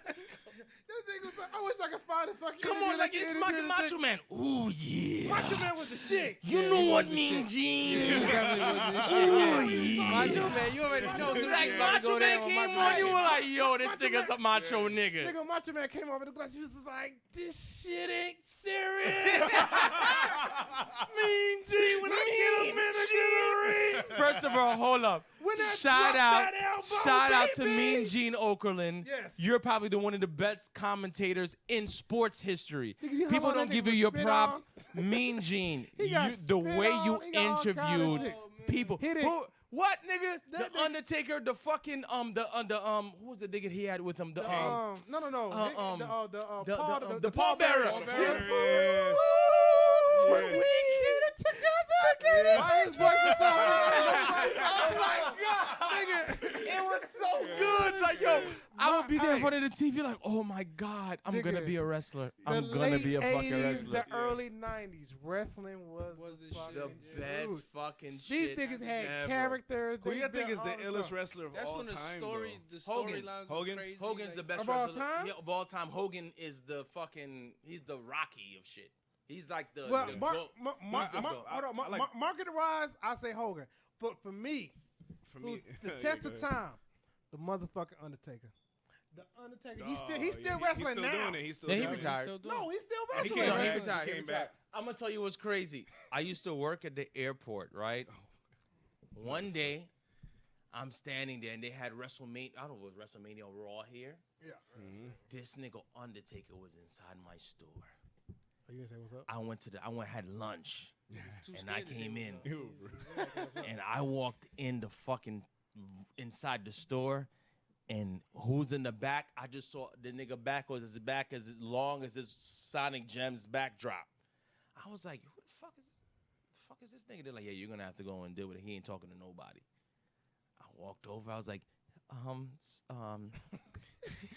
This nigga was like, I wish I could find a fucking. Come interview on, like that you it's interviewed Macho this Macho Man. Ooh yeah. Macho Man was the shit. You Yeah, know he what, was the Mean shit. Gene? He definitely was this Ooh, shit. yeah. Macho Man, you already know. Somebody Like gotta Macho go there Man with came Macho on, Man. you were like, yo, this Macho nigga's Man- a macho nigga. Nigga, Macho Man came over the glass. He was just like, this shit ain't serious. Mean Gene, when I get him in the ring. First of all, hold up. When I Shout drop out, that elbow, shout out to baby. Mean Gene Okerlund. Yes. You're probably one of the best commentators in sports history. Nigga, you know how People long don't that give nigga you your spit props. Mean Gene, He got the spit way on, you he got all kind of interviewed shit. people. He didn't- What nigga? That The nigga- Undertaker, the fucking who was the nigga he had with him? The No. the Paul Bearer. Paul Bearer. Yeah. When we get it together. Why his voice is so high? Oh my god! Nigga. It was so good. Like, yo, I would be there in front of the TV like, oh my God, I'm going to be a wrestler. I'm going to be a fucking wrestler. The early 90s, wrestling was the The best fucking These shit. niggas had ever. characters. Who do you think is the all illest stuff. wrestler of That's all when time? the Hogan. storylines Hogan? were crazy. Hogan's like, the best Of all wrestler time? of all time. Hogan is the fucking, he's the Rocky of shit. He's like the, Well, the goat. market-wise, I say Hogan. But for me, For me, the yeah, test go of ahead. time, the motherfucking Undertaker. The Undertaker. He's Oh, still yeah, wrestling he's still now. Doing it. He's still Yeah, he doing it. retired. No, he's still He wrestling. came No, back. he retired. He came back. I'm gonna tell you what's crazy. I used to work at the airport, right? One day, I'm standing there and they had WrestleMania. I don't know if it was WrestleMania or Raw here. Yeah. This nigga Undertaker was inside my store. Are you gonna say what's up? I had lunch, too and I scared to say came in, what's up. and I walked in the fucking inside the store. And who's in the back? I just saw the nigga back was as long as this Sonik Gemz backdrop. I was like, who the fuck is this nigga? They're like, yeah, you're gonna have to go and deal with it. He ain't talking to nobody. I walked over. I was like,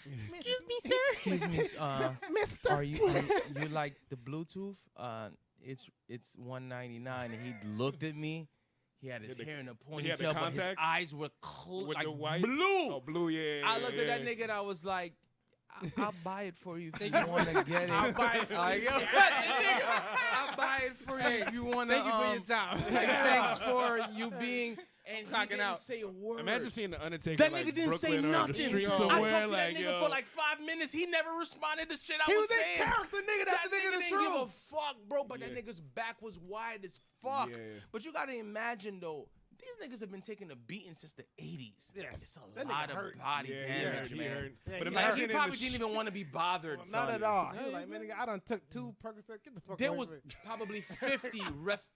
Excuse me, sir. excuse me, Mister. are you like the Bluetooth? It's $199. And he looked at me. He had his hair in a he had the ponytail, but his contacts? eyes were With like the white? blue. Oh, blue, yeah. I looked at that nigga and I was like, I'll buy it for you if you want to get it. I'll buy it for Like, you. yo, nigga, I'll buy it for you if you want to. Thank you for your time. Like, thanks for you being. And he Clocking didn't out. say a word. Imagine seeing the Undertaker that like nigga didn't say Brooklyn or nothing. the street I somewhere. talked to Like, that nigga yo. for like 5 minutes. He never responded to shit I He was was in saying. character, nigga. That's That the nigga nigga the didn't give a truth. fuck, bro. But Yeah. that nigga's back was wide as fuck. Yeah. But you gotta imagine though, these niggas have been taking a beating since the 80s. Yes. It's a That nigga lot of hurt. body damage, he man. hurt. Yeah, But he Like, imagine he in probably the didn't even want to be bothered, Not son. at all. He was like, man, nigga, I done took 2 Percocet. Get the fuck There away was from me. probably 50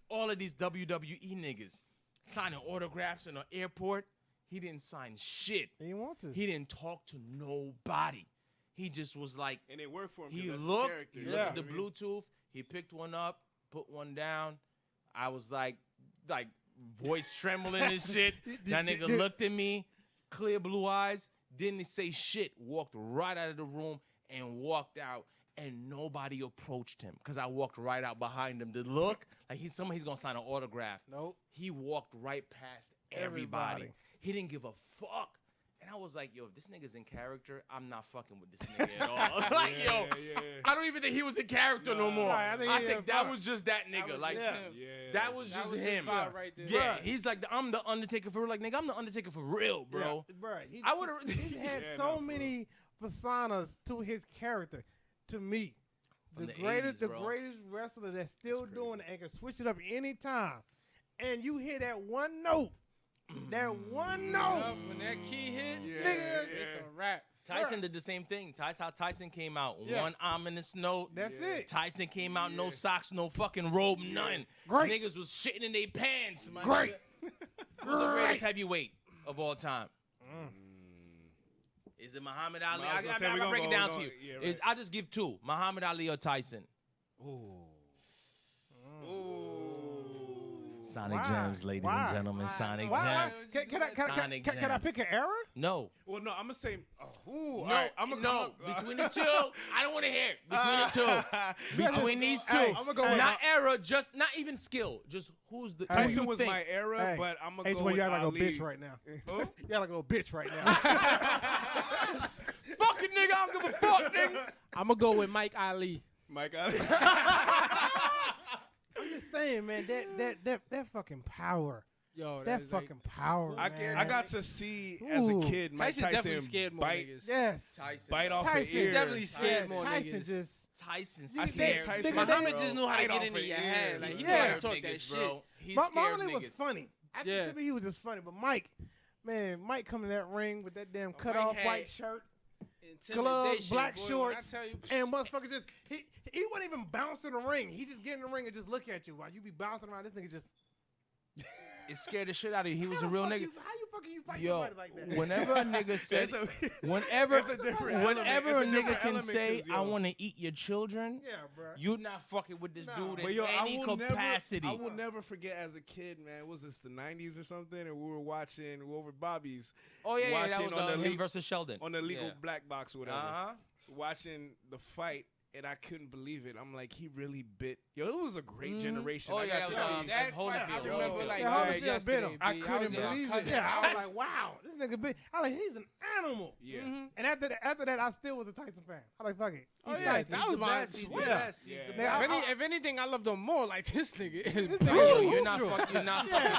all of these WWE niggas signing autographs in the airport. He didn't sign shit. He didn't want to. He didn't talk to nobody. He just was like, And it worked for him. 'cause he that's his looked, character, he you looked know at the what I mean? Bluetooth, he picked one up, put one down. I was like voice trembling and shit. That nigga looked at me, clear blue eyes, didn't say shit, walked right out of the room and walked out. And nobody approached him because I walked right out behind him to look like he's gonna sign an autograph. Nope. He walked right past everybody. Everybody. He didn't give a fuck. And I was like, yo, if this nigga's in character, I'm not fucking with this nigga at all. Like, yo, yeah. I don't even think he was in character no more. Right, I think he had that fun. was just that nigga. was like, just him. Yeah. that was That just was him. his vibe right there. Yeah, Bruh. he's like, I'm the Undertaker for real. Like, nigga, I'm the Undertaker for real, bro. Yeah, bruh, he, I would've- He had Yeah, so no, for many personas to his character. To me, From the the greatest, 80s, bro. wrestler that's still doing it and can switch it up anytime. And you hear that one note, that one note, When that key hit, Yeah, nigga, it's yeah. a wrap. Tyson did the same thing. Tyson came out. Yeah. One ominous note. that's Yeah. it. Tyson came out, no socks, no fucking robe, none. Great. Niggas was shitting in their pants. My Great. nigga. Who's the greatest heavyweight of all time? Is it Muhammad Ali? I was gonna say, we I'll gonna break it go- down we to you. gonna- yeah, Is I'll just give 2: Muhammad Ali or Tyson. Ooh. Sonic Why? Gemz, ladies Why? and gentlemen. Sonic Why? Gemz. Sonic Can I Gemz. pick an era? No. Well, no, I'm gonna say. No, I'm no. Between the two, I don't want to hear it. Between the two. Between these two. Hey, I'ma go with- not era, just not even skill. Just who's the who Tyson you was think? my era, Hey, but I'm gonna H1, go with you act like a Ali. bitch right now. Who? You act like a little bitch right now. Fucking nigga, I don't give a fuck, nigga. I'm gonna go with Mike Ali. Mike Ali. I'm just saying, man, that fucking power. Yo, That is like- fucking power, man. I got to see as a Ooh. kid Mike Tyson definitely Tyson scared more bite, niggas. Yes. Tyson. bite off Tyson the ear. definitely scared more Tyson niggas. just. Tyson. I seen scared Tyson, niggas, Muhammad bro. just knew how to Bite get off into the your ears. head. Like, He he Yeah. yeah. talk that niggas, shit. bro. He My scared only was niggas. funny. I Yeah. think he was just funny, but Mike come in that ring with that damn cut off had white shirt, Intimidation, gloves, black boy, when I shorts, tell you- and motherfucker just he wasn't even bouncing the ring. He just get in the ring and just look at you while you be bouncing around. This nigga just It scared the shit out of you. He was How a the real fuck nigga. How you fucking you fight Yo, somebody like that? whenever a nigga said, It's a- whenever it's a different element. a It's a nigga different can element say, 'cause, I yo. want to eat your children, Yeah, bro. you're not fucking with this Nah. dude in But yo, any capacity. I will never forget as a kid, man. Was this the '90s or something? And we were over Bobby's Oh yeah, that watching was on the him league- versus Sheldon. on the legal Yeah. black box or whatever. Uh-huh. Watching the fight, and I couldn't believe it. I'm like, he really bit. Yo, it was a great generation. Oh, I yeah, got that to was, see. That Holyfield. fight, I remember Yo. like Yeah, yeah, Holyfield yesterday. bit him. I B. couldn't was in believe it. cousin. Yeah, I was like, wow, this nigga big. I like, he's an animal. Yeah. And after that, I still was a Tyson fan. I like, fuck it. Oh, He's yeah, Tyson. that was my He's the yeah. best. He's Yeah. the Yeah, best. If anything, I loved him more. Like this nigga is This bro. nigga Yo, is you're not neutral. fucking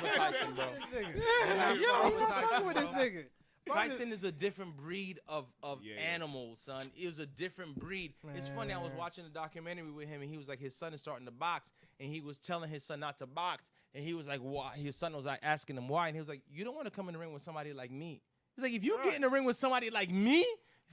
with Tyson, bro. This nigga. You're not Yo, fucking he's with not Tyson, fucking with this bro. nigga. Tyson is a different breed of Yeah. animal, son. It was a different breed. It's funny. I was Man. watching a documentary with him, and he was like, his son is starting to box, and he was telling his son not to box, and he was like, why? His son was like asking him why, and he was like, you don't want to come in the ring with somebody like me. He's like, if you get in the ring with somebody like me,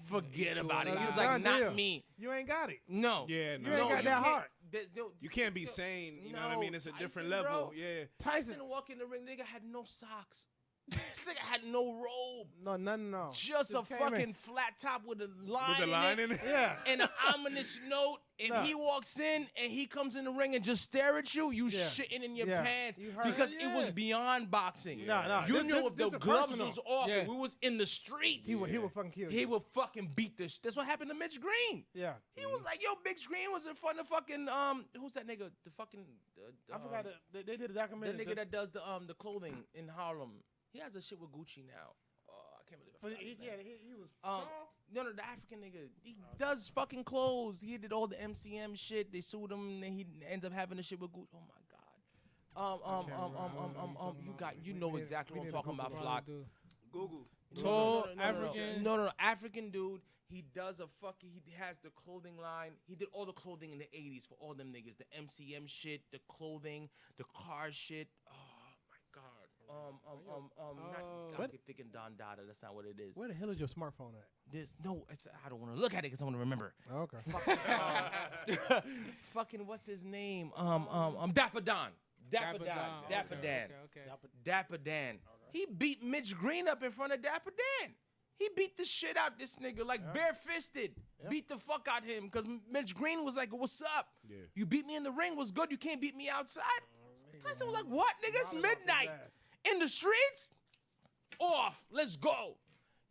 forget about it. He was like, Done not deal. me. You ain't got it. No. Yeah, no. You ain't got that can't- heart. there's no- You can't be sane. You know what I No, mean? It's a different Tyson, level. bro. Yeah. Tyson walk in the ring, nigga had no socks. This nigga had no robe. No, no. Just a came fucking in. flat top with a line, With the line in it. Yeah. and an ominous note, and Nah. he walks in and he comes in the ring and just stare at you. You Yeah. shitting in your Yeah. pants You heard because it. it was beyond boxing. No. You knew if the this a gloves personal. was off, Yeah. and we was in the streets. He would fucking kill you. He would fucking beat this. That's what happened to Mitch Green. Yeah. He was like, yo, Mitch Green was in front of fucking who's that nigga? The fucking I forgot they did a the documentary. nigga that does the clothing in Harlem. He has a shit with Gucci now. Oh, I can't believe I forgot his name. he was Um, tall. No, the African nigga. He does fucking clothes. He did all the MCM shit. They sued him, and then he ends up having the shit with Gucci. Oh my god. You know exactly what I'm talking about, Flock. Google. Tall, No. African. No, African dude. He does a fucking. He has the clothing line. He did all the clothing in the '80s for all them niggas. The MCM shit, the clothing, the car shit. Oh my god. I keep thinking Don Dada. That's not what it is. Where the hell is your smartphone at? There's no. I don't want to look at it because I want to remember. Oh, okay. Fucking what's his name? Dapper Don. Dapper Dan. Okay. Dapper Dan. He beat Mitch Green up in front of Dapper Dan. He beat the shit out this nigga, like bare-fisted. Beat the fuck out him because Mitch Green was like, "What's up? Yeah. You beat me in the ring. What's good? You can't beat me outside." Tyson was like, "What, nigga? It's midnight in the streets. Off. Let's go."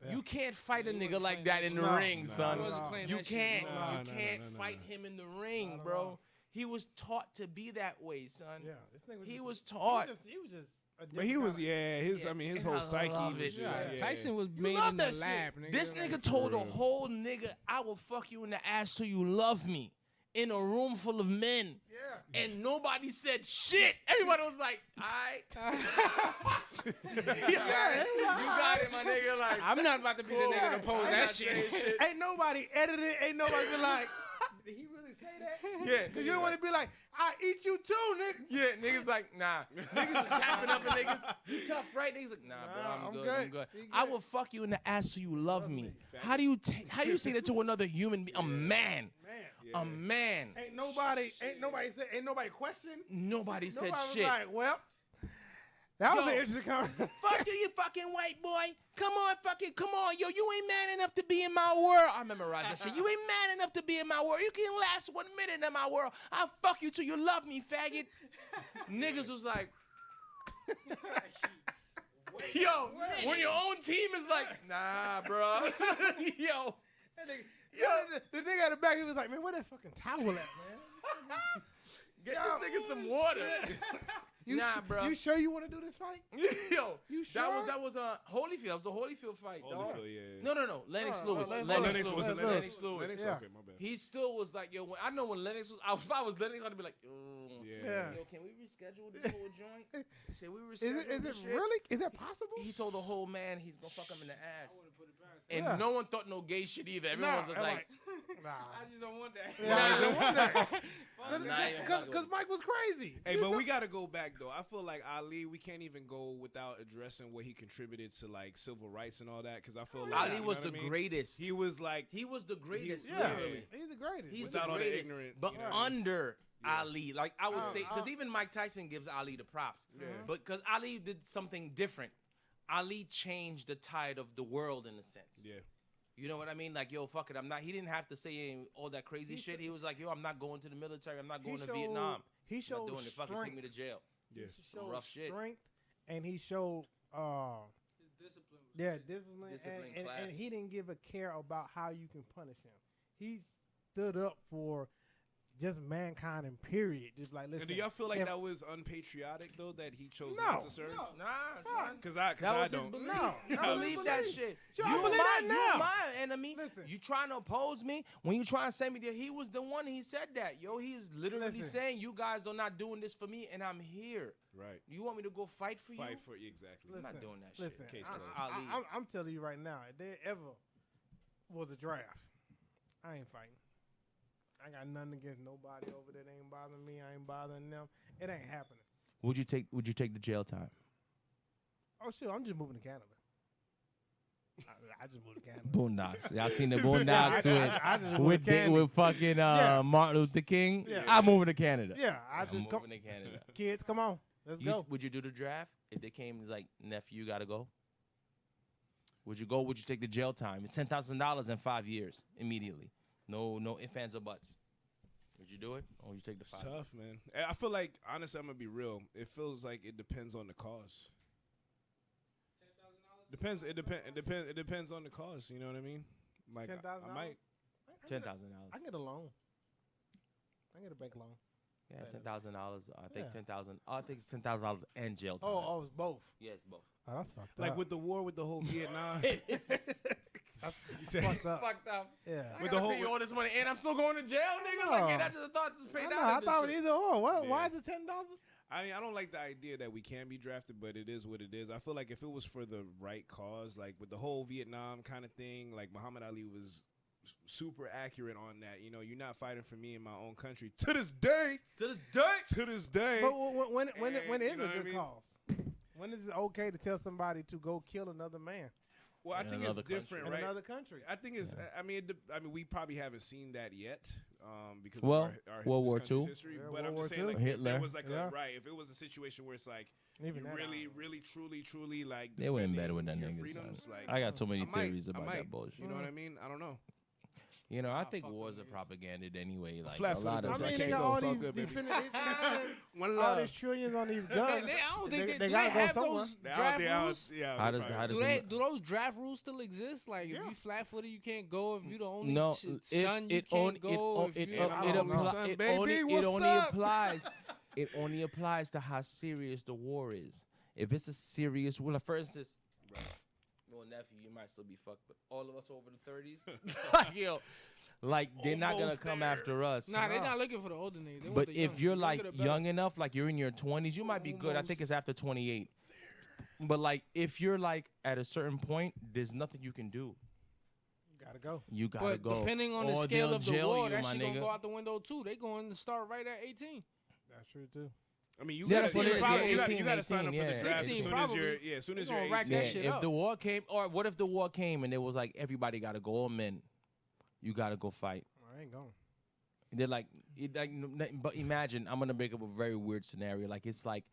You can't fight a nigga like that in the ring, son. He wasn't playing You that shit. can't. No, You no, can't no, no, fight no. him in the ring, Not at bro. all. He was taught to be that way, son. Yeah, this nigga He just- was taught. He was just. A But he was, different I mean, his and whole I psyche love was it, just, son. yeah. Tyson was made love in the that shit. lab. Nigga. This Like, nigga told a real. whole nigga, "I will fuck you in the ass till you love me," in a room full of men. Yeah. And nobody said shit. Everybody was like, "Aight." You got it, my nigga. Like, I'm not about to be the nigga to pose I'm that not shit. saying shit. Ain't nobody edited. Ain't nobody be like, did he really say that? Yeah, Cause you don't want to be like, I eat you too, nigga. Yeah, niggas like, nah. Niggas just tapping up and niggas, you tough, right? Niggas like, nah, bro, Nah, I'm I'm good, good. I'm good. You good. I will fuck you in the ass till you love me. How do you say that to another human being? A man. Man, A man. ain't nobody question. Nobody said Nobody was shit. like, well, that was Yo. an interesting conversation. Fuck you fucking white boy. Come on, yo, you ain't man enough to be in my world. I memorized that shit. You ain't man enough to be in my world. You can last 1 minute in my world. I'll fuck you till you love me, faggot. Niggas was like, yo, when your own team is like, nah, bro. Yo. That nigga, the nigga at the back, he was like, man, where that fucking towel at, man? Get this nigga some water. Nah, bro. You sure you want to do this fight? Yo, You that sure? was Holyfield. It was a Holyfield fight, dog. Holyfield, yeah. No. Lennox Lewis. Lennox was it Lewis. Lennox? Lewis. Lennox? Yeah. Okay, my bad. He still was like, yo, I know when Lennox was, if I was Lennox, I'd be like, Yeah. yo, can we reschedule this whole joint? Should we Is reschedule it, is this it shit? really? Is that possible? He told the whole man he's gonna fuck him in the ass. And Yeah. no one thought no gay shit either. Everyone was just like, nah. I just don't want that. Yeah, I don't want that. Nah, you fucking Because Mike was crazy. Hey, but we got to go back, though. I feel like Ali, we can't even go without addressing what he contributed to, like, civil rights and all that, because I feel like... Ali you know was what the I mean? greatest. He was, like... He was the greatest. He- Yeah, literally. he's the greatest. He's Without the all the greatest. ignorant, but you know. under Ali. Like I would say, because I- even Mike Tyson gives Ali the props. Yeah. But because Ali did something different, Ali changed the tide of the world in a sense. Yeah. You know what I mean? Like, yo, fuck it, I'm not. He didn't have to say all that crazy shit. He was like, yo, I'm not going to the military. I'm not going to Vietnam. He I'm showed not doing it. Fucking take me to strength. jail. Yeah. He Some showed rough shit. strength, and he showed His discipline. Was discipline, Discipline, and class. he didn't give a care about how you can punish him. He stood up for just mankind and period. Just like, listen. And do y'all feel like if- that was unpatriotic though, that he chose No. not to serve? Nah, Fuck. son. Because That I was his don't. belief. No, You that was his believe that belief. shit. Sure, I you believe that you now. my enemy. Listen. You trying to oppose me? When you trying to send me there, he was the one. He said that. Yo, he's literally Listen. saying, you guys are not doing this for me, and I'm here. Right. You want me to go fight for you? Fight for exactly. I'm not doing that shit. Listen, Case That's closed. Ali. I'm telling you right now, if there ever was a draft, I ain't fighting. I got nothing against nobody over there. They ain't bothering me. I ain't bothering them. It ain't happening. Would you take the jail time? Oh, sure. I'm just moving to Canada. I just moved to Canada. Boondocks. Y'all seen the Yeah, Boondocks I just moved with to Canada. with fucking Yeah. Martin Luther King? Yeah. I'm moving to Canada. Yeah, I I'm just moving come. to Canada. Kids, come on. Let's go. Would you do the draft if they came like, nephew, you gotta go? Would you go? Would you take the jail time? It's $10,000 in 5 years immediately. No ifs, ands, or buts. Would you do it, or would you take the It's 5? tough, man. And I feel like, honestly, I'm gonna be real. It feels like it depends on the cause. Depends. It depends. It depends on the cause. You know what I mean? Like $10,000? I might. I can $10,000. get a loan. I can get a bank loan. Yeah, $10,000. I think Yeah. 10,000. I think it's $10,000 and jail time. Oh, it's both. Yes, both. Oh, that's fucked Like up. with the war, with the whole Vietnam. That's fucked up. Fucked up. Yeah. With the the whole- whole all this money, and I'm still going to jail, nigga. No. Like, yeah, that's just a thought to pay I down. know, I in this thought it was shit. either or. What? Yeah. Why is it $10,000? I mean, I don't like the idea that we can be drafted, but it is what it is. I feel like if it was for the right cause, like with the whole Vietnam kind of thing, like Muhammad Ali was super accurate on that. You know, you're not fighting for me in my own country to this day. To this day. To this day. But when And, is you know a what I good mean? cause? When is it okay to tell somebody to go kill another man Well, I In think it's another country. different, in right? another country? I think it's. I mean, we probably haven't seen that yet, because Well, of our World this War country's II. history. Yeah, but World I'm War just saying, II. like, if Hitler. there was like Yeah. if it was a situation where it's like Even you that, really, I don't know. really, truly, like They were in bed defending with that your nigga. freedoms, son. like, I got so many I might- theories I about might. that bullshit. You know what I mean? I don't know. You know, I Nah, think fuck wars them are niggas. propaganded anyway. Like a Flat-footed lot though, of so I I mean, can't they got go. all It's all these good, baby. One all love. these trillions on these They, guns. they, I don't think They do gotta they go have somewhere. those I don't draft think I rules? was- yeah, How they does probably- how Do does they it? do those draft rules still exist? Like Yeah. if you flat footed, you can't go. If you the only No, son, you can't go. If you, I don't know. Son, baby, it what's only up? applies. It only applies to how serious the war is. If it's a serious war, like for instance, well, nephew, you might still be fucked, but all of us over the 30s, like, yo, like they're not gonna Almost come there. after us. Nah, they're not looking for the older niggas. They want But the if young. you're The like younger the better. young enough, like you're in your 20s, you might be good. I think it's after 28. But like if you're like at a certain point, there's nothing you can do. Gotta go. You gotta But go. depending on the Or scale they'll of the jail war, you, that my shit gonna nigga. go out the window too. They going to start right at 18. That's true too. I mean, you Yeah, gotta, that's what you it is. gotta- Yeah, you gotta- 18, you gotta sign up for 18, the draft 16 as soon probably. as you're, yeah, as soon They as you're gonna rack 18. that Yeah, shit if up. the war came, or what if the war came and it was like everybody got to go, all men, you got to go fight. I ain't going. They're like, but imagine, I'm gonna make up a very weird scenario. Like it's like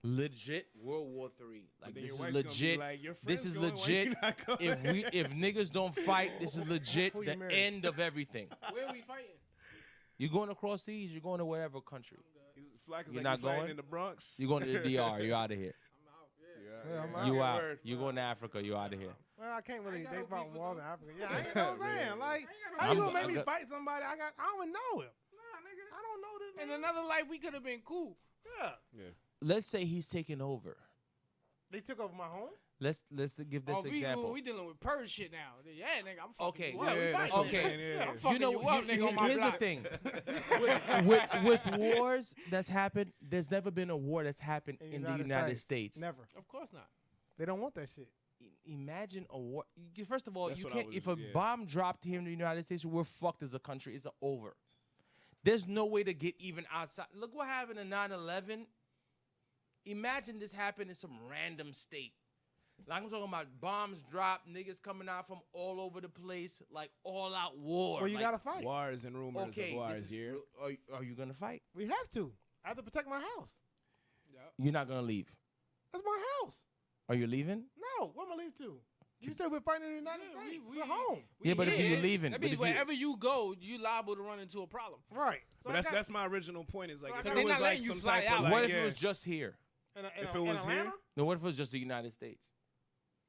legit World War III. Like Then this your is wife's gonna be legit. like, "Your This friend's is going, why you legit. not going?" If niggas don't fight, this is legit. Who you The married? end of everything. Where are we fighting? You're going across seas. You're going to whatever country. Flack is You're like not you fighting going? in the Bronx. You're going to the DR. You're out of here. I'm out. Yeah, Yeah, I'm yeah. out. You Yeah, out. word. You going to Africa. You out of here. Well, I can't really ain't got think no about beef with war in them. Africa. Yeah, I ain't know what I'm saying. Like, how you I'm- gonna make I'm me go- fight somebody? I don't even know him. Nah, nigga. I don't know this In man. another life, we could have been cool. Yeah. Let's say he's taking over. They took over my home. Let's give this example. We dealing with purge shit now. Yeah, nigga, I'm fucking Okay, you up. yeah, We that's fighting. what I'm Okay. saying, yeah. I'm fucking you, up, nigga, on my here's block. the thing. with wars that's happened, there's never been a war that's happened in the United States. Never. Of course not. They don't want that shit. Imagine a war. First of all, That's you what I can't. was- If a yeah. bomb dropped here in the United States, we're fucked as a country. It's over. There's no way to get even outside. Look what happened in 9/11. Imagine this happened in some random state. Like I'm talking about bombs drop, niggas coming out from all over the place, like all out war. Well, you like, gotta fight. Wars and rumors okay, of wars this is- here. are you gonna fight? We have to. I have to protect my house. You're not gonna leave. That's my house. Are you leaving? No, where am I leave to? You said we're fighting in the United States. we- We're home. Yeah, but if you're leaving, that but means if you- wherever you go, you liable to run into a problem. Right. So But that's my original point. Is like So I if got- it They're was not like letting you some fly type out. of like, what if yeah. it was just here? If it was here? Atlanta? No, what if it was just the United States?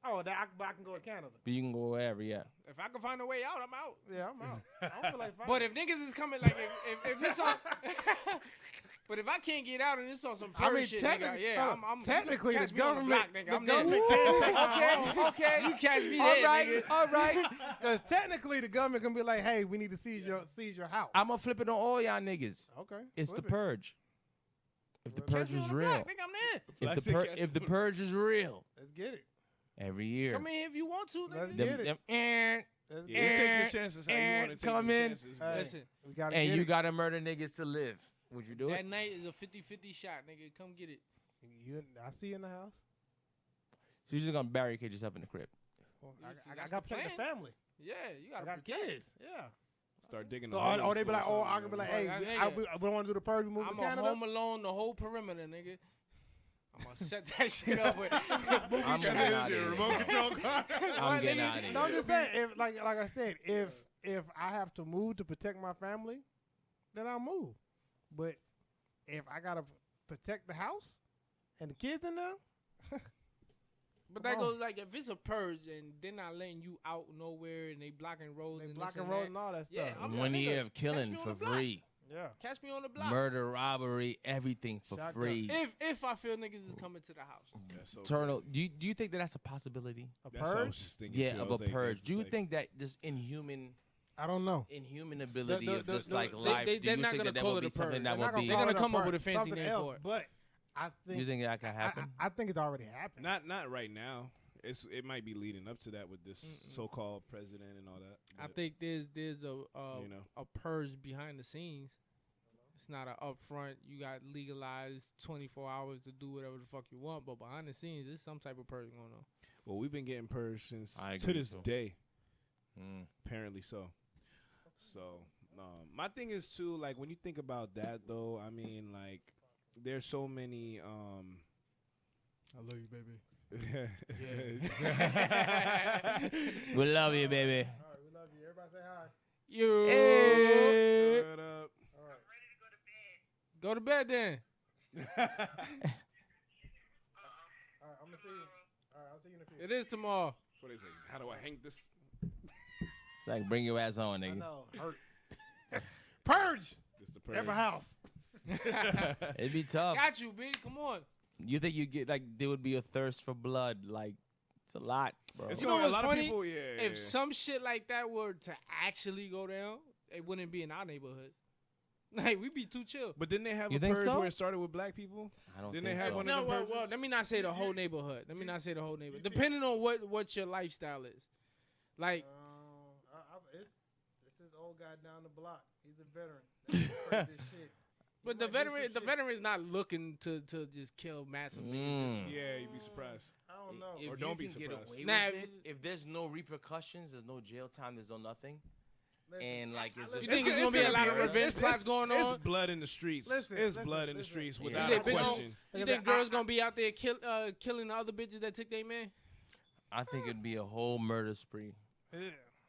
Oh, but I can go to Canada. But you can go wherever, yeah. If I can find a way out, I'm out. Yeah, I'm out. I don't feel like fighting. But if niggas is coming, like if it's on, but if I can't get out and it's on some I mean, Paris shit, nigga, technically, yeah, I'm technically catch the me on government, block, nigga, the I'm there. government can't take my Okay, You catch me all there, right, nigga. all right. Because technically the government can be like, hey, we need to seize your house. I'm gonna flip it on all y'all niggas. okay. It's the flip it. purge. If the Catch purge Catch me was on the real, block, nigga, I'm there. if the if the purge is real, Let's get it. every year. Come in if you want to, Let's nigga. get it. Yeah, Let's you get it. take your chances how you want to take Come your in. chances. Hey, Listen, we gotta and get you it. gotta murder niggas to live. Would you do that it? night is a 50-50 shot, nigga. Come get it. I see you in the house. So you're just gonna barricade yourself in the crib. Well, That's I the gotta protect the plan. family. Yeah, you I gotta got protect. kids. Yeah. Start digging. So, a hole they be for like, something, I can be like, Well, hey, that we nigga- don't want to do the purge. We move I'm to a Canada. home alone the whole perimeter, nigga. I'm gonna set that shit up with. I'm getting out of here. remote control car. I'm getting out of No, I'm here. just saying, if like I said, if I have to move to protect my family, then I'll move. But if I gotta protect the house and the kids in there, But that Come on. goes like if it's a purge and they're not letting you out nowhere and they blocking roads they and blocking this and roads that. and all that Yeah, stuff. I'm like, 1 year nigga, of killing catch me for on the block. free. Yeah. Catch me on the block. Murder, robbery, everything for Shotgun. free. If I feel niggas is coming to the house. That's so Eternal. crazy. Do you think that that's a possibility? A That's what I was purge? just thinking Yeah, too. I of was a like, purge. that's Do you like- think that this inhuman I don't know. ability of the- just like they- life? they're do you not think gonna that call would it be a something purge. that They're would not gonna be? They're call gonna it a come up purge, with a fancy something name else, for it. But I think You think that can happen? I think it's already happened. Not right now. It might be leading up to that with this so-called president and all that. I but, think there's you know. a purge behind the scenes. It's not an upfront. You got legalized 24 hours to do whatever the fuck you want, but behind the scenes, there's some type of purge going on. Well, we've been getting purged since I to agree, this too. day. Mm. Apparently so. So my thing is too, like when you think about that though, I mean like there's so many I love you, baby. We love you, baby. All right, we love you. Everybody say hi. You Hey. What up? All right. go to bed then. All right, I'm gonna see you. All right, I'll see you in a few. It is tomorrow. What they say? How do I hang this? It's like bring your ass on, I nigga. know. Hurt. Purge. This the purge. Every house. It'd be tough. Got you, B. Come on. You think you get like there would be a thirst for blood? Like it's a lot, bro. It's You going know a what's lot funny? of people. Yeah. If some shit like that were to actually go down, it wouldn't be in our neighborhoods. Like we'd be too chill. But didn't they have You a think purge so? where it started with black people? I don't Didn't think they have so. one of No, them well, purges? let me not say the whole neighborhood. Let me not say the whole neighborhood. Depending on what your lifestyle is. Like, This is old guy down the block. He's a veteran. That's crazy shit. but the veteran's not looking to just kill massive niggas. Yeah, you'd be surprised. I don't know. If Or you don't be can get surprised. away Nah, with it, if there's no repercussions, there's no jail time, there's no nothing, Listen, and like it's You just think it's gonna be a lot of revenge plots going It's on? blood in the streets. Listen, it's listen, blood in the listen. streets Yeah. without You a think question. You think girls gonna be out there killing the other bitches that took their man? I think it'd be a whole murder spree. Yeah.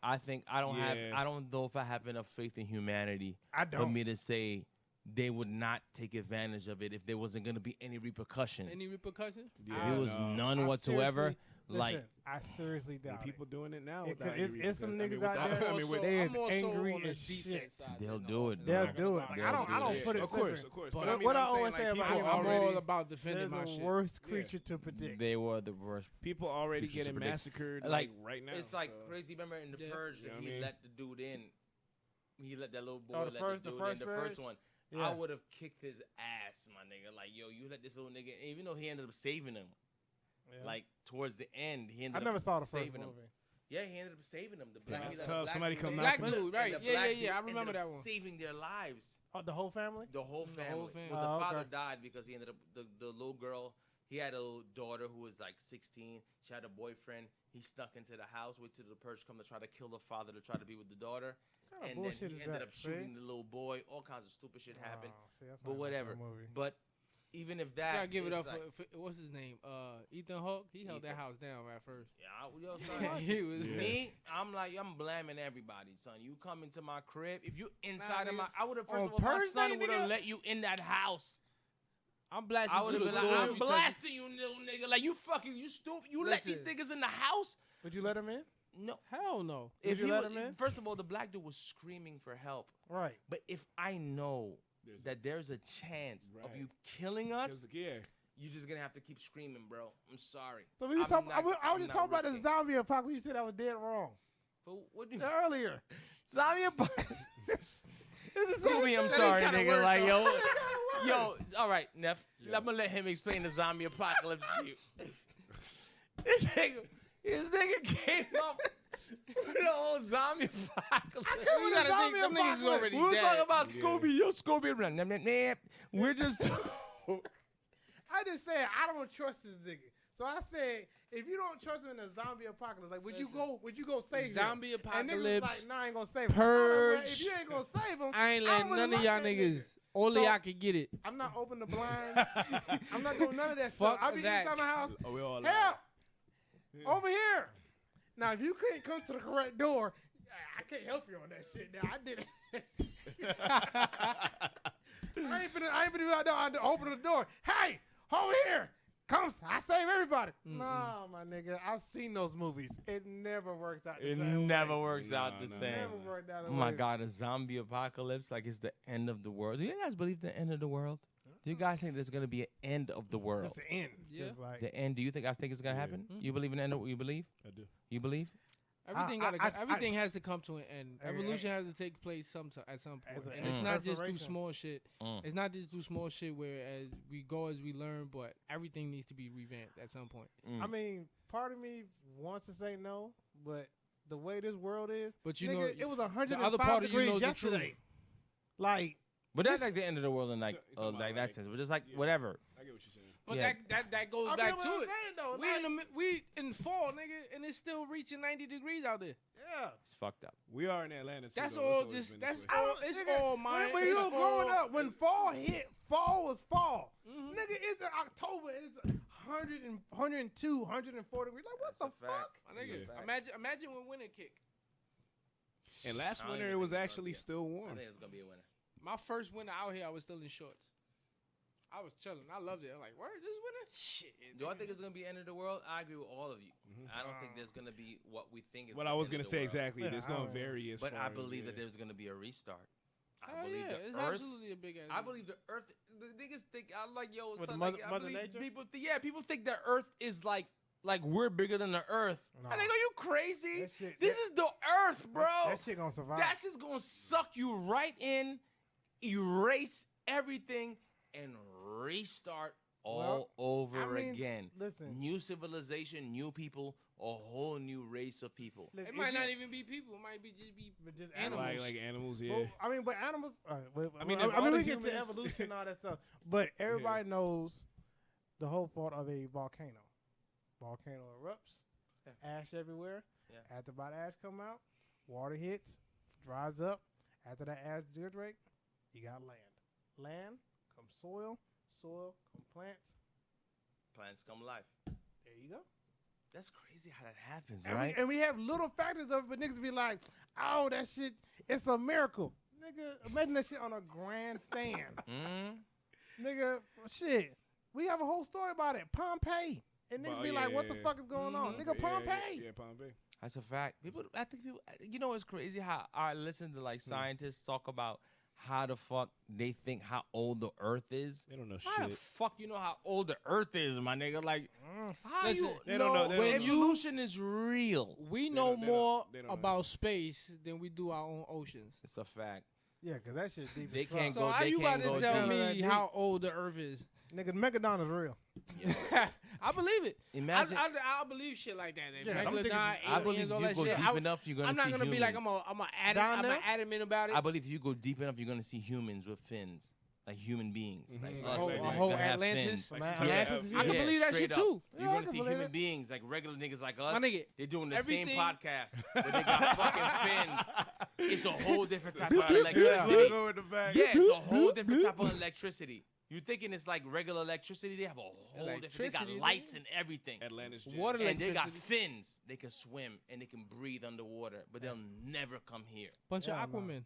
I think I don't Yeah. I don't know if I have enough faith in humanity I for don't. me to say they would not take advantage of it if there wasn't going to be any repercussions. Any repercussions? If there was none I whatsoever, seriously- like listen, I seriously There are doubt people doing it now. It- without it's- any it's some repercussions. niggas out there- I mean, with, they is I'm more so angry on the as defense shit. side They'll than do the it. offense. They'll Like, do it. like, They'll I don't do it. put it. of course, listen, of course. But But I mean, what I I'm saying, always like, say about people him, I'm already, all about defending they're my the shit. worst creature to predict. they were the worst. people already People should getting predict. massacred Like, right now. It's like so. crazy. Remember in the Yeah. purge You know that what I he mean? let the dude in. He let that little boy Oh, let the first- the the dude first in the first purge? one. Yeah. I would have kicked his ass, my nigga. Like, yo, you let this little nigga, even though he ended up saving him. Yeah. Like towards the end, he ended I up never saw the first saving movie. him. Yeah, he ended up saving them. The black, That's he let a tough. black Somebody dude come in. knock Black him. dude, right? And the Yeah, black yeah, dude yeah. I ended remember up that one. saving their lives. Oh, the whole family. The whole family. family. Well, the Oh, father okay. died because he ended up the little girl. he had a little daughter who was like 16. She had a boyfriend. He snuck into the house, waited till the purge come to try to kill the father to try to be with the daughter. What kind of And then bullshit he is ended that, up shooting see? the little boy. All kinds of stupid shit happened. Oh, see, that's why I But like whatever. that movie. But even if I that, gotta give it is up like, for what's his name? Ethan Hawke. He held that Ethan. house down at first. yo, son, He was me, I'm blaming everybody, son. You come into my crib. If you inside of nigga. my, I would have On first of all, my Purge son Day, would have nigga? let you in that house. I'm blasting I would have through the been like, door. I'm if you touch blasting you, little nigga. Like you fucking, you stupid. You let these Listen. niggas in the house? Would you let him in? No. it. Hell no. If you he let was, him in? first of all, the black dude was screaming for help. Right. But if I know that there's a chance of you killing us, Yeah. you're just gonna have to keep screaming, bro. I'm sorry. So we was I'm talking. not- I was I'm just not talking about the risking. zombie apocalypse. You said I was dead wrong But what do you earlier. zombie Scooby, I'm That is sorry, kinda nigga. worse, Like, though. yo, all right, Neff. I'm gonna let him explain the zombie apocalypse to you. This nigga came up with the whole zombie apocalypse. You gotta think them niggas is already We were dead. talking about Scooby. Yo, Scooby. Blah, blah, blah, blah. We're just. I just said I don't trust this nigga. So I said, if you don't trust him in a zombie apocalypse, like would you go save Zombie him? And niggas was apocalypse, like, nah, I ain't gonna save him. Purge. If you ain't gonna save him, I ain't don't letting really none of like y'all that niggas. nigga. Only So- I can get it. I'm not opening the blinds. I'm not doing none of that Fuck stuff. I'll be that. inside my house. Oh, we all Help! Over here. Now, if you can't come to the correct door, I can't help you on that shit. Now, I did it. I ain't finna go out there. I open the door. Hey, over here. Come, I save everybody. Nah, my nigga. I've seen those movies. It never works out the It same never way. works out the no, same. Never worked out Oh the my way. God, a zombie apocalypse like it's the end of the world. Do you guys believe the end of the world? Do you guys think there's gonna be an end of the world? That's the end. Yeah. Just like, The end. Do you think it's gonna happen? You believe in the end of what you believe? I do. You believe? Everything has to come to an end. Hey, Evolution has to take place at some As point. a- And it's as not just through preparation. small shit. It's not just through small shit where as we go as we learn, but everything needs to be revamped at some point. I mean, part of me wants to say no, but the way this world is, But you nigga, know, it was the 105 other part of you degrees knows the truth. yesterday. Like, But that's This- like the end of the world in like, So- you're talking like about, that like- sense. But just like yeah. whatever. I get what you're saying. But Yeah. that goes I mean, back what to I'm it. saying, though, We in fall, nigga, and it's still reaching 90 degrees out there. yeah. It's fucked up. We are in Atlanta too. That's though. all. It's always Just been that's this way. all. It's Nigga, all mine. When it's you were growing all- up, when fall hit, fall was fall. Nigga, it's in October and it's 100 and 102, 104 degrees. Like, what That's the a fact. fuck? My nigga, It's a fact. imagine when winter kick. And last I don't winter even it was think it's gonna actually be a- still I warm. think it's gonna be a winner. My first winter out here, I was still in shorts. I was chilling. I loved it. I'm like, word, this winter? Shit. Do I think it's gonna be end of the world? I agree with all of you. I don't think there's gonna be what we think is. What the I was end gonna of the say world. exactly. Yeah, It's I gonna don't- vary as But far I as, believe yeah. that there's gonna be a restart. I Hell believe yeah, the it's Earth. absolutely a big ass. I believe the Earth. The niggas think I'm like yo. What, son, the like, mother- I Mother believe Nature? people think the Earth is like we're bigger than the Earth. No. I think, are you crazy? That shit- this that- is the Earth, bro. That shit gonna survive. That's just gonna suck you right in, erase everything, and restart all over I mean, again. listen. New civilization, new people, a whole new race of people. Look, It if might you- not even be people. It might be just be but just animals. Like animals, yeah. Well, I mean, but animals. I mean, if all we the get to humans- evolution and all that stuff, but everybody knows the whole fault of a volcano. Volcano erupts, ash everywhere. Yeah. After about ash come out, water hits, dries up. After that ash dehydrate, you got land. Land comes soil. Soil comes plants. Plants come alive. There you go. That's crazy how that happens, And, right? we have little factors of it, but niggas be like, oh, that shit, it's a miracle. Nigga, imagine that shit on a grandstand. Nigga, shit. We have a whole story about it. Pompeii. And niggas Well, be yeah, like, what yeah, the yeah. fuck is going on? Nigga, Pompeii. Yeah, Pompeii. That's a fact. I think people, you know, it's crazy how I listen to like scientists talk about how the fuck they think how old the Earth is. They don't know How the shit. fuck you know how old the Earth is, my nigga? Like, how Listen, you they don't know- they don't know. evolution is real. We They know don't- they more don't- they don't know. about space than we do our own oceans. It's a fact. Yeah, because that shit deep They as fuck. can't So go- how they you can't about go to tell deep. me Deep. how old the Earth is? Nigga, Megalodon is real. I believe it. Imagine. I believe shit like that. Yeah, I'm thinking- Megalodon, I aliens, believe all you that go shit. deep enough, you're gonna I'm see not gonna be like humans. I'm Down there? adamant about it. I believe if you go deep enough, you're gonna see humans with fins. like human beings, like Mhm. us. A like, whole- that's a whole gonna have Atlantis? fins. Like Man, some Yeah. Atlantis, I can Yeah, believe that straight shit up. too. You're Yeah, I gonna can see believe human it. beings, like regular niggas like us. My nigga, They're doing the same everything- podcast, but they got fucking fins. It's a whole different type of Sonic Gemz electricity. logo in the back. Yeah, it's a whole different type of electricity. You thinking it's like regular electricity? They have a whole different. They got Electricity, lights nigga. and everything. Atlantis Gym. Water And they got electricity. fins. They can swim and they can breathe underwater, but they'll never come here. Bunch of Hell no. Aquaman.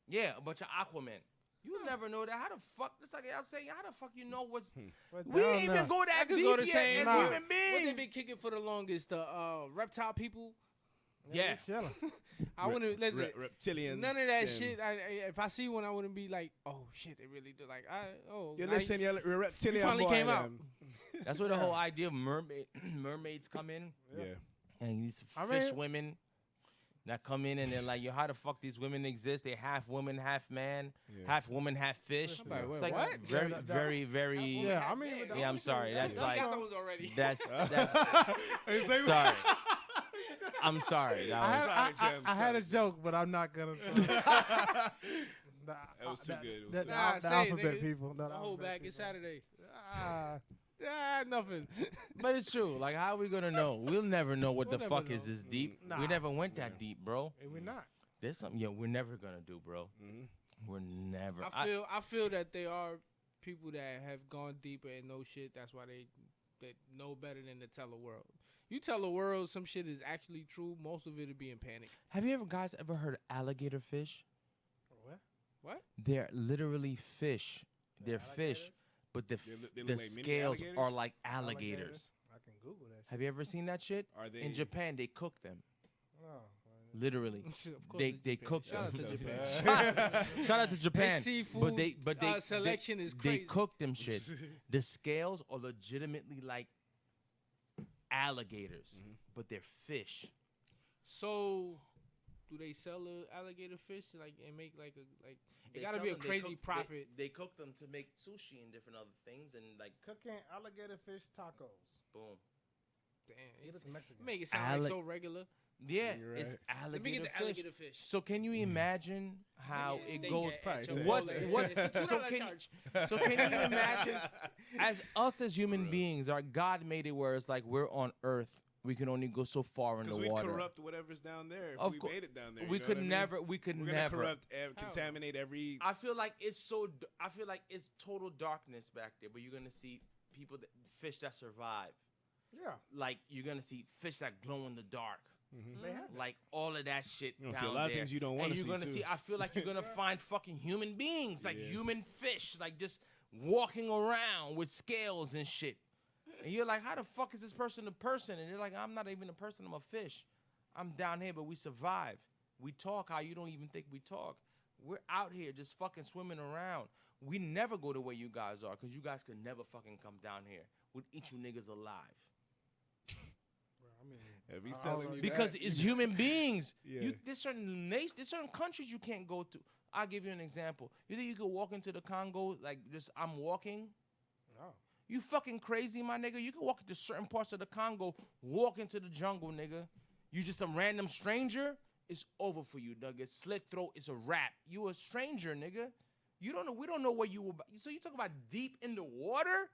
Yeah, a bunch of Aquaman. You never know that. How the fuck? It's like y'all saying, how the fuck you know what's? But We down didn't even there. go I that could deep go to yet saying as nah. human what they been beings. kicking for the longest, the reptile people. Yeah. we chilling. I wouldn't listen. Reptilians. None of that and- shit. If I see one, I wouldn't be like, oh shit, they really do. Like, You now listen, you're a reptilian finally boy, came out. them. That's where the whole idea of mermaids come in, Yeah. and these I fish mean- women that come in and they're like, yo, how the fuck these women exist? They half woman, half man, Yeah. half woman, half fish. I'm like, It's wait, like what? very, Yeah, that- very, very. Yeah, I mean, with the Yeah, I'm only sorry. thing- That's I like got those already. that's. It's like- Sorry. I'm sorry. That I was, had, Sonic I, Gemz, I had a Sonic joke, but I'm not gonna. That was too good. It was The, too Nah, the say it, alphabet nigga. people. The Don't hold alphabet back. It's people. Saturday. Ah, Nothing. but it's true. Like, how are we gonna know? We'll never know what We'll the never fuck is know. this deep. Nah. We never went that deep, bro. and we're not. There's something, yo, we're never gonna do, bro. Mhm. We're never. I feel that there are people that have gone deeper and know shit. That's why they know better than to tell the world. You tell the world some shit is actually true, most of it will be in panic. Have you guys ever heard of alligator fish? What? What? They're literally fish. They're fish, but the They the look like mini scales alligators? are like alligators. I can Google that. Have you ever seen that shit? Are they In Japan, they cook them. Oh, Literally, Of course they it's they Japan. cook Shout out them. to Japan. Shout out to Japan. Their seafood but they selection they, is They crazy. cook them shits. The scales are legitimately like alligators, but they're fish. So, do they sell the alligator fish like and make like a like? It They gotta sell be a them- they crazy cook- profit. They cook them to make sushi and different other things, and like cooking alligator fish tacos. boom. It Damn, looks Mexican. make it sound like so regular. Yeah, You're it's right. Let me alligator get the fish. alligator fish. So can you imagine how Yeah, it steak goes? at price. Chipotle. What's It's so $2 can charge. so can you imagine as us as human beings, our God made it where it's like we're on Earth, we can only go so far in Because the we water. corrupt whatever's down there. If Of we cour- made it down there, we you know could what I mean? never. We could We're gonna never. corrupt, Hell no. contaminate every. I feel like it's so. I feel like it's total darkness back there, but you're gonna see people, fish that survive. Yeah, Like you're gonna see fish that glow in the dark. they have. Like all of that shit You're gonna down see a lot of there. things you don't wanna And you're see, gonna too. see. I feel like you're gonna find fucking human beings, like Yeah. human fish, like just walking around with scales and shit. And you're like, how the fuck is this person a person? And you're like, I'm not even a person. I'm a fish. I'm down here, but we survive. We talk how you don't even think we talk. We're out here just fucking swimming around. We never go to where you guys are, because you guys could never fucking come down here. We'd eat you niggas alive. I mean, If he's I telling don't you Because that, it's human beings. Yeah. There's certain nations, there's certain countries you can't go to. I'll give you an example. You think you could walk into the Congo like just I'm walking? no. You fucking crazy, my nigga. You can walk into certain parts of the Congo, walk into the jungle, nigga. You just some random stranger, it's over for you, nigga. Slit throat, it's a wrap. You a stranger, nigga. You don't know. We don't know where you were. So you talk about deep in the water?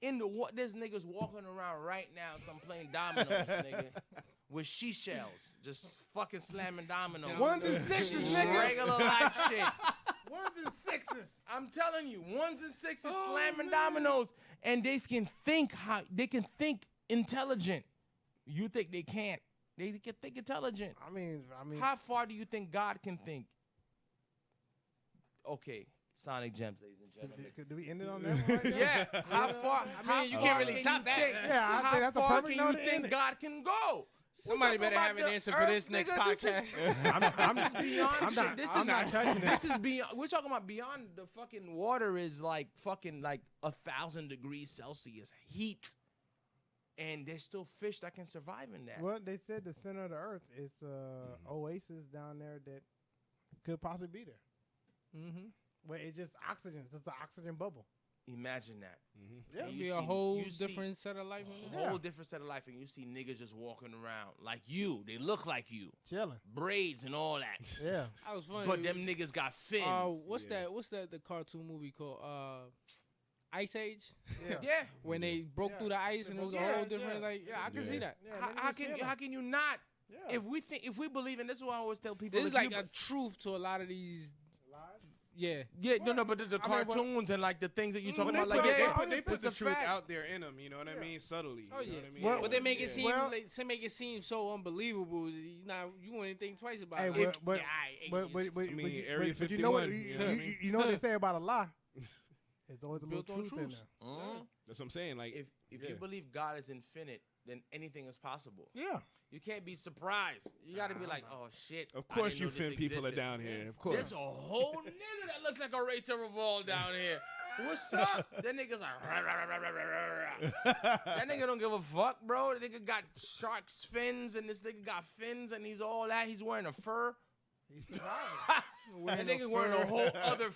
In the water, there's niggas walking around right now. So I'm playing dominoes, nigga, with seashells, just fucking slamming dominoes. Ones and sixes, nigga. Regular life shit. Ones and sixes. I'm telling you, ones and sixes slamming dominoes, and they can think intelligent. You think they can't? They can think intelligent. I mean, How far do you think God can think? Okay, Sonik Gemz, ladies and gentlemen. do we end it on that one right there? Yeah, how far? I mean, you can't really top that. Yeah, I how think that's a far perfect can note you to end think it. God can go? We're Somebody talking better have about an the answer for this earth, next nigga. This is- podcast. This is beyond I'm shit. not- This I'm is not touching This it. is beyond. We're talking about beyond the fucking water is like fucking like 1,000 degrees Celsius heat, and there's still fish that can survive in that. Well, they said the center of the earth is oasis down there that could possibly be there. Mm-hmm. Where it's just oxygen. It's just an oxygen bubble. Imagine that. Yeah. And It'd you be a see- whole you see- different set of life. Whole different set of life, and you see niggas just walking around like you. They look like you, Chilling. braids and all that. Yeah. I was funny. But them niggas got fins. What's that? The cartoon movie called Ice Age? Yeah. Yeah. When they broke through the ice and it was a Yeah. whole different. Like, I can see that. Yeah, How, niggas how just can chilling. how can you not? Yeah. If we believe in this, is what I always tell people. There's if like you a truth to a lot of these. Lies? Yeah. no, but the I mean, what- cartoons and like the things that you talking Well, about, like they put it's the a truth fact. out there in them. You know what I mean? Subtly. Oh, You know yeah. what I mean? Well, But they make it seem Well- like, they make it seem so unbelievable. You wouldn't think twice about Hey, it. but- but- Aight, But I mean, you- Area but you know what? 51, you know what I mean? You know what they say about a lie? There's always a little Built on truth in truths. there. That's what I'm saying. Like, If yeah. you believe God is infinite, then anything is possible. Yeah. You can't be surprised. You got to be like, oh shit. of I course, didn't you know this fin people are existed. down here. Of There's course. a whole nigga that looks like a Ray Revolve down here. What's up? That nigga's like, rah, rah, rah, rah, rah, rah, rah. That nigga don't give a fuck, bro. That nigga got shark's fins, and this nigga got fins, and he's all that. He's wearing a fur. He survived. That nigga wearing a whole other.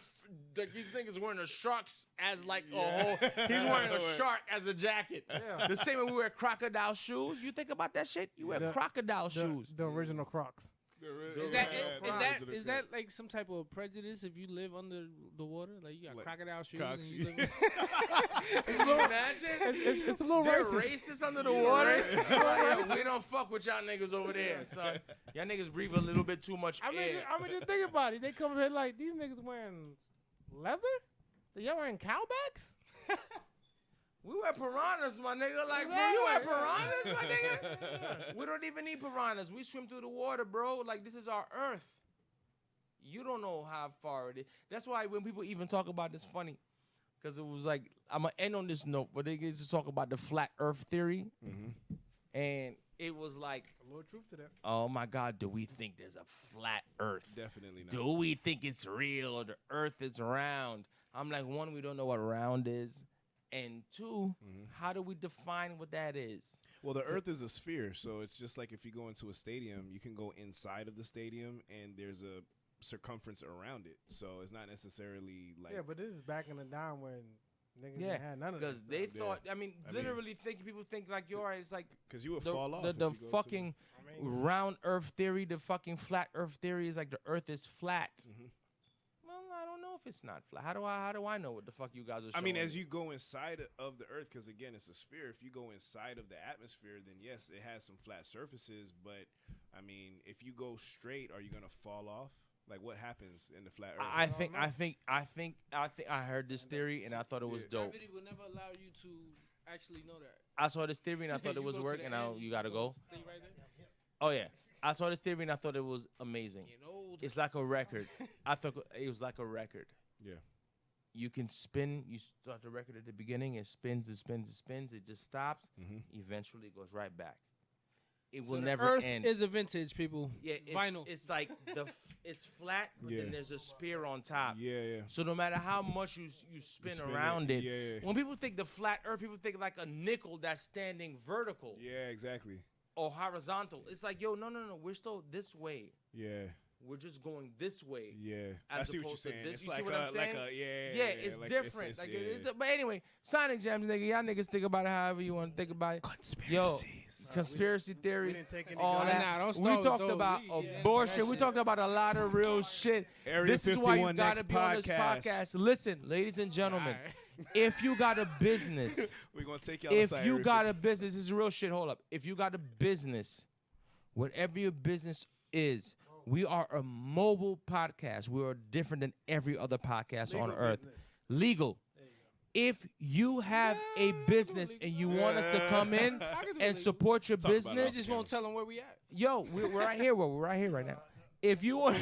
Like these niggas wearing a shark's as like a whole. He's wearing a shark as a jacket. Yeah. The same way we wear crocodile shoes. You think about that shit? You wear The- crocodile shoes. The original Crocs. Is that like some type of prejudice if you live under the water? Like you got Like crocodile shoes Crocs, and yeah. you live Can you imagine? It's a little They're racist. racist under the water. Like, we don't fuck with y'all niggas over there, son. Y'all niggas breathe a little bit too much I mean, air. just think about it. They come here like these niggas wearing leather. Y'all wearing cowbacks? We wear piranhas, my nigga. Like, bro, Yeah, you wear yeah. piranhas, my nigga? We don't even need piranhas. We swim through the water, bro. Like, this is our earth. You don't know how far it is. That's why when people even talk about this, funny. Because it was like, I'm going to end on this note, but they used to talk about the flat earth theory. And it was like, A little truth to that. oh, my God, do we think there's a flat earth? Definitely not. Do we think it's real or the earth is round? I'm like, one, we don't know what round is. And two, how do we define what that is? Well, the Earth is a sphere, so it's just like if you go into a stadium, you can go inside of the stadium, and there's a circumference around it. So it's not necessarily like Yeah, but this is back in the time when niggas Yeah, didn't have none of that because they stuff. thought, I mean, I mean- literally people think like you're right. It's like because you would the, fall off. the, if the you go to- fucking round earth theory, the fucking flat earth theory is like the earth is flat. Well, I don't know if it's not flat. How do I know what the fuck you guys are showing I mean, as me? you go inside of the Earth, because again, it's a sphere. If you go inside of the atmosphere, then yes, it has some flat surfaces. But I mean, if you go straight, are you gonna fall off? Like, what happens in the flat Earth? I heard this theory and I thought it was dope. Gravity will never allow you to actually know that. I saw this theory and I thought it You was go to working. the And end, you gotta go. stay right there. Oh yeah, I saw this theory and I thought it was amazing. Getting old. It's like a record. I thought it was like a record. Yeah. You can spin. You start the record at the beginning. It spins. It spins. It spins. It just stops. Eventually, it goes right back. It will So the never Earth end. is a vintage, people. Yeah, it's, vinyl. It's like it's flat, but Yeah. then there's a spear on top. Yeah. So no matter how much you spin spin around it, it, yeah. when people think the flat Earth, people think like a nickel that's standing vertical Yeah, exactly. or horizontal. It's like, yo, no, we're still this way. Yeah. We're just going this way. Yeah. I As see what you're opposed to saying. this. It's You like see what I'm saying? like a Yeah, it's like different. it's- Like yeah. but anyway, Sonik Gemz, nigga, y'all niggas think about it however you want to think about it. Yo, conspiracy theories, didn't take any all guys. that. Nah, don't We start with talked those. about Yeah, abortion. that We shit. talked about a lot of real shit. Area This is why you 51 gotta next be on this podcast. podcast. Listen, ladies and gentlemen, if you got a business, We're gonna take y'all. if aside you Area got 50. a business, this is real shit. Hold up. If you got a business, whatever your business is, we are a mobile podcast. We are different than every other podcast on earth. Legal. If you have a business and you want us to come in and support your Talk about it. We business, just won't tell them where we at. yo, we're right here. We're right here right now. If you want,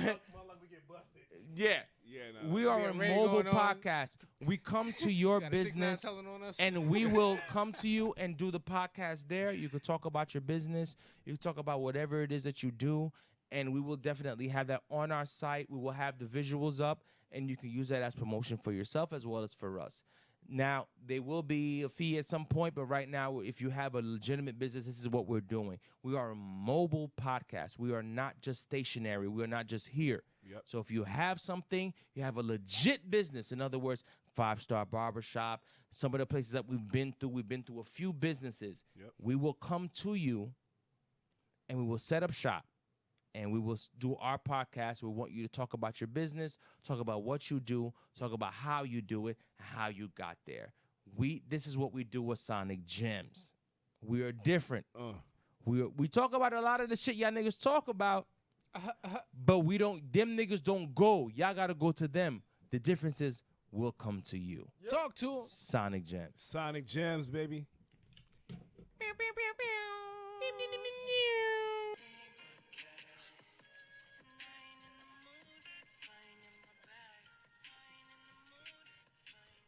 yeah. Yeah, no. We are We a got raid mobile going on. podcast. We come to your Got a 6ix9ine business telling on us. and we will come to you and do the podcast there. You could talk about your business. You can talk about whatever it is that you do. And we will definitely have that on our site. We will have the visuals up, and you can use that as promotion for yourself as well as for us. Now, there will be a fee at some point, but right now, if you have a legitimate business, this is what we're doing. We are a mobile podcast. We are not just stationary. We are not just here. Yep. So if you have something, you have a legit business. In other words, 5-star barbershop. Some of the places that we've been through a few businesses. Yep. We will come to you and we will set up shop and we will do our podcast. We want you to talk about your business, talk about what you do, talk about how you do it, how you got there. This is what we do with Sonik Gemz. We are different. We talk about a lot of the shit y'all niggas talk about, but them niggas don't go. Y'all gotta go to them. The difference is we'll come to you. Yep. Talk to him. Sonik Gemz. Sonik Gemz, baby.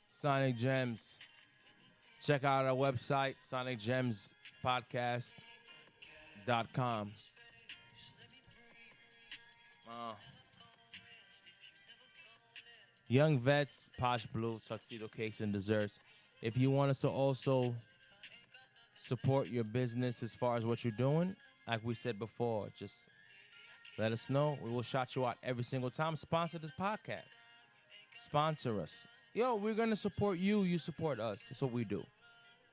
Sonik Gemz. Check out our website, sonicgemspodcast.com. Young Vets, Posh Blue, Tuxedo Cakes and Desserts. If you want us to also support your business as far as what you're doing, like we said before, just let us know. We will shout you out every single time. Sponsor this podcast. Sponsor us. Yo, we're going to support you. You support us. That's what we do.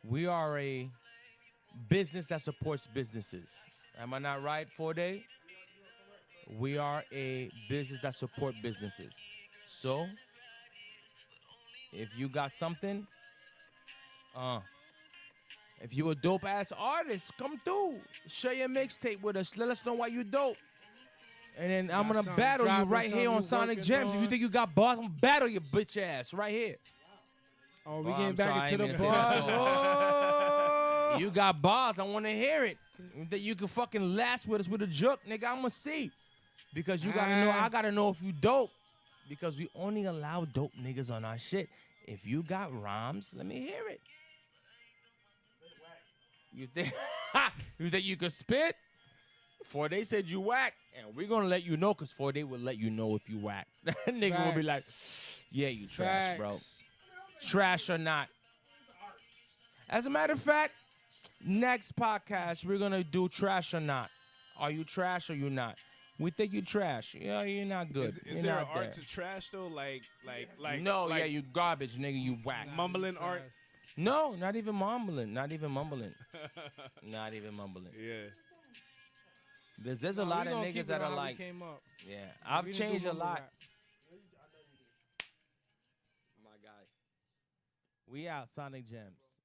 We are a business that supports businesses. Am I not right, 4-Day? We are a business that support businesses. So, if you got something, if you a dope-ass artist, come through. Share your mixtape with us. Let us know why you dope. And then I'm going to battle you right here on Sonik Gemz. If you think you got bars, I'm going to battle your bitch ass right here. Oh, we getting back into the bars. Oh. You got bars. I want to hear it. That you can fucking last with us with a joke, nigga. I'm going to see. Because you got to know, I got to know if you dope. Because we only allow dope niggas on our shit. If you got rhymes, let me hear it. You think you could spit? 4-Day said you whack, and we're gonna let you know, cause 4-Day will let you know if you whack. That nigga will be like, "Yeah, you trash, bro. Trash or not." As a matter of fact, next podcast we're gonna do trash or not. Are you trash or you not? We think you trash. Yeah, you're not good. Is there an art to trash though? Like no, yeah, you garbage, nigga. You whack. Mumbling art. No, not even mumbling. Not even mumbling. Not even mumbling. Yeah. There's a lot of niggas that are like, yeah, I've changed a lot. My guy. We out, Sonik Gemz.